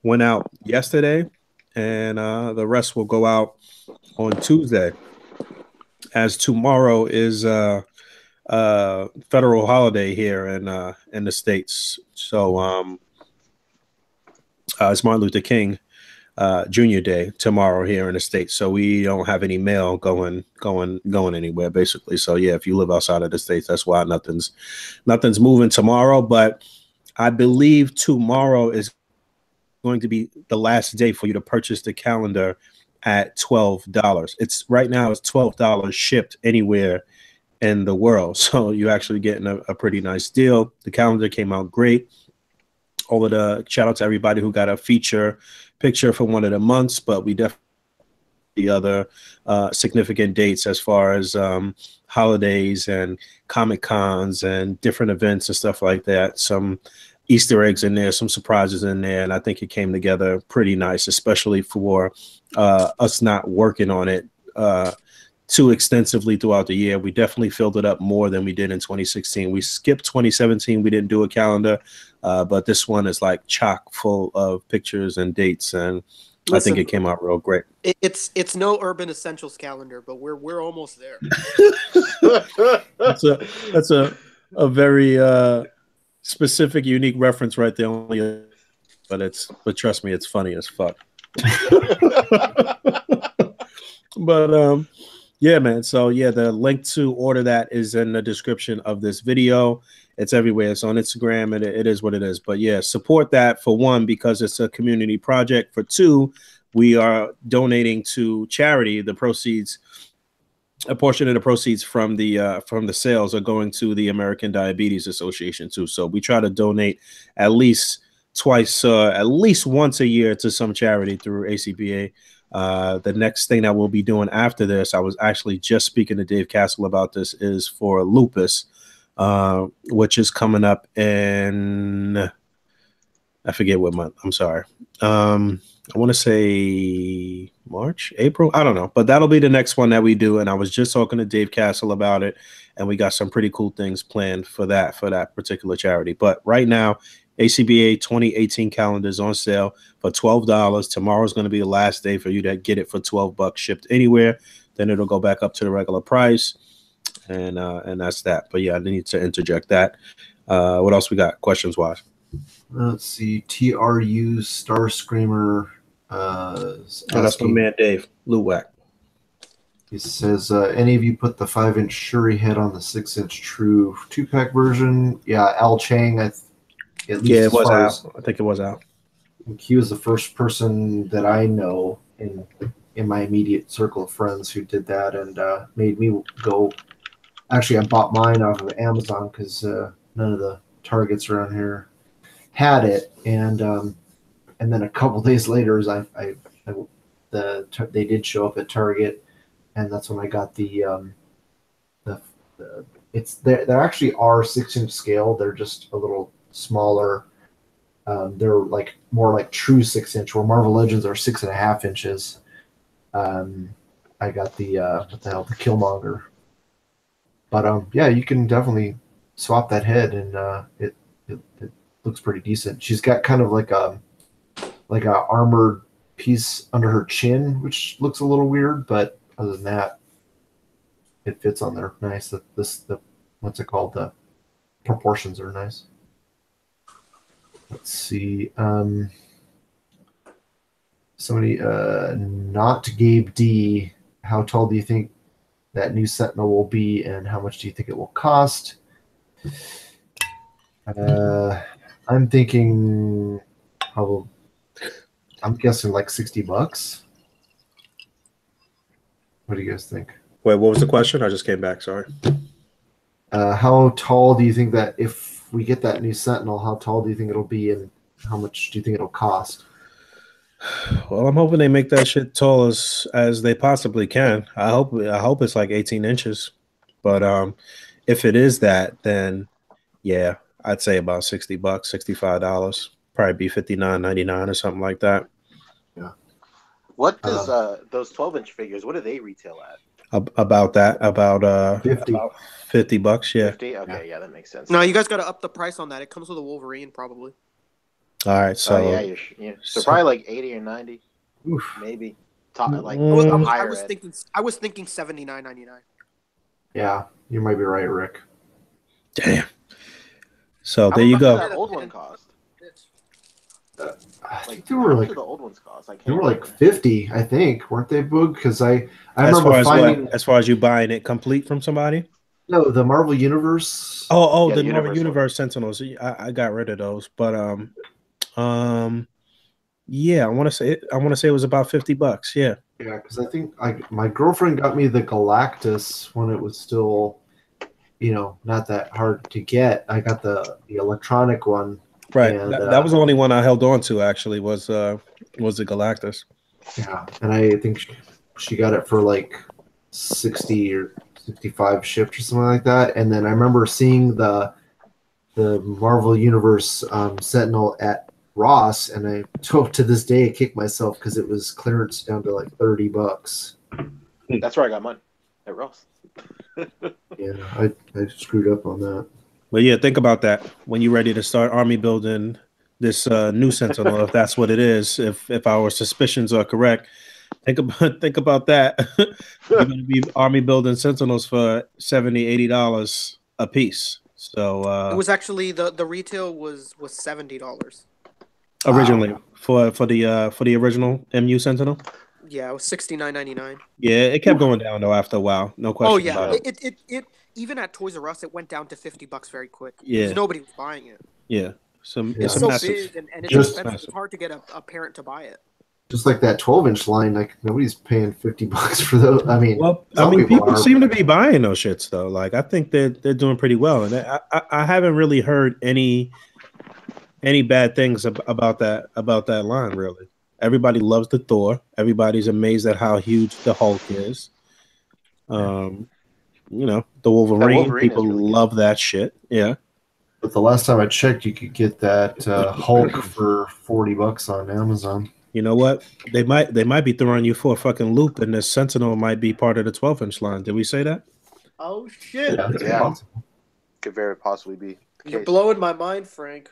went out yesterday, and the rest will go out on Tuesday, as tomorrow is federal holiday here in the States. So it's Martin Luther King Junior Day tomorrow here in the States. So we don't have any mail going anywhere, basically. So yeah, if you live outside of the States, that's why nothing's moving tomorrow. But I believe tomorrow is going to be the last day for you to purchase the calendar at $12. It's right now it's $12 shipped anywhere in the world. So you're actually getting a pretty nice deal. The calendar came out great. All of the shout out to everybody who got a feature picture for one of the months, but we definitely the other significant dates as far as holidays and Comic Cons and different events and stuff like that. Some Easter eggs in there, some surprises in there, and I think it came together pretty nice, especially for us not working on it too extensively throughout the year. We definitely filled it up more than we did in 2016. We skipped 2017. We didn't do a calendar, but this one is like chock full of pictures and dates, and listen, I think it came out real great. It's no Urban Essentials calendar, but we're almost there. That's a very specific, unique reference right there. Only, but trust me, it's funny as fuck. But yeah, man. So yeah, the link to order that is in the description of this video. It's everywhere. It's on Instagram, and it is what it is. But yeah, support that for one, because it's a community project. For two, we are donating to charity. The proceeds, a portion of the proceeds from the sales are going to the American Diabetes Association too. So we try to donate at least once a year to some charity through A.C.B.A. The next thing that we'll be doing after this, I was actually just speaking to Dave Castle about this, is for lupus, which is coming up in, I forget what month. I'm sorry. I want to say March, April. I don't know, but that'll be the next one that we do. And I was just talking to Dave Castle about it, and we got some pretty cool things planned for that particular charity. But right now, A.C.B.A. 2018 calendar is on sale for $12. Tomorrow's going to be the last day for you to get it for $12 shipped anywhere. Then it'll go back up to the regular price, and that's that. But yeah, I need to interject that. What else we got questions wise? Let's see. TRU Star Screamer. That's my man Dave Luwak. He says, any of you put the 5-inch Shuri head on the 6-inch True 2-pack version? Yeah, Al Chang. At least yeah, it was out. I think it was out. He was the first person that I know in my immediate circle of friends who did that, and made me go. Actually, I bought mine off of Amazon because none of the Targets around here had it, and then a couple days later, they did show up at Target, and that's when I got there actually are 6-inch scale. They're just a little smaller. They're like more like true 6-inch, where Marvel Legends are 6.5 inches. I got the the Killmonger, but yeah, you can definitely swap that head, and it looks pretty decent. She's got kind of like a armored piece under her chin, which looks a little weird, but other than that, it fits on there nice. The what's it called? The proportions are nice. Let's see. Somebody, not Gabe D. How tall do you think that new Sentinel will be, and how much do you think it will cost? I'm thinking probably. I'm guessing like $60. What do you guys think? Wait, what was the question? I just came back. Sorry. How tall do you think that if we get that new Sentinel, how tall do you think it'll be, and how much do you think it'll cost? Well, I'm hoping they make that shit tall as they possibly can. I hope it's like 18 inches. But if it is that, then yeah, I'd say about $60, $65. Probably be $59.99 or something like that. Yeah. What does those 12-inch figures? What do they retail at? About that, about 50. about $50. Yeah. 50? Okay, yeah, that makes sense. No, you guys got to up the price on that. It comes with a Wolverine, probably. All right. So so probably like 80 or 90. Oof. maybe top like Mm. I higher was end. thinking $79.99. Yeah, you might be right, Rick. Damn. So How there you much did go. that old one cost? I think Like they how were much like did the old ones cost? I they can't were like remember. 50, I think, weren't they, Boog? Because I As remember far as finding what? As far as you buying it complete from somebody? no the Marvel Universe. Oh, Yeah, the the Marvel Universe one. Universe Sentinels. I got rid of those, but yeah, I want to say it was about $50. Yeah. Yeah, because I think my girlfriend got me the Galactus when it was still, not that hard to get. I got the electronic one, Right. and That was the only one I held on to actually was the Galactus. yeah, and I think she got it for like 60 or 65 shipped or something like that. And then I remember seeing the Marvel Universe Sentinel at Ross, and I to this day kick myself because it was clearance down to like $30. That's where I got mine at Ross. Yeah, I screwed up on that. But yeah, think about that when you're ready to start army building this new Sentinel, if that's what it is. If our suspicions are correct, think about that. You're going to be army building Sentinels for $70-$80 a piece. So It was actually the retail was $70. originally for the original MU Sentinel. Yeah, it was $69.99. Yeah, it kept going down though after a while. No Oh question yeah, about it. it even at Toys R Us it went down to $50 very quick Yeah. because nobody was buying it. Yeah. Yeah. It's It's a so massive. big and it's Just expensive. massive. It's hard to get a parent to buy it. Just like that 12-inch line, like nobody's paying $50 for those. I mean, Well, I some mean, people are. seem to be buying those shits though. Like, I think they're doing pretty well, and I haven't really heard any bad things about that line. Really, everybody loves the Thor. Everybody's amazed at how huge the Hulk is. The Wolverine. Wolverine is People really good. love that shit. Yeah. But the last time I checked, you could get that Hulk for $40 on Amazon. You know what? They might be throwing you for a fucking loop, and the Sentinel might be part of the 12-inch line. Did we say that? Oh shit! Yeah, that's Yeah. possible. Could very possibly be the You're case. blowing my mind, Frank.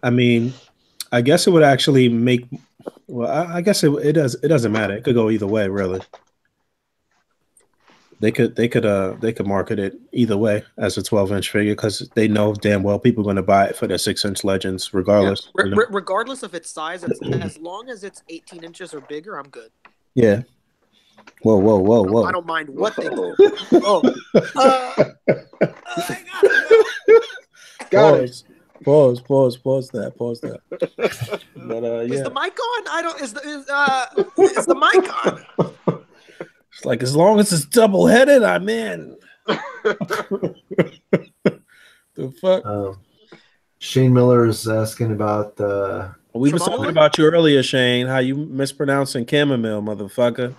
I mean, I guess it would actually make. Well, I guess it does. It doesn't matter. It could go either way, really. They could market it either way as a 12-inch figure because they know damn well people are going to buy it for their 6-inch Legends, regardless. Yeah. Regardless of its size, as long as it's 18 inches or bigger, I'm good. Yeah. Whoa! I don't mind what they do. Got it. Pause that. But yeah. Is the mic on? I don't. Is the mic on? It's like as long as it's double-headed, I'm in. The fuck? Shane Miller is asking about We were talking about you earlier, Shane. How you mispronouncing chamomile, motherfucker?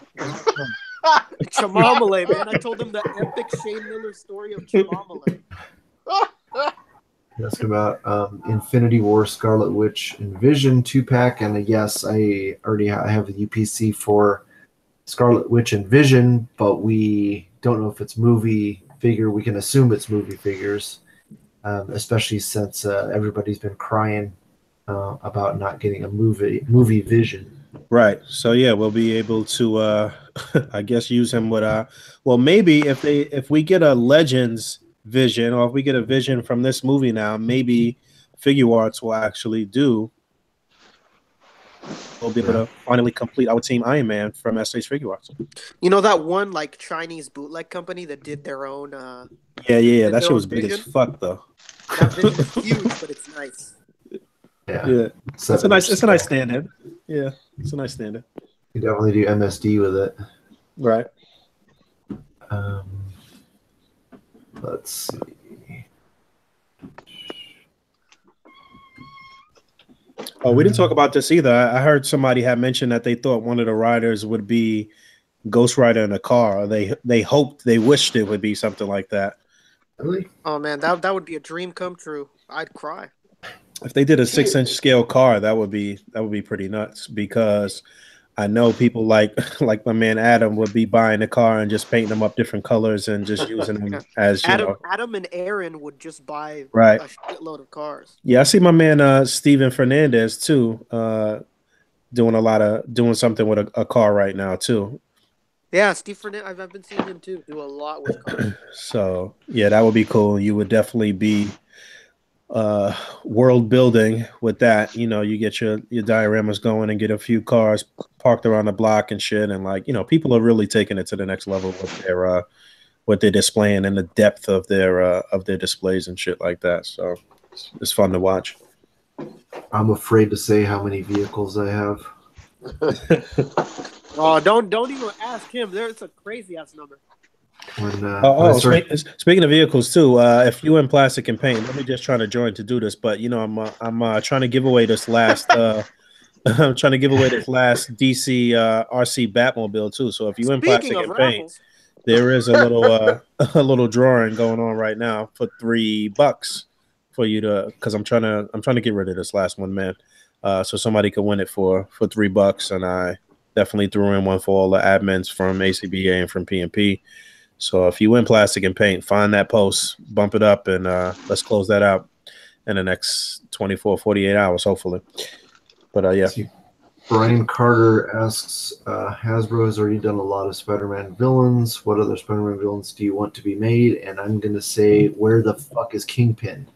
Chamomile, man. I told him the epic Shane Miller story of Chamomile. asking about Infinity War, Scarlet Witch, and Vision 2-pack, and yes, I already have the UPC for Scarlet Witch and Vision, but we don't know if it's movie figure. We can assume it's movie figures, especially since everybody's been crying about not getting a movie Vision. Right. So yeah, we'll be able to I guess use him with well, maybe if we get a Legends Vision, or if we get a Vision from this movie now, maybe Figure Arts will actually do. We'll be able to finally complete our Team Iron Man from SH Figure Arts. You know that one like Chinese bootleg company that did their own Yeah. That shit was big as fuck though. That Vision is huge, but it's nice. Yeah. It's a nice standard. Yeah, it's a nice standard. You definitely do MSD with it. Right. Let's see. Oh, we didn't talk about this either. I heard somebody had mentioned that they thought one of the riders would be Ghost Rider in a car. They wished it would be something like that. Really? Oh man, that would be a dream come true. I'd cry. If they did a 6-inch scale car, that would be pretty nuts, because I know people like my man Adam would be buying a car and just painting them up different colors and just using them as Adam and Aaron would just buy right. a shitload of cars. Yeah, I see my man Steven Fernandez too. doing something with a car right now too. Yeah, Steve Fernandez. I've been seeing him too do a lot with cars. So yeah, that would be cool. You would definitely be world building with that. You know, you get your dioramas going and get a few cars parked around the block and shit, and like, you know, people are really taking it to the next level with their what they're displaying and the depth of their displays and shit like that. So it's fun to watch. I'm afraid to say how many vehicles I have. Oh, don't even ask him. There's a crazy ass number. Speaking of vehicles too, if you in plastic and paint, let me just try to join to do this. But you know, I'm trying to give away this last. I'm trying to give away this last DC RC Batmobile too. So if you in plastic and paint, there is a little drawing going on right now for $3 for you to, because I'm trying to get rid of this last one, man. So somebody could win it for $3, and I definitely threw in one for all the admins from A.C.B.A. and from P&P. So if you win plastic and paint, find that post, bump it up, and let's close that out in the next 24, 48 hours, hopefully. But yeah. Brian Carter asks, Hasbro has already done a lot of Spider-Man villains. What other Spider-Man villains do you want to be made? And I'm going to say, where the fuck is Kingpin?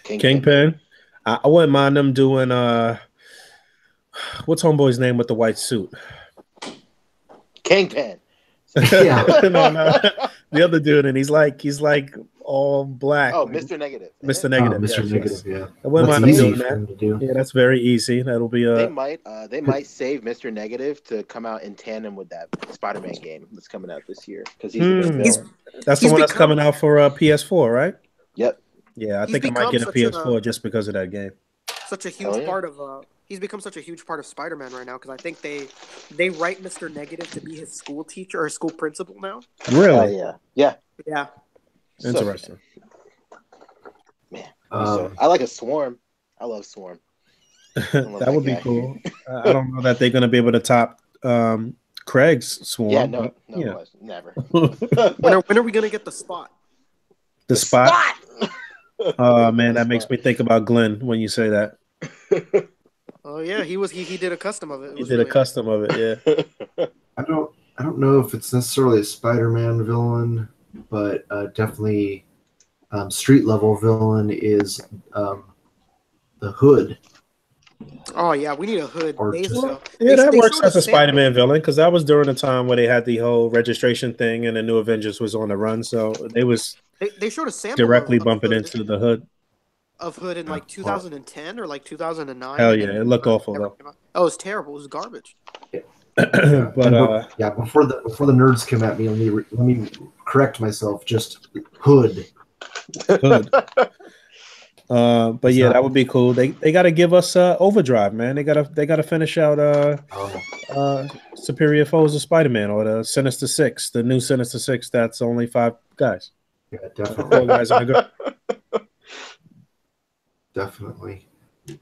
Kingpin? I wouldn't mind them doing, what's homeboy's name with the white suit? Kingpin. Yeah. No. The other dude, and he's like all black. Oh, Mr. Negative. Mr. Negative. Mr. Negative, yeah. I wouldn't mind easy doing that. Yeah, that's very easy. That'll be They might save Mr. Negative to come out in tandem with that Spider-Man game that's coming out this year, because that's the one that's coming out for PS4, right? Yep. Yeah, I think I might get a PS4 just because of that game. Such a huge part of he's become such a huge part of Spider-Man right now, because I think they write Mr. Negative to be his school teacher or school principal now. Really? Yeah. Interesting. Man, I like a Swarm. I love Swarm. That would be cool. I don't know that they're going to be able to top Craig's Swarm. Yeah, no, never. When are we going to get the Spot? The Spot? Oh man, that makes me think about Glenn when you say that. Oh yeah, he did a custom of it. He did a custom of it, yeah. I don't know if it's necessarily a Spider-Man villain, but definitely street level villain is the Hood. Oh yeah, we need a Hood. That works as a Spider-Man villain, because that was during the time where they had the whole registration thing and the New Avengers was on the run, so they showed a sample directly bumping into the Hood. Of Hood in like 2010 or like 2009. Hell yeah, it looked awful though. Oh, it was terrible. It was garbage. Yeah. But before the nerds come at me, let me correct myself. Just Hood. But yeah, that would be cool. They got to give us Overdrive, man. They gotta finish out Superior Foes of Spider-Man, or the Sinister Six, the new Sinister Six. That's only 5 guys. Yeah, definitely. 4 guys in the group. Definitely.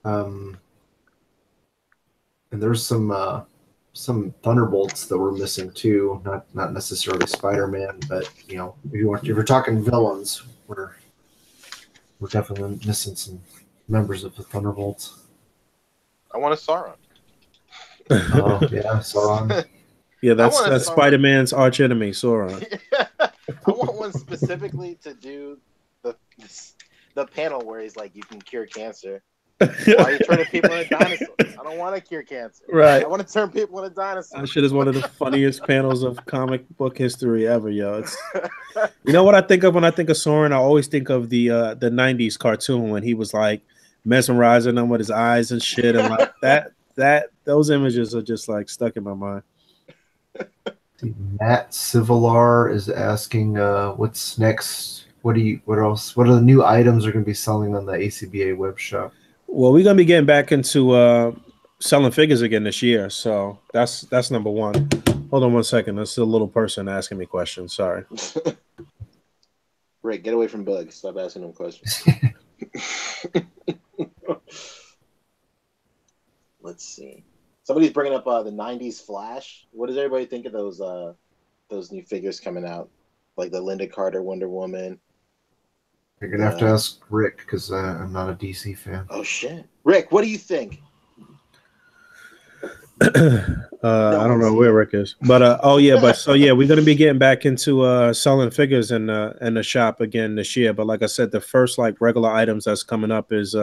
And there's some Thunderbolts that we're missing too. Not necessarily Spider-Man, but you know, if you're talking villains, we're definitely missing some members of the Thunderbolts. I want a Sauron. Oh yeah, Sauron. Yeah, that's Spider-Man's arch enemy, Sauron. I want one specifically to do the panel where he's like, you can cure cancer. Why are you turning people into dinosaurs? I don't want to cure cancer. Right. I want to turn people into dinosaurs. That shit is one of the funniest panels of comic book history ever, yo. You know what I think of when I think of Sauron? I always think of the 90s cartoon when he was like mesmerizing them with his eyes and shit, and like that those images are just like stuck in my mind. Matt Civilar is asking, what's next? What else? What are the new items are going to be selling on the A.C.B.A. web shop? Well, we're gonna be getting back into selling figures again this year, so that's number one. Hold on one second. That's a little person asking me questions. Sorry. Rick, get away from Boog. Stop asking him questions. Let's see. Somebody's bringing up the '90s Flash. What does everybody think of those new figures coming out, like the Linda Carter Wonder Woman? You're gonna have to ask Rick, because I'm not a DC fan. Oh shit, Rick, what do you think? I don't know where Rick is, but oh yeah, but so yeah, we're gonna be getting back into selling figures in the shop again this year. But like I said, the first like regular items that's coming up is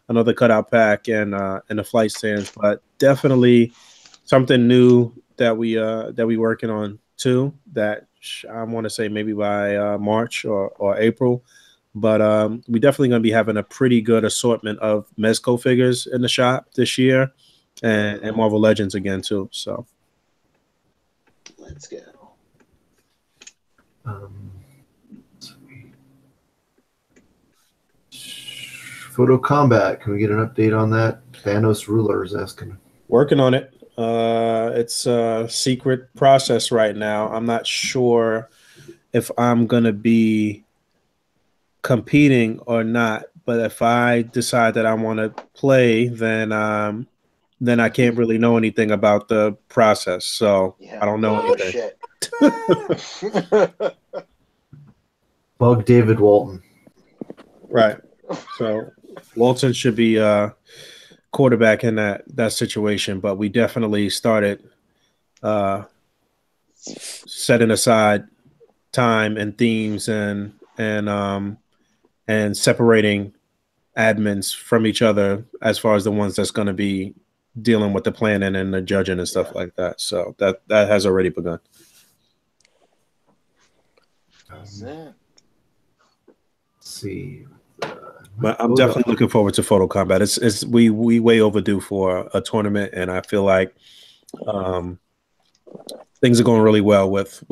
another cutout pack and the flight stands. But definitely something new that we working on too. That I want to say maybe by March or April. But we definitely gonna be having a pretty good assortment of Mezco figures in the shop this year and Marvel Legends again too. So Let's go. Photo Combat. Can we get an update on that? Thanos Ruler is asking. working on it. It's a secret process right now. I'm not sure if I'm gonna be competing or not. But if I decide that I want to play, then I can't really know anything about the process. So Yeah. I don't know anything. Shit. Bug David Walton. Right. So Walton should be quarterback in that situation, but we definitely started setting aside time and themes and separating admins from each other as far as the ones that's going to be dealing with the planning and the judging and stuff like that. So that has already begun. That's it. Let's see. But I'm definitely looking forward to Photo Combat. It's we way overdue for a tournament, and I feel like things are going really well with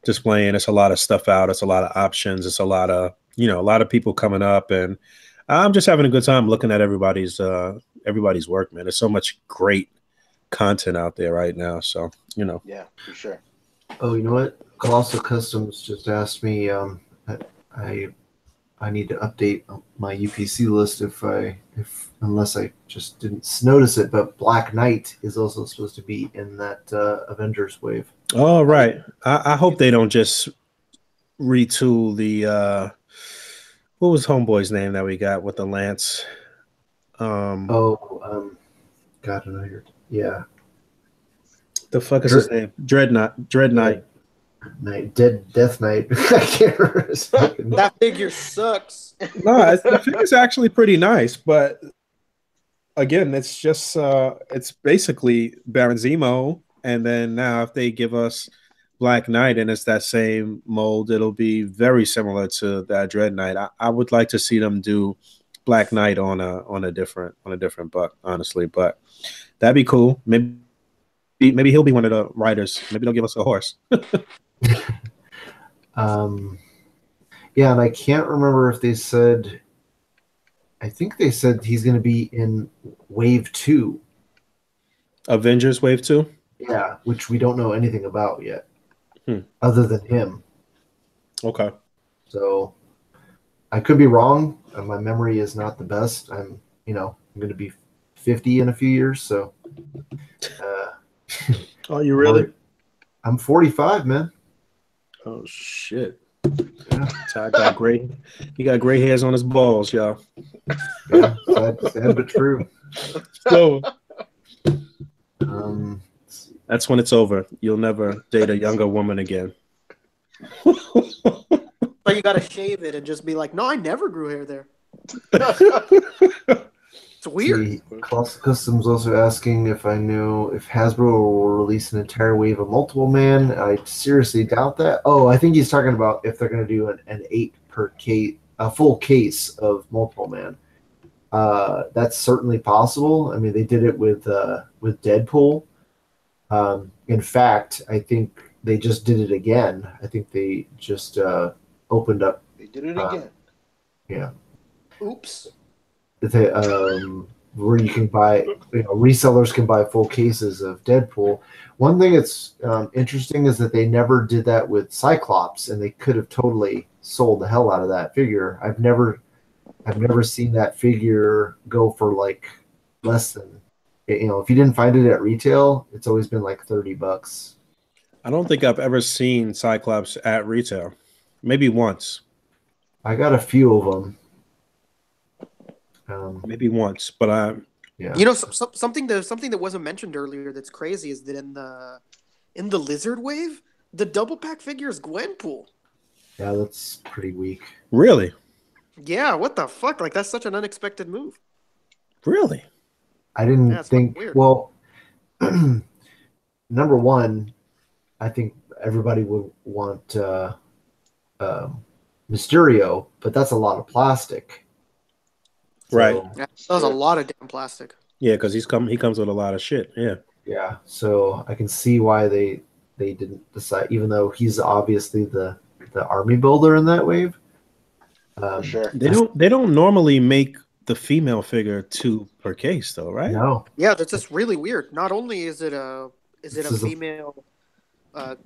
displaying. It's a lot of stuff out. It's a lot of options. It's a lot of people coming up, and I'm just having a good time looking at everybody's work, man. There's so much great content out there right now. So Yeah, for sure. Oh, you know what? Colossal Customs just asked me. I need to update my UPC list unless I just didn't notice it. But Black Knight is also supposed to be in that Avengers wave. Oh, right. I hope they don't just retool the what was Homeboy's name that we got with the Lance? God, I know you're. Yeah. The fuck is his name? Dreadnought. Death Knight. I can't remember his fucking name. That figure sucks. No, the figure's actually pretty nice, but again, it's just it's basically Baron Zemo, and then now if they give us Black Knight and it's that same mold, it'll be very similar to that Dread Knight. I would like to see them do Black Knight on a different buck, honestly, but that'd be cool. Maybe he'll be one of the riders. Maybe they'll give us a horse. Yeah, and I can't remember if they said. I think they said he's going to be in Wave 2. Avengers Wave 2? Yeah, which we don't know anything about yet, other than him. Okay. So I could be wrong. My memory is not the best. I'm going to be 50 in a few years. So. Oh, you really? I'm 45, man. Oh shit! Yeah. Todd got gray. He got gray hairs on his balls, y'all. Yeah, sad but true. So that's when it's over. You'll never date a younger woman again. So you gotta shave it and just be like, no, I never grew hair there. It's weird. See, Colossal Customs also asking if I know if Hasbro will release an entire wave of Multiple Man. I seriously doubt that. Oh, I think he's talking about if they're going to do an 8 per case, a full case of Multiple Man. That's certainly possible. I mean, they did it with Deadpool. In fact, I think they just did it again. I think they just opened up. They did it again. Yeah. Oops. Where you can buy, resellers can buy full cases of Deadpool. One thing that's interesting is that they never did that with Cyclops, and they could have totally sold the hell out of that figure. I've never seen that figure go for like less than, if you didn't find it at retail, it's always been like $30. I don't think I've ever seen Cyclops at retail. Maybe once. I got a few of them. Maybe once, but Yeah. You know, something that wasn't mentioned earlier that's crazy is that in the Lizard Wave, the double pack figure is Gwenpool. Yeah, that's pretty weak. Really? Yeah, what the fuck? Like, that's such an unexpected move. Really? I didn't Yeah, it's think. weird. Well, number one, I think everybody would want Mysterio, but that's a lot of plastic. Right. Yeah, that was a lot of damn plastic. Yeah, because he comes with a lot of shit. Yeah. Yeah, so I can see why they didn't decide, even though he's obviously the army builder in that wave. For sure. They don't normally make the female figure 2 per case though, right? No. Yeah, that's just really weird. Not only is it a female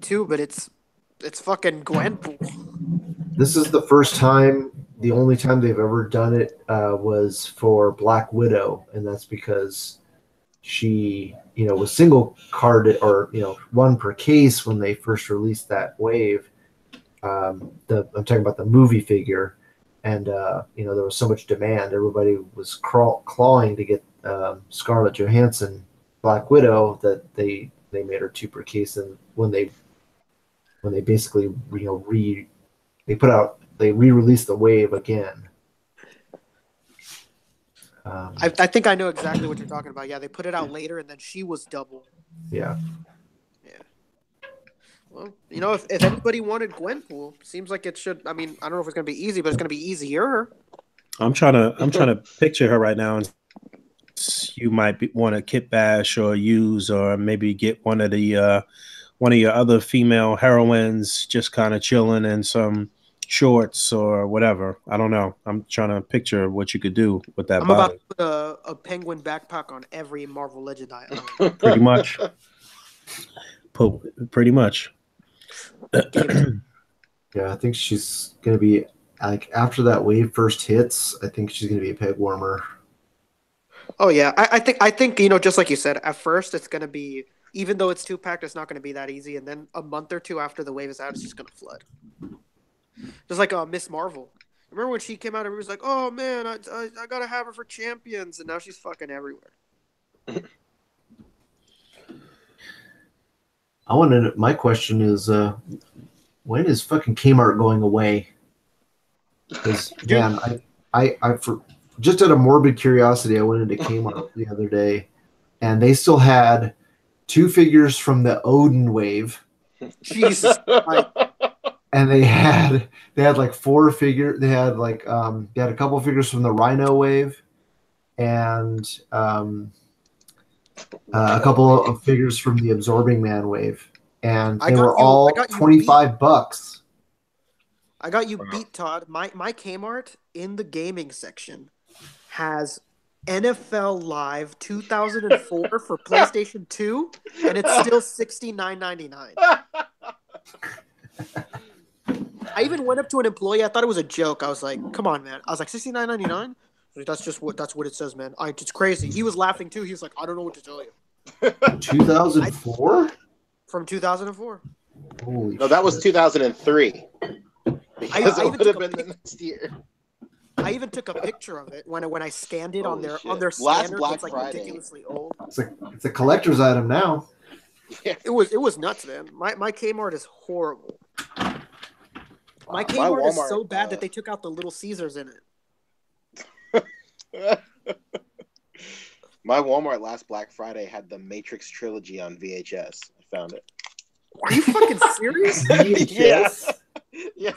2, but it's fucking Gwenpool. This is the first time, the only time they've ever done it was for Black Widow, and that's because she, was single carded, or one per case when they first released that wave. I'm talking about the movie figure, and there was so much demand, everybody was clawing to get Scarlett Johansson Black Widow that they made her 2 per case, and when they basically they re-released the wave again. I think I know exactly what you're talking about. Yeah, they put it out later, and then she was double. Yeah. Yeah. Well, if anybody wanted Gwenpool, seems like it should. I mean, I don't know if it's gonna be easy, but it's gonna be easier. I'm trying to picture her right now, and you might want to kit bash or use, or maybe get one of your other female heroines just kind of chilling in some shorts or whatever. I don't know. I'm trying to picture what you could do with that I'm body. about to put a penguin backpack on every Marvel Legend I own. Pretty much. Pretty much. Yeah, I think she's gonna be like, after that wave first hits, I think she's gonna be a peg warmer. Oh yeah, I think just like you said, at first it's gonna be, even though it's 2-packed, it's not gonna be that easy, and then a month or two after the wave is out, it's just gonna flood. Just like Miss Marvel. Remember when she came out, everybody was like, "Oh man, I gotta have her for Champions," and now she's fucking everywhere. My question is, when is fucking Kmart going away? Because man, I just out of morbid curiosity, I went into Kmart the other day, and they still had 2 figures from the Odin wave. Jesus. And they had like 4 figures. They had like they had a couple of figures from the Rhino wave, and a couple of figures from the Absorbing Man wave, and they were all $25. I got you beat, Todd. My Kmart in the gaming section has NFL Live 2004 for PlayStation 2, and it's still $69.99. I even went up to an employee. I thought it was a joke. I was like, "Come on, man!" I was like, $69.99. Like, that's what it says, man. It's crazy. He was laughing too. He was like, "I don't know what to tell you." 2004? From 2004. Holy No, that was 2003. Because I it would have been the next year. I even took a picture of it when I scanned it on their Last scanner. Black It's like Friday. ridiculously old. It's a collector's item now. Yeah. It was nuts, man. My Kmart is horrible. My Kmart is so bad that they took out the Little Caesars in it. My Walmart last Black Friday had the Matrix trilogy on VHS. I found it. Are you fucking serious? Yes. Yeah.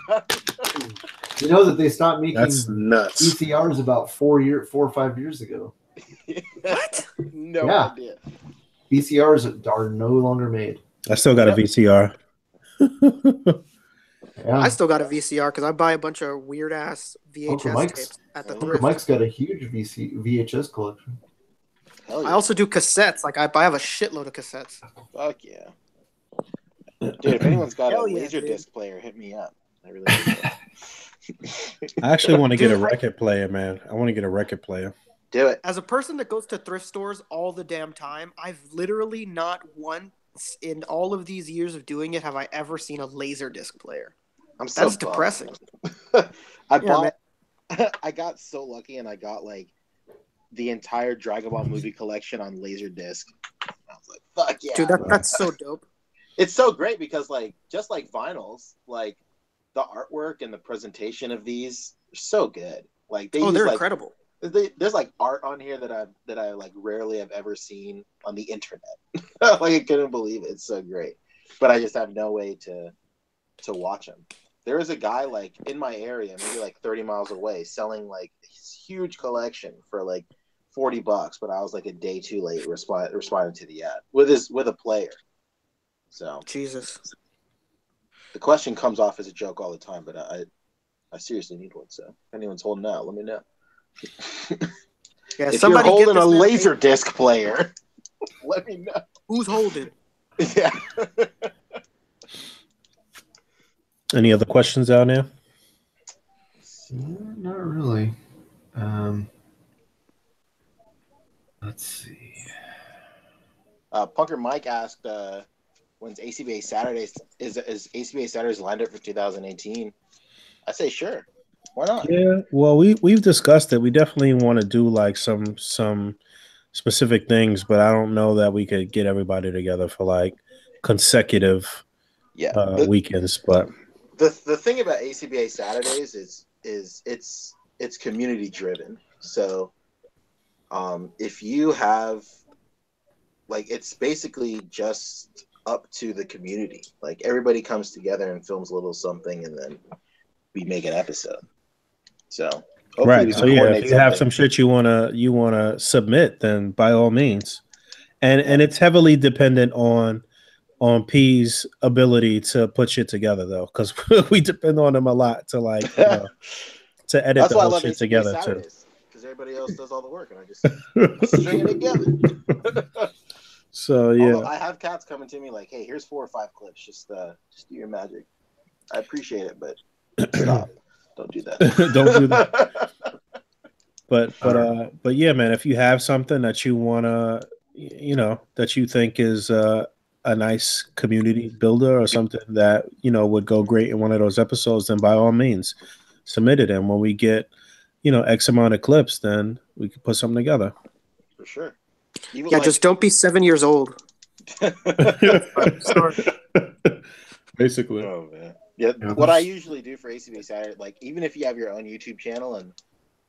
You know that they stopped making That's nuts. VCRs about 4 or 5 years ago. What? No Yeah. idea. VCRs are no longer made. I still got a VCR. Yeah. I still got a VCR because I buy a bunch of weird ass VHS tapes at the Uncle thrift. Mike's got a huge VHS collection. Hell yeah. I also do cassettes. Like I have a shitload of cassettes. Fuck yeah. Dude, if anyone's got Hell a yeah, laser dude. disc player, hit me up. I really do. I actually want to get a Dude, record player, man. I want to get a record player. Do it. As a person that goes to thrift stores all the damn time, I've literally not once in all of these years of doing it have I ever seen a laser disc player. I'm so That's bummed. depressing. I got so lucky, and I got like the entire Dragon Ball movie collection on Laserdisc. I was like, fuck yeah. Dude, that's so dope. It's so great because, like, just like vinyls, like, the artwork and the presentation of these are so good. Like, they're incredible. There's like art on here that I like rarely have ever seen on the internet. Like, I couldn't believe it. It's so great, but I just have no way to watch them. There is a guy like in my area, maybe like 30 miles away, selling like his huge collection for like $40, but I was like a day too late responding to the ad with a player. So Jesus, the question comes off as a joke all the time, but I seriously need one. So if anyone's holding out, let me know. Yeah, if you're holding a Laserdisc player, let me know. Who's holding? Yeah. Any other questions out there? Not really. Let's see. Punker Mike asked, "When's A.C.B.A. Saturdays? Is A.C.B.A. Saturdays lined up for 2018?" I say sure. Why not? Yeah. Well, we've discussed it. We definitely want to do like some specific things, but I don't know that we could get everybody together for like consecutive weekends. But the thing about A.C.B.A. Saturdays is it's community driven. So if you have like, it's basically just up to the community. Like, everybody comes together and films a little something, and then we make an episode. So right. So yeah, if you have some shit you wanna submit, then by all means. And it's heavily dependent on P's ability to put shit together, though, because we depend on him a lot to like to edit That's the whole shit together too. Because everybody else does all the work, and I just string it together. So yeah, although I have cats coming to me like, "Hey, here's 4 or 5 clips. Just do your magic." I appreciate it, but stop. Don't do that. Don't do that. But yeah, man, if you have something that you wanna, that you think is a nice community builder or something that would go great in one of those episodes, then by all means, submit it. And when we get X amount of clips, then we can put something together. For sure. Just don't be 7 years old. Basically. Oh man. Yeah. What I usually do for A.C.B.A. Saturday, like, even if you have your own YouTube channel and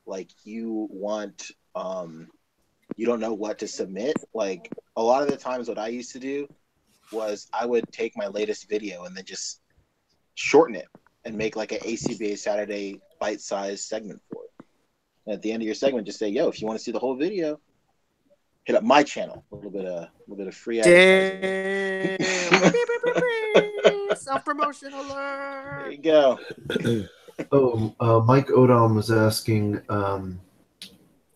like you want, you don't know what to submit, like, a lot of the times what I used to do was I would take my latest video and then just shorten it and make like an A.C.B.A. Saturday bite-sized segment for it. And at the end of your segment, just say, "Yo, if you want to see the whole video, hit up my channel." A little bit of free advertising. Self-promotion alert. There you go. Mike Odom was asking,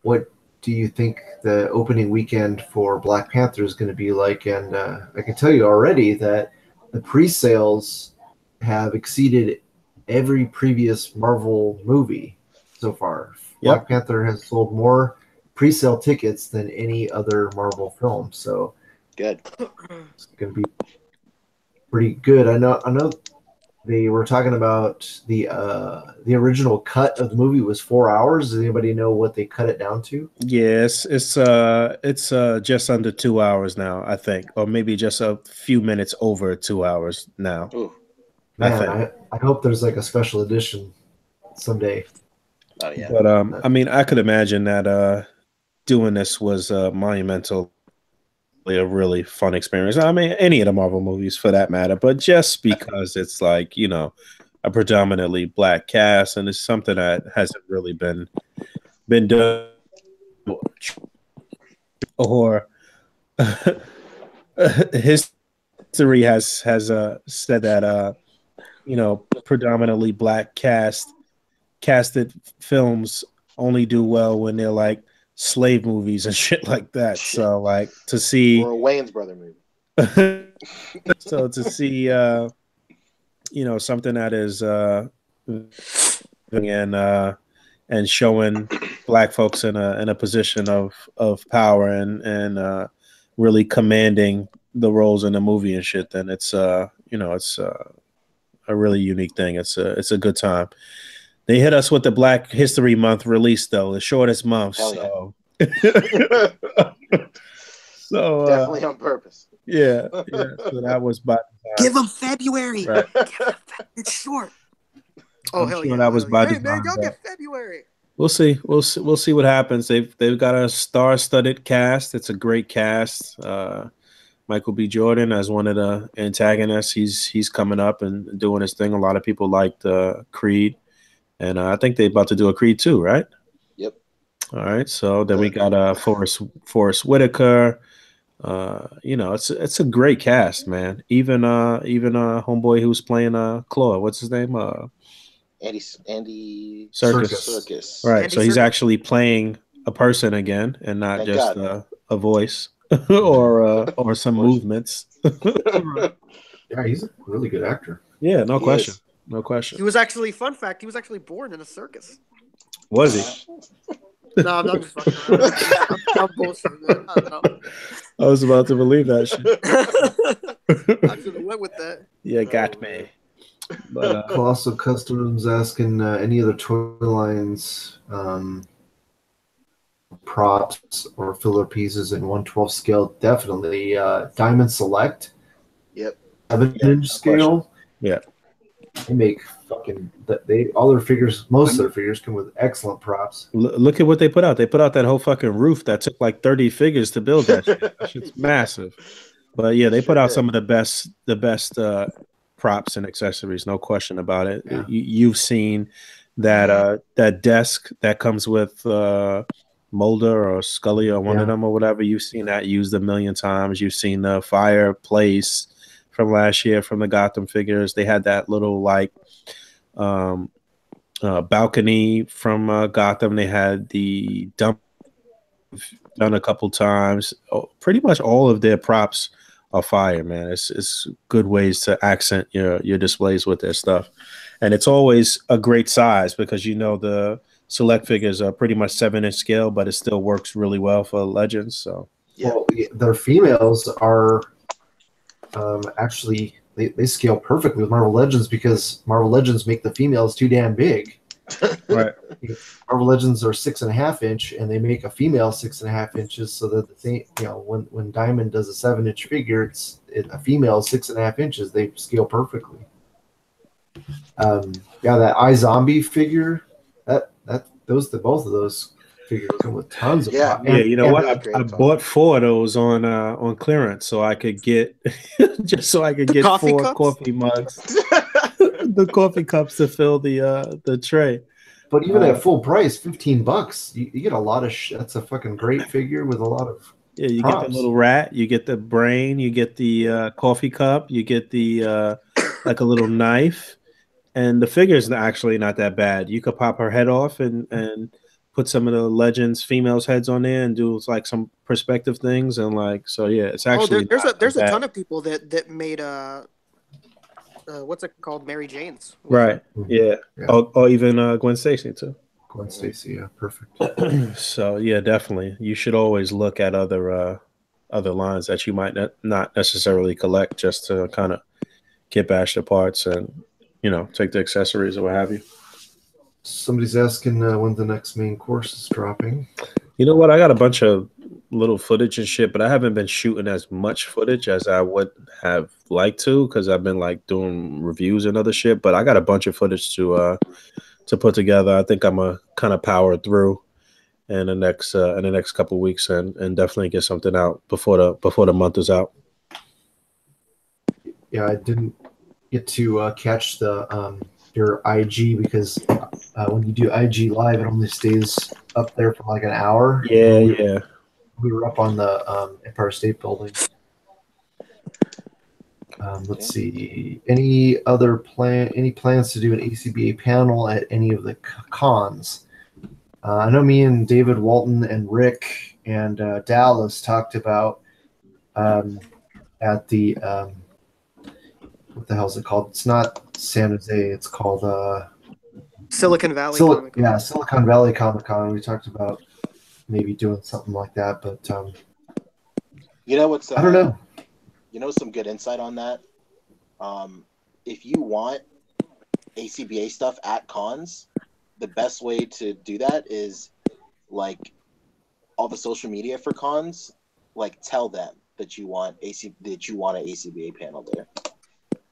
what do you think the opening weekend for Black Panther is going to be like? And I can tell you already that the pre-sales have exceeded every previous Marvel movie so far. Yep. Black Panther has sold more pre-sale tickets than any other Marvel film. So good. It's going to be pretty good. I know they were talking about the original cut of the movie was 4 hours. Does anybody know what they cut it down to? Yes, it's just under 2 hours now, I think, or maybe just a few minutes over 2 hours now. Ooh. Man, I hope there's like a special edition someday. Oh yeah. But I mean, I could imagine that doing this was monumental. A really fun experience. I mean, any of the Marvel movies for that matter, but just because it's like, a predominantly black cast, and it's something that hasn't really been done, or history has said that predominantly black casted films only do well when they're like slave movies and shit like that. So like to see, or a Wayans brother movie. So to see something that is and showing black folks in a position of power and really commanding the roles in the movie and shit, then it's it's a really unique thing. It's a good time. They hit us with the Black History Month release, though, the shortest month. Hell so So Definitely on purpose. yeah. So that was by Give him February. right. It's short. Oh, I'm hell sure yeah. that was hell yeah. by Hey, man, design. y'all But get February. we'll see. We'll see what happens. They've got a star-studded cast. It's a great cast. Michael B. Jordan as one of the antagonists. He's coming up and doing his thing. A lot of people liked Creed, and I think they're about to do a Creed 2, right? Yep. All right. So then we got Forrest Whitaker. It's a great cast, man. Even homeboy who's playing Claw. What's his name? Andy Circus. Right. Andy So he's Serkis. actually playing a person again, and not Thank just God. a voice or some movements. Yeah, he's a really good actor. Yeah, no He question. is. No question. He was actually, fun fact, he was actually born in a circus. Was he? No, I'm just fucking around. I'm bullshitting, man. I don't know. I was about to believe that shit. I should have went with that. Yeah, got me. But Colossal Customs asking any other toy lines, props or filler pieces in 1/12 scale. Definitely Diamond Select. Yep. 7-inch scale. Yeah. They make fucking all their figures. Most of their figures come with excellent props. Look at what they put out. They put out that whole fucking roof that took like 30 figures to build that shit. That shit's massive. But yeah, they put out some of the best props and accessories, no question about it. Yeah. You've seen that that desk that comes with Mulder or Scully or one of them or whatever. You've seen that used a million times. You've seen the fireplace from last year from the Gotham figures. They had that little like balcony from Gotham. They had the dump done a couple times. Pretty much all of their props are fire, man. It's good ways to accent your displays with their stuff, and it's always a great size because the select figures are pretty much 7-inch scale, but it still works really well for Legends. So well, their females are actually they scale perfectly with Marvel Legends because Marvel Legends make the females too damn big. right. Marvel Legends are 6.5 inch, and they make a female 6.5 inches, so that the thing, when Diamond does a 7-inch figure, a female 6.5 inches. They scale perfectly. That iZombie figure, both of those figures come with tons of Yeah. pop. Yeah, you know what? really I great bought 4 of those on clearance so I could get get coffee 4 cups? coffee mugs, the coffee cups to fill the tray. But even at full price, $15, you get a lot of. That's a fucking great figure with a lot of. Yeah, you props. get the little rat, you get the brain, you get the coffee cup, you get the like a little knife, and the figure's actually not that bad. You could pop her head off and put some of the Legends females' heads on there and do like some perspective things and like so. Yeah, it's actually there's not a bad. ton of people that made what's it called, Mary Jane's. Right. Yeah. Or even Gwen Stacy too. Gwen Stacy, yeah, perfect. So yeah, definitely. You should always look at other lines that you might not necessarily collect just to kind of get bashed the parts and take the accessories or what have you. Somebody's asking when the next main course is dropping. You know what? I got a bunch of little footage and shit, but I haven't been shooting as much footage as I would have liked to because I've been like doing reviews and other shit. But I got a bunch of footage to put together. I think I'm gonna kind of power through in the next couple of weeks and definitely get something out before the month is out. Yeah, I didn't get to catch the your IG because when you do IG live, it only stays up there for like an hour. Yeah. We were up on the Empire State Building. Let's see. Any plans to do an A.C.B.A panel at any of the cons? I know me and David Walton and Rick and Dallas talked about at the what the hell is it called? It's not San Jose. It's called Silicon Valley Comic Con. Yeah, Silicon Valley Comic Con. We talked about maybe doing something like that, but you know what's I don't know. You know some good insight on that. If you want A.C.B.A stuff at cons, the best way to do that is like all the social media for cons, like tell them that you want an A.C.B.A panel there.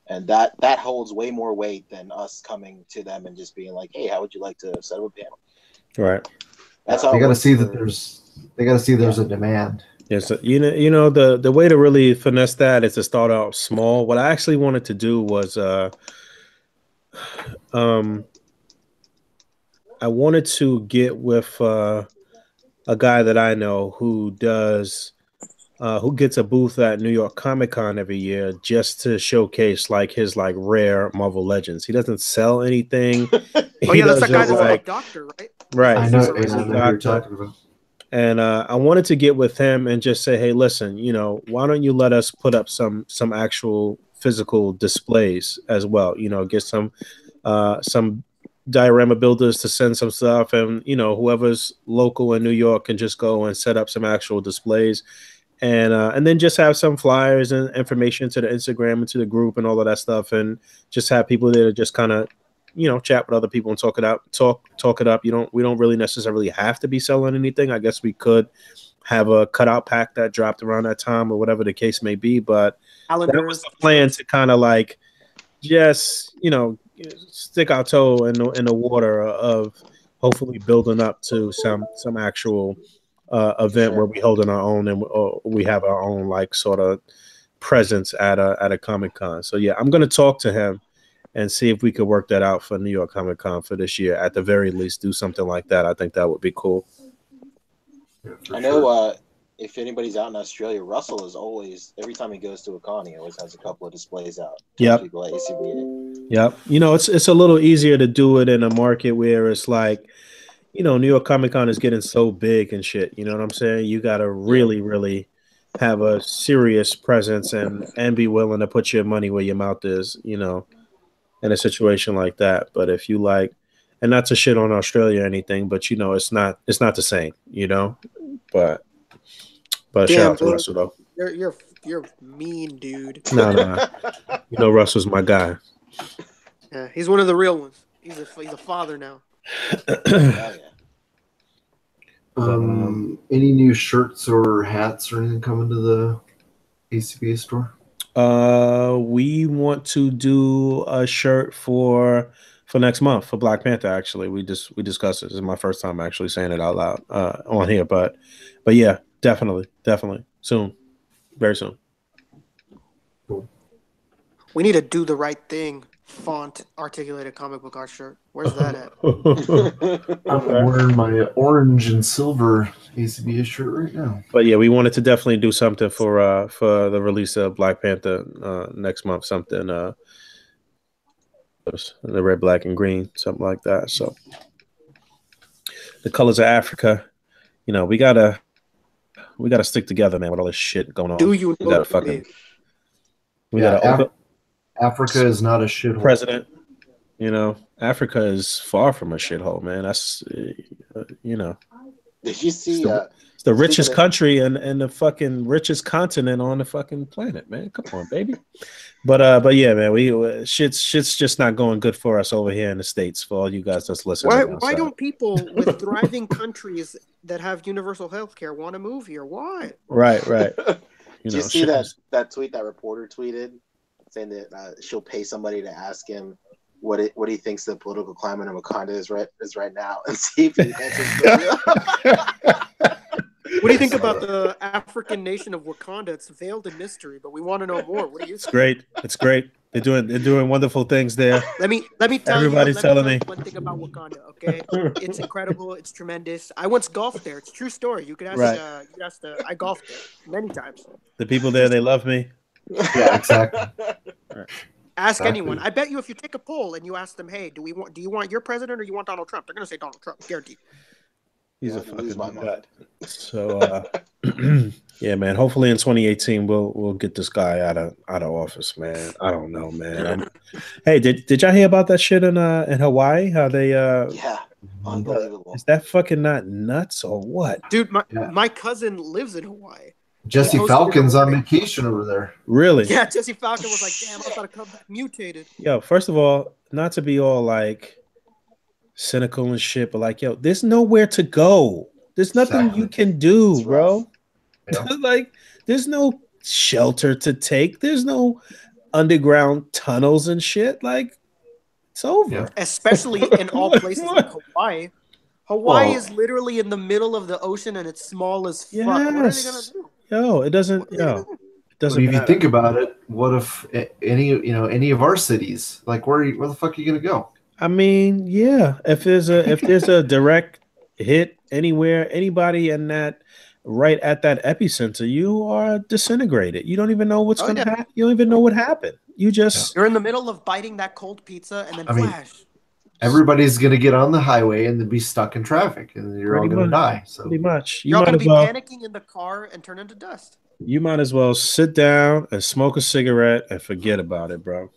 And that holds way more weight than us coming to them and just being like, "Hey, how would you like to set up a panel?" Right. That's how they got to see that there's a demand. Yes, you know the way to really finesse that is to start out small. What I actually wanted to do was I wanted to get with a guy that I know who does who gets a booth at New York Comic Con every year just to showcase like his like rare Marvel Legends. He doesn't sell anything. Oh He yeah, that's that guy does that's like like doctor, right? right. I He's know, a I know who you're talking about. And I wanted to get with him and just say, hey, listen, you know, why don't you let us put up some actual physical displays as well? You know, get some diorama builders to send some stuff, and you know, whoever's local in New York can just go and set up some actual displays, and then just have some flyers and information to the Instagram and to the group and all of that stuff, and just have people there to just kind of, you know, chat with other people and talk it up. We don't really necessarily have to be selling anything. I guess we could have a cutout pack that dropped around that time or whatever the case may be, but that was the plan, to kind of like just, you know, stick our toe in the water of hopefully building up to some actual event where we hold on our own and we have our own like sort of presence at a Comic Con. So yeah, I'm gonna talk to him and see if we could work that out for New York Comic Con for this year. At the very least, do something like that. I think that would be cool. Yeah, I know if anybody's out in Australia, Russell is always, every time he goes to a con, he always has a couple of displays out. Yep. People at A.C.B.A. Yep. You know, it's a little easier to do it in a market where it's like, you know, New York Comic Con is getting so big and shit. You know what I'm saying? You got to really have a serious presence and be willing to put your money where your mouth is, you know, in a situation like that. But if you like, and not to shit on Australia or anything, but you know, it's not the same, you know. But Damn, shout out to Russell though. You're mean, dude. No. You know, Russell's my guy. Yeah, he's one of the real ones. He's a father now. Any new shirts or hats or anything coming to the A.C.B.A store? We want to do a shirt for next month for Black Panther. Actually, we discussed it. This is my first time actually saying it out loud on here, but yeah, definitely soon, very soon. Cool. We need to do the right thing. Font articulated comic book art shirt. Where's that at? I'm wearing my orange and silver A.C.B.A shirt right now. But yeah, we wanted to definitely do something for the release of Black Panther next month. Something the red, black, and green, something like that. So the colors of Africa, you know, we gotta stick together, man. With all this shit going on, Do you we gotta fucking. We Yeah, gotta Africa is not a shithole. President, you know, Africa is far from a shithole, man. That's you know. Did you see? It's the richest country and the fucking richest continent on the fucking planet, man. Come on, baby. But yeah, man, shit's just not going good for us over here in the States. For all you guys that's listening. Why don't people with thriving countries that have universal health care want to move here? Why? Right. Did you see that tweet that reporter tweeted saying that she'll pay somebody to ask him what he thinks the political climate in Wakanda is right now, and see if he answers. What do you think about the African nation of Wakanda? It's veiled in mystery, but we want to know more. What do you think? It's great. They're doing wonderful things there. Let me tell Everybody's you. telling me one thing about Wakanda. Okay, it's incredible. It's tremendous. I once golfed there. It's a true story. You could ask. Right. I golfed there many times. The people there, they love me. Yeah, exactly. Ask anyone. I bet you if you take a poll and you ask them, hey, do you want your president or you want Donald Trump? They're gonna say Donald Trump, guaranteed. He's a fucking nut. So yeah, man. Hopefully in 2018 we'll get this guy out of office, man. I don't know, man. Hey, did y'all hear about that shit in Hawaii? How they yeah, unbelievable. Is that fucking not nuts or what? Dude, my cousin lives in Hawaii. Jesse Falcon's on vacation over there. Really? Yeah, Jesse Falcon was like, damn, I gotta come back mutated. Yo, first of all, not to be all like cynical and shit, but like, yo, there's nowhere to go. There's nothing Exactly. you can do, It's rough. bro. Yeah. Like, there's no shelter to take. There's no underground tunnels and shit. Like, it's over. Yeah. Especially in all places like Hawaii. Hawaii Well- is literally in the middle of the ocean and it's small as fuck. What are they gonna Yes. do? Yo, it doesn't. What are they gonna Yo, do? it But doesn't if you matter. think about it, what if any of our cities, like where the fuck are you gonna go? I mean, yeah. If there's a direct hit anywhere, anybody in that right at that epicenter, you are disintegrated. You don't even know what's Oh, gonna yeah. happen. You don't even know what happened. You just You're in the middle of biting that cold pizza and then I mean, flash. Everybody's gonna get on the highway and then be stuck in traffic, and you're all Pretty gonna much. die. So pretty much. You're all gonna be panicking in the car and turn into dust. You might as well sit down and smoke a cigarette and forget about it, bro.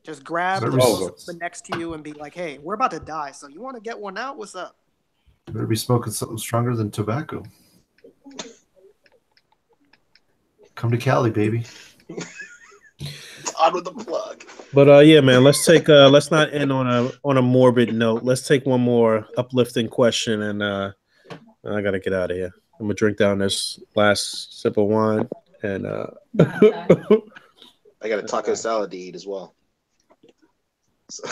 Just grab the Over. person next to you and be like, "Hey, we're about to die, so you want to get one out? What's up?" you better be smoking something stronger than tobacco. Come to Cali, baby. On with the plug. But yeah, man, let's not end on a morbid note. Let's take one more uplifting question, and I gotta get out of here. I'm gonna drink down this last sip of wine, and I got a taco salad to eat as well. So,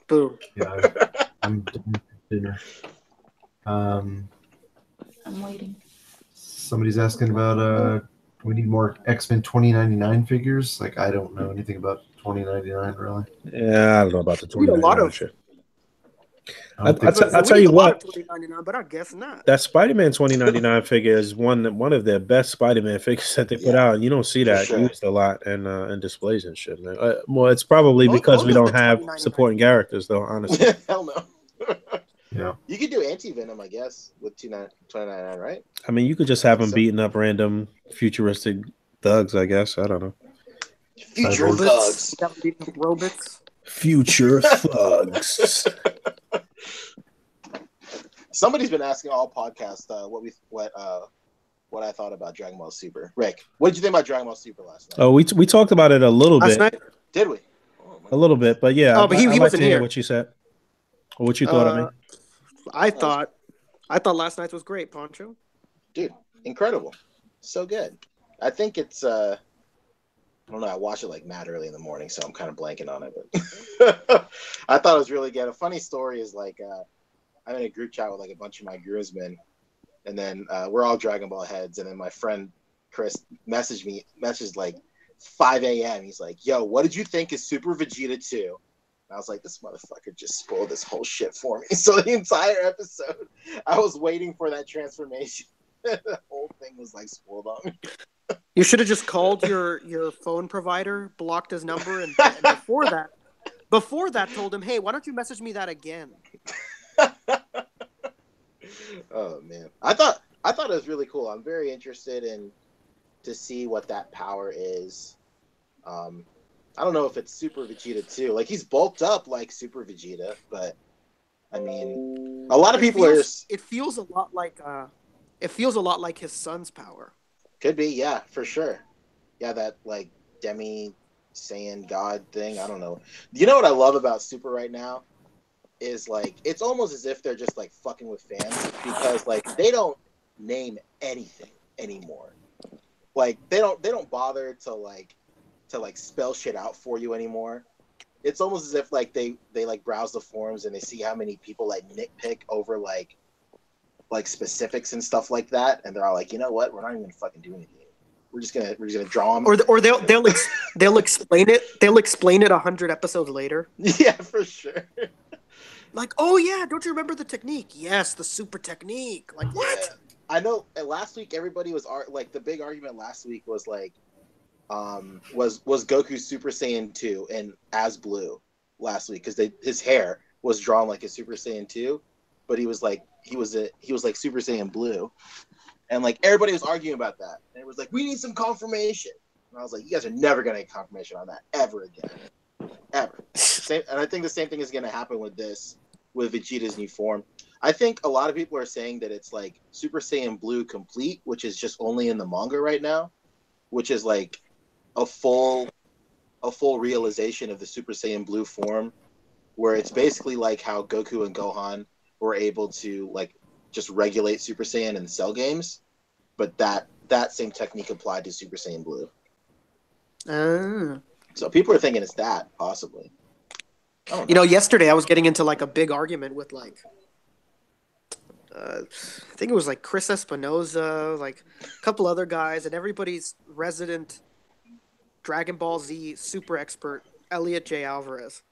Boom. Yeah, I'm done for dinner. I'm waiting. Somebody's asking about we need more X-Men 2099 figures. Like I don't know anything about 2099 really. yeah, I don't know about the We need a lot 2099 of- shit. I don't think I'll tell you what. 2099, but I guess not. That Spider-Man 2099 figure is one of their best Spider-Man figures that they put out. You don't see that sure. used a lot in displays and shit, man. Well, it's probably Both because we of don't the have 2099 supporting characters, though. Honestly, hell no. Yeah. You could do anti-venom, I guess, with 2099, right? I mean, you could just have them So- beating up random futuristic thugs. I guess I don't know. Future Cyborgs. thugs. Gotta be robots. Future thugs. Somebody's been asking all podcasts what I thought about Dragon Ball Super. Rick, what did you think about Dragon Ball Super last night? Oh, we talked about it a little Last bit, night, Did we? Oh, my a little bit, but yeah. Oh, but he I'd like wasn't to hear here. what you said, or what you thought of me. I thought last night's was great, Pancho. dude, incredible, so good. I think it's I don't know. I watched it like mad early in the morning, so I'm kind of blanking on it. But I thought it was really good. A funny story is like I'm in a group chat with like a bunch of my groomsmen, and then we're all Dragon Ball heads. And then my friend Chris messaged like 5 a.m. He's like, "Yo, what did you think of Super Vegeta 2?" And I was like, "This motherfucker just spoiled this whole shit for me." So the entire episode, I was waiting for that transformation. The whole thing was like spoiled on me. You should have just called your phone provider, blocked his number, and before that, told him, "Hey, why don't you message me that again?" Oh man, I thought it was really cool. I'm very interested in to see what that power is. I don't know if it's Super Vegeta 2. Like he's bulked up like Super Vegeta, but I mean, a lot of people are. It feels a lot like his son's power. Could be, yeah, for sure. Yeah, that like Demi Saiyan God thing. I don't know. You know what I love about Super right now is like it's almost as if they're just like fucking with fans because like they don't name anything anymore. Like they don't bother to spell shit out for you anymore. It's almost as if like they like browse the forums and they see how many people like nitpick over like specifics and stuff like that, and they're all like, you know what, we're not even gonna fucking do anything. We're just gonna draw them, Or they'll explain it. They'll explain it 100 episodes later. Yeah, for sure. Like, oh yeah, don't you remember the technique? Yes, the super technique. Like what? Yeah. I know. Last week, everybody was like the big argument last week was like, was Goku Super Saiyan 2 and as blue last week because his hair was drawn like a Super Saiyan 2, but he was like Super Saiyan blue, and like everybody was arguing about that, and it was like we need some confirmation, and I was like, you guys are never gonna get confirmation on that ever again, ever. And I think the same thing is gonna happen with Vegeta's new form. I think a lot of people are saying that it's like Super Saiyan Blue Complete, which is just only in the manga right now, which is like a full realization of the Super Saiyan Blue form, where it's basically like how Goku and Gohan were able to like just regulate Super Saiyan in Cell games, but that same technique applied to Super Saiyan Blue. So people are thinking it's that, possibly. I don't know. Yesterday I was getting into like a big argument with like I think it was like Chris Espinoza, like a couple other guys, and everybody's resident Dragon Ball Z super expert, Elliot J. Alvarez.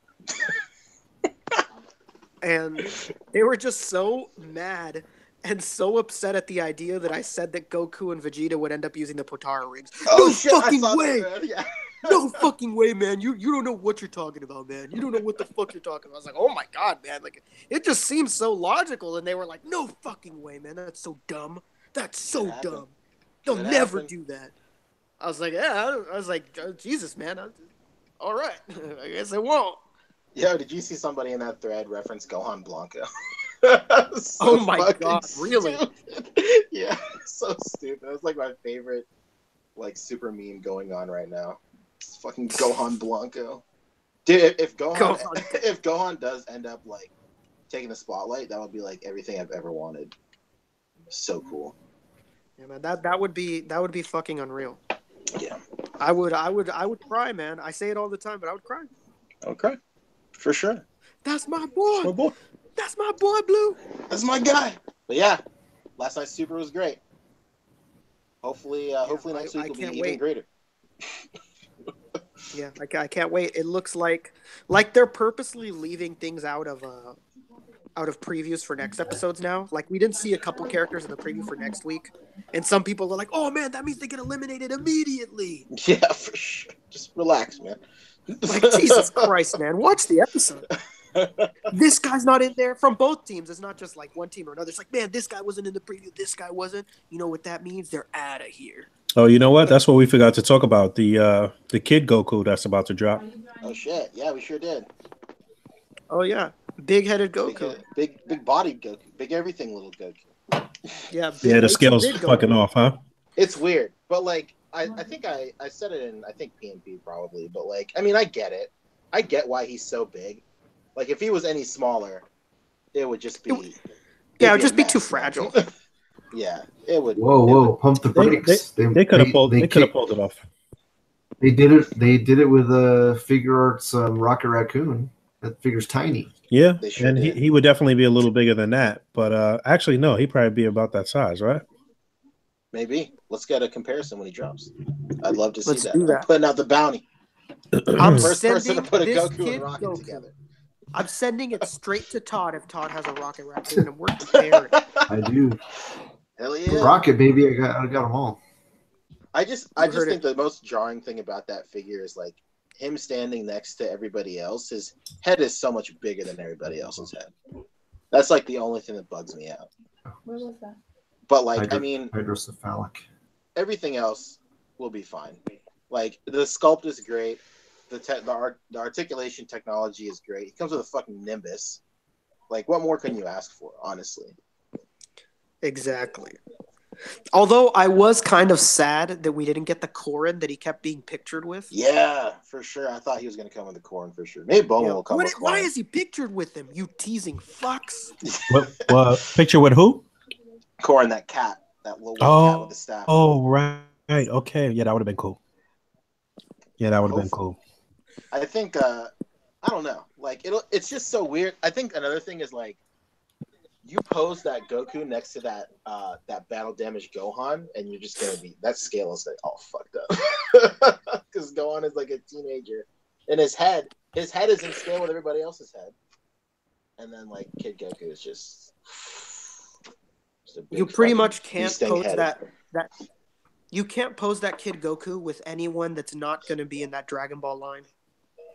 And they were just so mad and so upset at the idea that I said that Goku and Vegeta would end up using the Potara rings. No fucking way! Yeah. No fucking way, man. You don't know what you're talking about, man. You don't know what the fuck you're talking about. I was like, oh my god, man. Like, it just seems so logical. And they were like, no fucking way, man. That's so dumb. That's so dumb. They'll never do that. I was like, yeah. I was like, Jesus, man. All right. I guess I won't. Yo, did you see somebody in that thread reference Gohan Blanco? Oh my god, really? Yeah, so stupid. That's like my favorite like super meme going on right now. It's fucking Gohan Blanco. Dude, if Gohan does end up like taking the spotlight, that would be like everything I've ever wanted. So cool. Yeah, man, that would be fucking unreal. Yeah. I would cry, man. I say it all the time, but I would cry. Okay. For sure. That's my boy. That's my boy. That's my boy, Blue. That's my guy. But yeah, last night's Super was great. Hopefully next week will be even greater. Yeah, I can't wait. It looks like they're purposely leaving things out of previews for next episodes now. Like, we didn't see a couple characters in the preview for next week, and some people are like, "Oh man, that means they get eliminated immediately." Yeah, for sure. Just relax, man. Like, Jesus Christ, man. Watch the episode. This guy's not in there from both teams. It's not just like one team or another. It's like, man, this guy wasn't in the preview. This guy wasn't. You know what that means? They're out of here. Oh, you know what? That's what we forgot to talk about. The kid Goku that's about to drop. Oh, shit. Yeah, we sure did. Oh, yeah. Big-headed Goku. Big bodied Goku. Big everything little Goku. Yeah, the scale's fucking off, huh? It's weird. But, like, I think I said it in, I think, PNP probably. But, like, I mean, I get it. I get why he's so big. Like, if he was any smaller, it would just be... Yeah, it would just be too fragile. Yeah, it would... Whoa, pump the brakes. They could have pulled it off. They did it with Figure Arts Rocket Raccoon. That figure's tiny. Yeah, and he would definitely be a little bigger than that. But actually, no, he'd probably be about that size, right? Maybe. Let's get a comparison when he drops. I'd love to see that. Do that. I'm putting out the bounty. I'm First person to put a this Goku and Rocket together. I'm sending it straight to Todd if Todd has a Rocket Raccoon, and we're prepared. I do. Hell yeah. Rocket, baby. I got them all. I just think the most jarring thing about that figure is like him standing next to everybody else. His head is so much bigger than everybody else's head. That's like the only thing that bugs me out. Where was that? But like, I mean, hydrocephalic. Everything else will be fine. Like the sculpt is great. The articulation technology is great. It comes with a fucking Nimbus. Like, what more can you ask for, honestly? Exactly. Although I was kind of sad that we didn't get the Korin that he kept being pictured with. Yeah, for sure. I thought he was going to come with the Korin for sure. Maybe Boma will come with Korin. Why is he pictured with him? You teasing fucks. What picture with who? Korin, that cat. That little cat with the staff. Oh, right. Okay. Yeah, that would have been cool. I think I don't know. Like it's just so weird. I think another thing is like you pose that Goku next to that battle damaged Gohan, and you're just gonna be that scale is like all fucked up. Because Gohan is like a teenager, and his head is in scale with everybody else's head. And then like Kid Goku is just a big you pretty much can't pose head. that you can't pose that Kid Goku with anyone that's not going to be in that Dragon Ball line.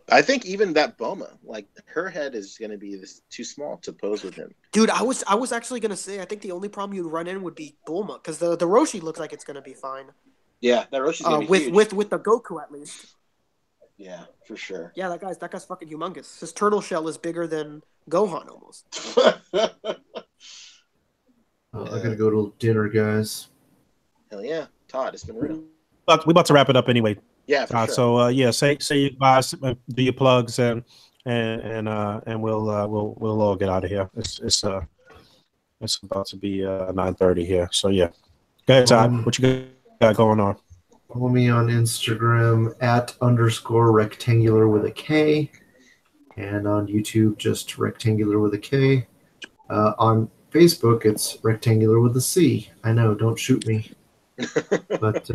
I think even that Boma, like her head is going to be too small to pose with him. Dude, I was actually going to say I think the only problem you'd run in would be Bulma because the Roshi looks like it's going to be fine. Yeah, that Roshi's going to be huge. with the Goku at least. Yeah, for sure. Yeah, that guy's fucking humongous. His turtle shell is bigger than Gohan almost. I gotta go to dinner, guys. Hell yeah, Todd, it's been real. We about to wrap it up anyway. Yeah, for sure. So say your goodbyes, do your plugs, and we'll all get out of here. It's about to be 9:30 here. So yeah. Go ahead, Todd. What you got going on? Follow me on Instagram @_rectangular with a K, and on YouTube just rectangular with a K. On Facebook it's rectangular with a C. I know, don't shoot me. But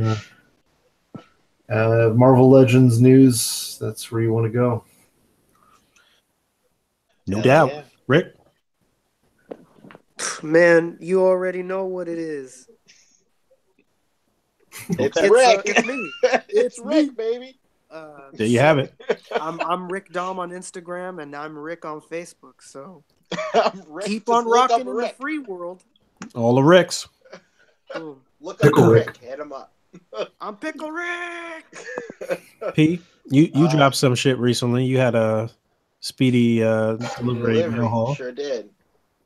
Marvel Legends news, that's where you want to go. No doubt. Yeah. Rick? Man, you already know what it is. It's Rick. It's me. It's Rick, baby. There you have it. I'm Rick Dom on Instagram, and I'm Rick on Facebook. So Rick, keep just on look rocking up in Rick. the free world. All the Ricks. Boom. Look up Pickle Rick. Rick. Hit him up. I'm Pickle Rick. P, you dropped some shit recently. You had a speedy delivery mail haul. Sure did.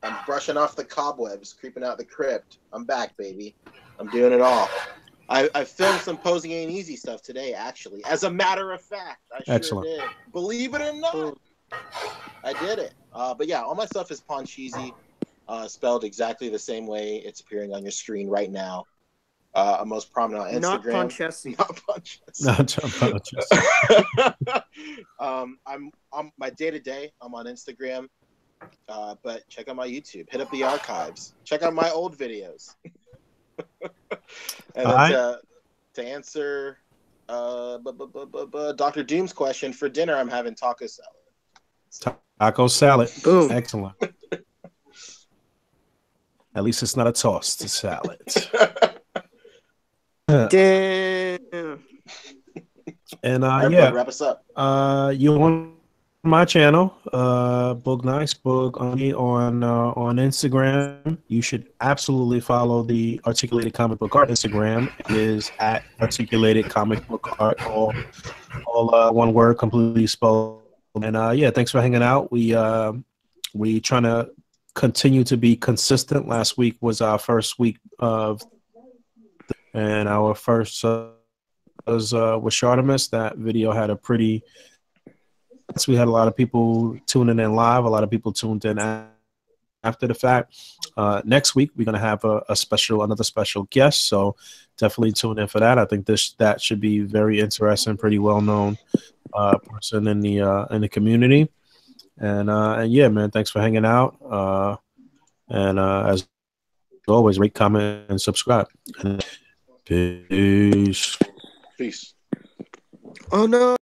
I'm brushing off the cobwebs, creeping out the crypt. I'm back, baby. I'm doing it all. I filmed some Posing Ain't Easy stuff today, actually. As a matter of fact, I sure did. Believe it or not, I did it. But yeah, all my stuff is Pancheezy, spelled exactly the same way it's appearing on your screen right now. I'm most prominent on Instagram. Not Panchesi. Not Panchesi. I'm my day-to-day. I'm on Instagram. But check out my YouTube. Hit up the archives. Check out my old videos. And then to answer Dr. Doom's question, for dinner I'm having taco salad. Taco salad. Boom. Excellent. At least it's not a tossed salad. Damn. And right, yeah, wrap us up. You on my channel, Boog Nice Boog on Instagram. You should absolutely follow the Articulated Comic Book Art Instagram. It is @Articulated Comic Book Art, all one word, completely spelled. And yeah, thanks for hanging out. We trying to continue to be consistent. Last week was our first week of, and our first was with Shartimus. That video had a pretty. So we had a lot of people tuning in live. A lot of people tuned in after the fact. Next week we're gonna have another special guest. So definitely tune in for that. I think that should be very interesting. Pretty well known person in the community. And yeah, man, thanks for hanging out. And as always, rate, comment, and subscribe. Peace. Peace. Oh no.